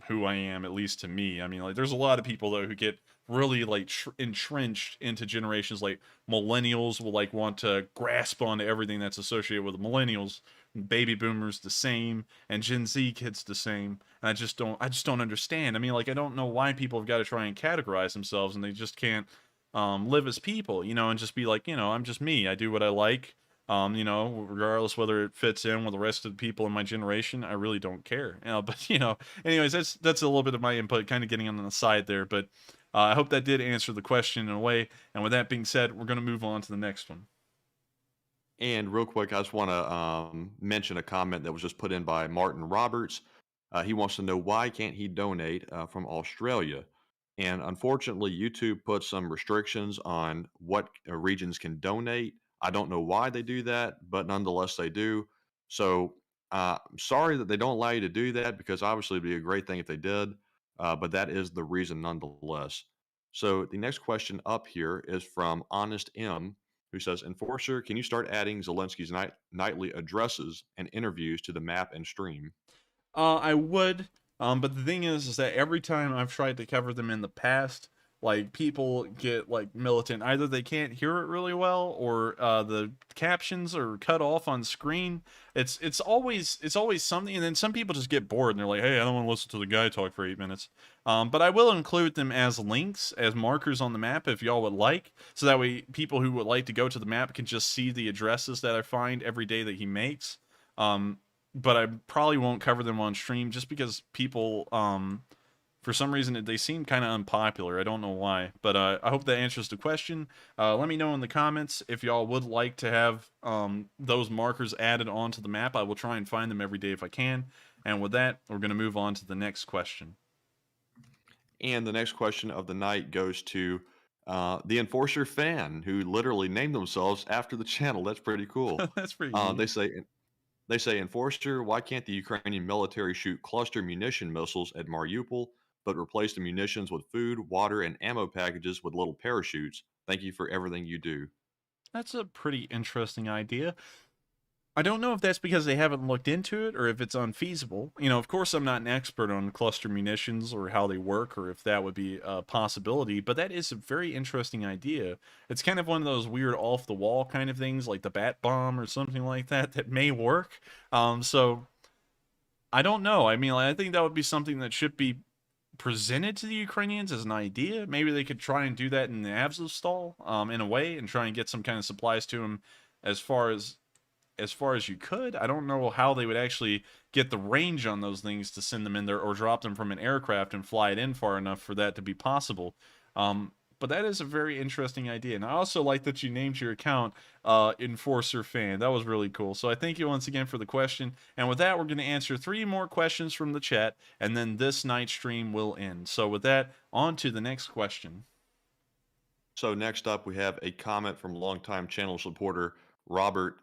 who I am, at least to me. I mean, like, there's a lot of people, though, who get really, like, entrenched into generations. Like, millennials will, like, want to grasp onto everything that's associated with millennials, baby boomers the same, and Gen Z kids the same. And I just don't understand. I mean, like, I don't know why people have got to try and categorize themselves, and they just can't live as people, you know, and just be like, you know, I'm just me. I do what I like. You know, regardless whether it fits in with the rest of the people in my generation, I really don't care. You know, but you know, anyways, that's a little bit of my input, kind of getting on the side there. But I hope that did answer the question in a way. And with that being said, we're going to move on to the next one. And real quick, I just want to mention a comment that was just put in by Martin Roberts. He wants to know why can't he donate from Australia? And unfortunately, YouTube put some restrictions on what regions can donate. I don't know why they do that, but nonetheless, they do. So I'm sorry that they don't allow you to do that, because obviously it'd be a great thing if they did. But that is the reason nonetheless. So the next question up here is from Honest M, who says, Enforcer, can you start adding Zelensky's nightly addresses and interviews to the map and stream? I would, but the thing is that every time I've tried to cover them in the past, like, people get like militant. Either they can't hear it really well, or the captions are cut off on screen. It's always something, and then some people just get bored and they're like, hey, I don't want to listen to the guy talk for 8 minutes. But I will include them as links, as markers on the map if y'all would like, so that way people who would like to go to the map can just see the addresses that I find every day that he makes. But I probably won't cover them on stream, just because people, for some reason, they seem kind of unpopular. I don't know why, but I hope that answers the question. Let me know in the comments if y'all would like to have those markers added onto the map. I will try and find them every day if I can. And with that, we're going to move on to the next question. And the next question of the night goes to the Enforcer fan, who literally named themselves after the channel. That's pretty cool. That's pretty neat. They say, Enforcer, why can't the Ukrainian military shoot cluster munition missiles at Mariupol, but replace the munitions with food, water, and ammo packages with little parachutes? Thank you for everything you do. That's a pretty interesting idea. I don't know if that's because they haven't looked into it or if it's unfeasible. You know, of course, I'm not an expert on cluster munitions or how they work, or if that would be a possibility, but that is a very interesting idea. It's kind of one of those weird off-the-wall kind of things, like the bat bomb or something like that, that may work. So I don't know. I mean, I think that would be something that should be presented to the Ukrainians as an idea. Maybe they could try and do that in the Azovstal, in a way, and try and get some kind of supplies to them as far as you could. I don't know how they would actually get the range on those things to send them in there, or drop them from an aircraft and fly it in far enough for that to be possible. But that is a very interesting idea. And I also like that you named your account Enforcer Fan. That was really cool. So I thank you once again for the question. And with that, we're going to answer 3 more questions from the chat, and then this night's stream will end. So with that, on to the next question. So next up, we have a comment from longtime channel supporter Robert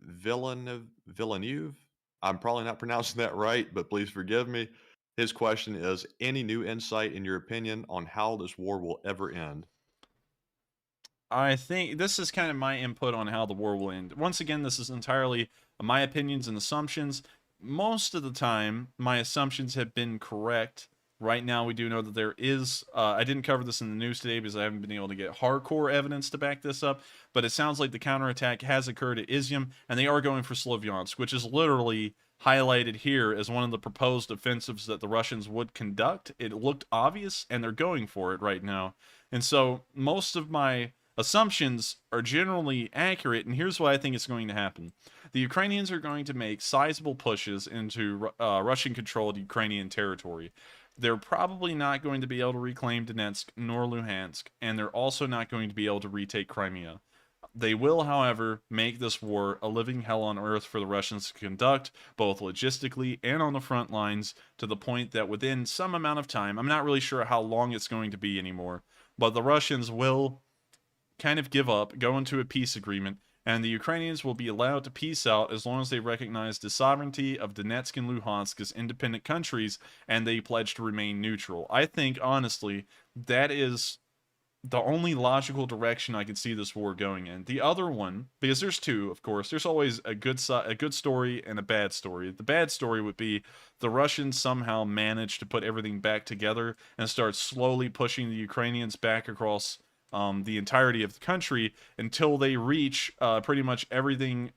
Villeneuve. I'm probably not pronouncing that right, but please forgive me. His question is, any new insight in your opinion on how this war will ever end? I think this is kind of my input on how the war will end. Once again, this is entirely my opinions and assumptions. Most of the time, my assumptions have been correct. Right now, we do know that there is, I didn't cover this in the news today because I haven't been able to get hardcore evidence to back this up, but it sounds like the counterattack has occurred at Izium, and they are going for Slovyansk, which is literally highlighted here as one of the proposed offensives that the Russians would conduct. It looked obvious, and they're going for it right now. And so most of my assumptions are generally accurate, and here's why I think it's going to happen. The Ukrainians are going to make sizable pushes into Russian-controlled Ukrainian territory. They're probably not going to be able to reclaim Donetsk nor Luhansk, and they're also not going to be able to retake Crimea. They will, however, make this war a living hell on earth for the Russians to conduct, both logistically and on the front lines, to the point that within some amount of time, I'm not really sure how long it's going to be anymore, but the Russians will kind of give up, go into a peace agreement, and the Ukrainians will be allowed to peace out as long as they recognize the sovereignty of Donetsk and Luhansk as independent countries, and they pledge to remain neutral. I think, honestly, that is the only logical direction I can see this war going in. The other one, because there's 2, of course, there's always a good story and a bad story. The bad story would be the Russians somehow manage to put everything back together and start slowly pushing the Ukrainians back across the entirety of the country until they reach pretty much everything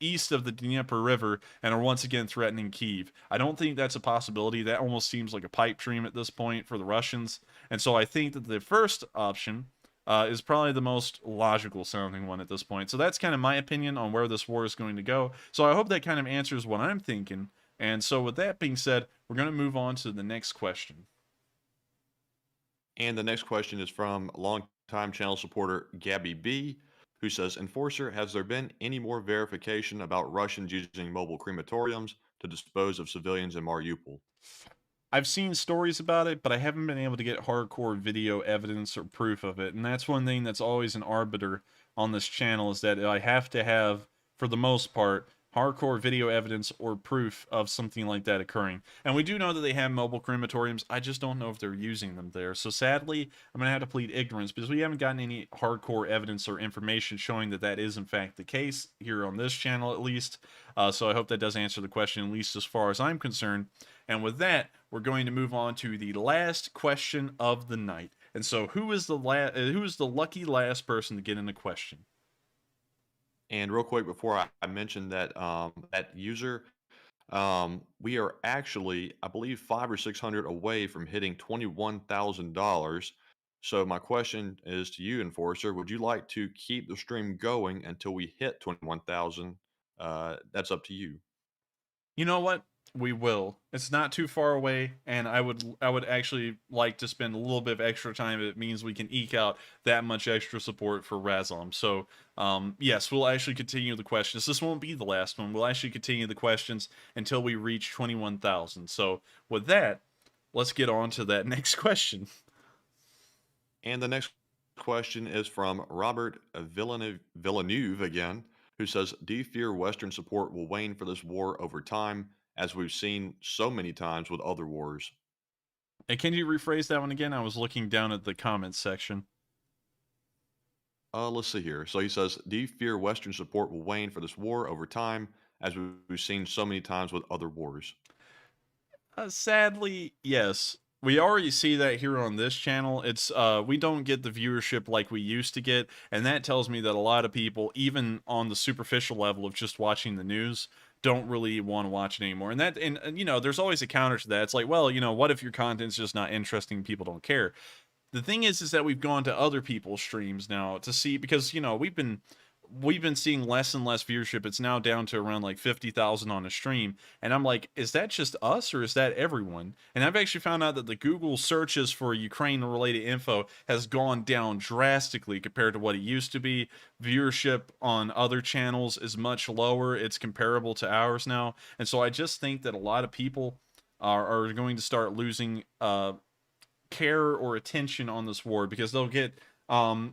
east of the Dnieper River and are once again threatening Kyiv. I don't think that's a possibility. That almost seems like a pipe dream at this point for the Russians. And so I think that the first option is probably the most logical sounding one at this point. So that's kind of my opinion on where this war is going to go. So I hope that kind of answers what I'm thinking. And so with that being said, we're going to move on to the next question. And the next question is from longtime channel supporter Gabby B, who says, Enforcer, has there been any more verification about Russians using mobile crematoriums to dispose of civilians in Mariupol? I've seen stories about it, but I haven't been able to get hardcore video evidence or proof of it. And that's one thing that's always an arbiter on this channel, is that I have to have, for the most part, hardcore video evidence or proof of something like that occurring. And we do know that they have mobile crematoriums. I just don't know if they're using them there. So sadly, I'm going to have to plead ignorance because we haven't gotten any hardcore evidence or information showing that that is in fact the case here on this channel, at least. So I hope that does answer the question, at least as far as I'm concerned. And with that, we're going to move on to the last question of the night. And so who is the lucky last person to get in the question? And real quick, before I mention that that user, we are actually, I believe, 500 or 600 away from hitting $21,000. So my question is to you, Enforcer: would you like to keep the stream going until we hit 21,000? That's up to you. You know what? We will. It's not too far away, and I would actually like to spend a little bit of extra time if it means we can eke out that much extra support for Razom. So, yes, we'll actually continue the questions. This won't be the last one. We'll actually continue the questions until we reach 21,000. So, with that, let's get on to that next question. And the next question is from Robert Villeneuve again, who says, do you fear Western support will wane for this war over time, as we've seen so many times with other wars? And can you rephrase that one again? I was looking down at the comments section. Let's see here. So he says, do you fear Western support will wane for this war over time, as we've seen so many times with other wars? Sadly, yes. We already see that here on this channel. It's we don't get the viewership like we used to get, and that tells me that a lot of people, even on the superficial level of just watching the news, don't really want to watch it anymore. And you know, there's always a counter to that. It's like, well, you know, what if your content's just not interesting, people don't care? The thing is that we've gone to other people's streams now to see, because, you know, we've been seeing less and less viewership. It's now down to around like 50,000 on a stream. And I'm like, is that just us or is that everyone? And I've actually found out that the Google searches for Ukraine related info has gone down drastically compared to what it used to be. Viewership on other channels is much lower. It's comparable to ours now. And so I just think that a lot of people are going to start losing care or attention on this war, because they'll get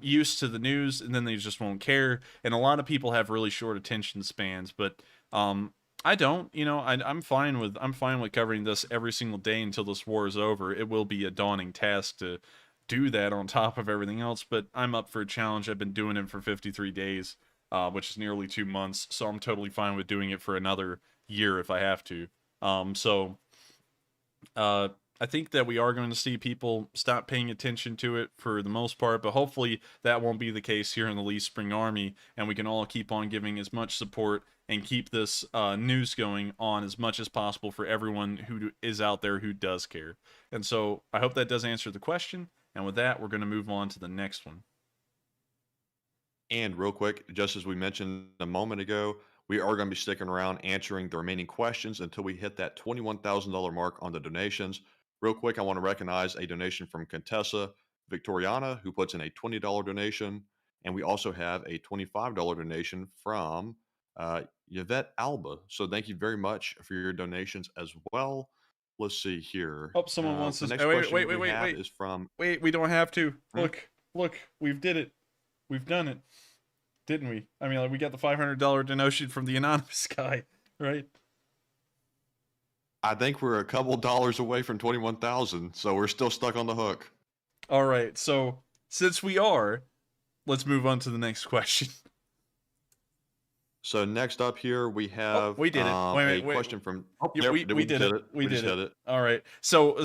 used to the news and then they just won't care. And a lot of people have really short attention spans, but I don't. You know, I'm fine with covering this every single day until this war is over. It will be a daunting task to do that on top of everything else, but I'm up for a challenge. I've been doing it for 53 days, which is nearly 2 months, so I'm totally fine with doing it for another year if I have to. I think that we are going to see people stop paying attention to it for the most part, but hopefully that won't be the case here in the Lee Spring Army, and we can all keep on giving as much support and keep this news going on as much as possible for everyone who is out there who does care. And so I hope that does answer the question, and with that, we're going to move on to the next one. And real quick, just as we mentioned a moment ago, we are going to be sticking around answering the remaining questions until we hit that $21,000 mark on the donations. Real quick, I want to recognize a donation from Contessa Victoriana, who puts in a $20 donation. And we also have a $25 donation from Yvette Alba. So thank you very much for your donations as well. Let's see here. Oh, someone wants the to... next question we have is from... Wait, we don't have to. Look, we did it. We've done it. Didn't we? I mean, like, we got the $500 donation from the anonymous guy, right? I think we're a couple dollars away from 21,000, so we're still stuck on the hook. All right, so since we are, let's move on to the next question. So next up here we have we did it. Wait, question from we did it. We did it. All right. So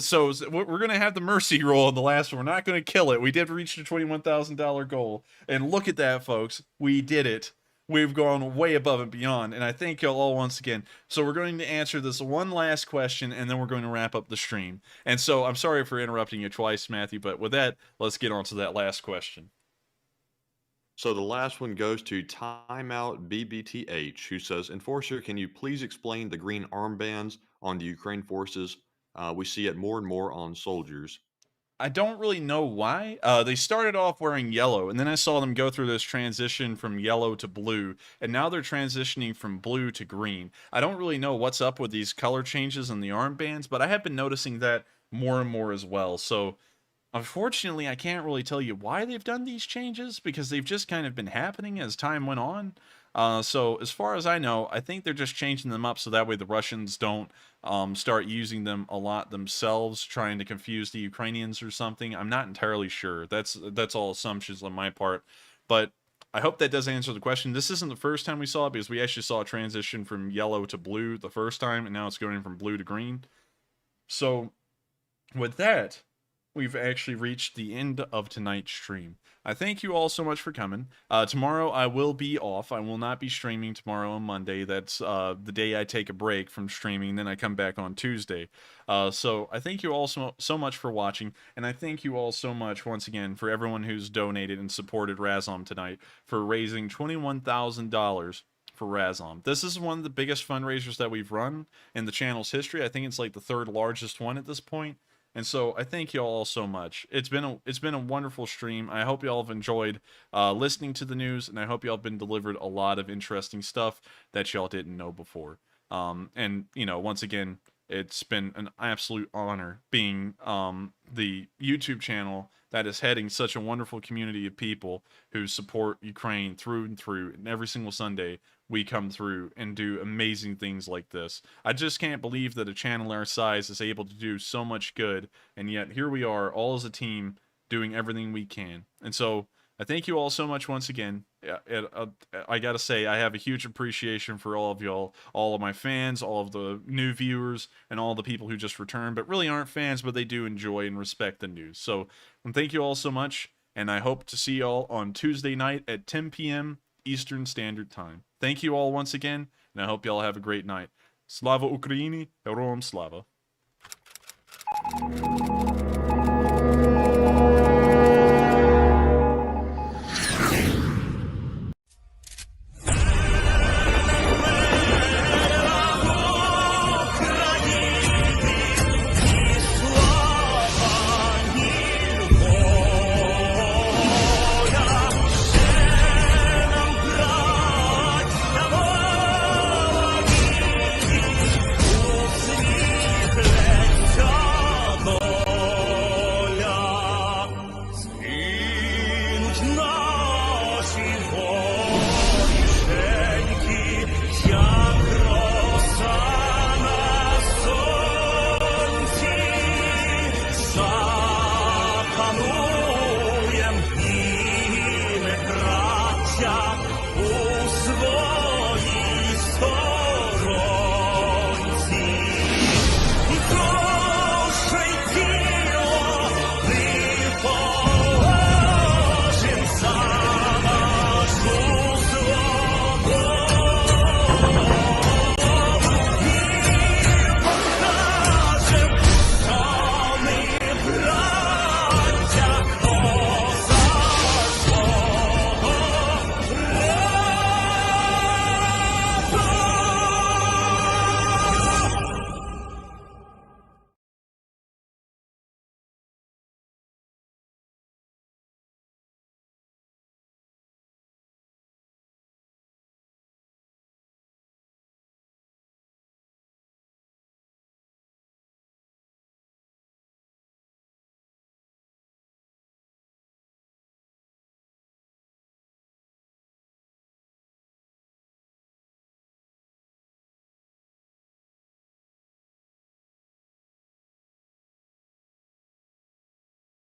we're gonna have the mercy roll on the last one. We're not gonna kill it. We did reach the $21,000 goal, and look at that, folks. We did it. we've gone way above and beyond. And I thank y'all all once again. So we're going to answer this one last question, and then we're going to wrap up the stream. And so I'm sorry for interrupting you twice, Matthew, but with that, let's get on to that last question. So the last one goes to Timeout BBTH, who says, Enforcer, can you please explain the green armbands on the Ukraine forces? We see it more and more on soldiers. I don't really know why. They started off wearing yellow, and then I saw them go through this transition from yellow to blue, and now they're transitioning from blue to green. I don't really know what's up with these color changes in the armbands, but I have been noticing that more and more as well. So, unfortunately, I can't really tell you why they've done these changes, because they've just kind of been happening as time went on. So as far as I know, I think they're just changing them up so that way the Russians don't start using them a lot themselves, trying to confuse the Ukrainians or something. I'm not entirely sure. That's all assumptions on my part, but I hope that does answer the question. This isn't the first time we saw it, because we actually saw a transition from yellow to blue the first time, and now it's going from blue to green. So with that, we've actually reached the end of tonight's stream. I thank you all so much for coming. Tomorrow I will be off. I will not be streaming tomorrow on Monday. That's the day I take a break from streaming. Then I come back on Tuesday. So I thank you all so much for watching. And I thank you all so much once again for everyone who's donated and supported Razom tonight for raising $21,000 for Razom. This is one of the biggest fundraisers that we've run in the channel's history. I think it's like the third largest one at this point. And so I thank you all so much. It's been a wonderful stream. I hope you all have enjoyed listening to the news, and I hope you all have been delivered a lot of interesting stuff that y'all didn't know before. And you know, once again, it's been an absolute honor being the YouTube channel that is heading such a wonderful community of people who support Ukraine through and through. And every single Sunday, we come through and do amazing things like this. I just can't believe that a channel our size is able to do so much good, and yet here we are, all as a team, doing everything we can. And so I thank you all so much once again. I gotta say, I have a huge appreciation for all of y'all, all of my fans, all of the new viewers, and all the people who just returned, but really aren't fans, but they do enjoy and respect the news. So thank you all so much, and I hope to see y'all on Tuesday night at 10 p.m. Eastern Standard Time. Thank you all once again, and I hope y'all have a great night. Slava Ukraini, Heroям Slava.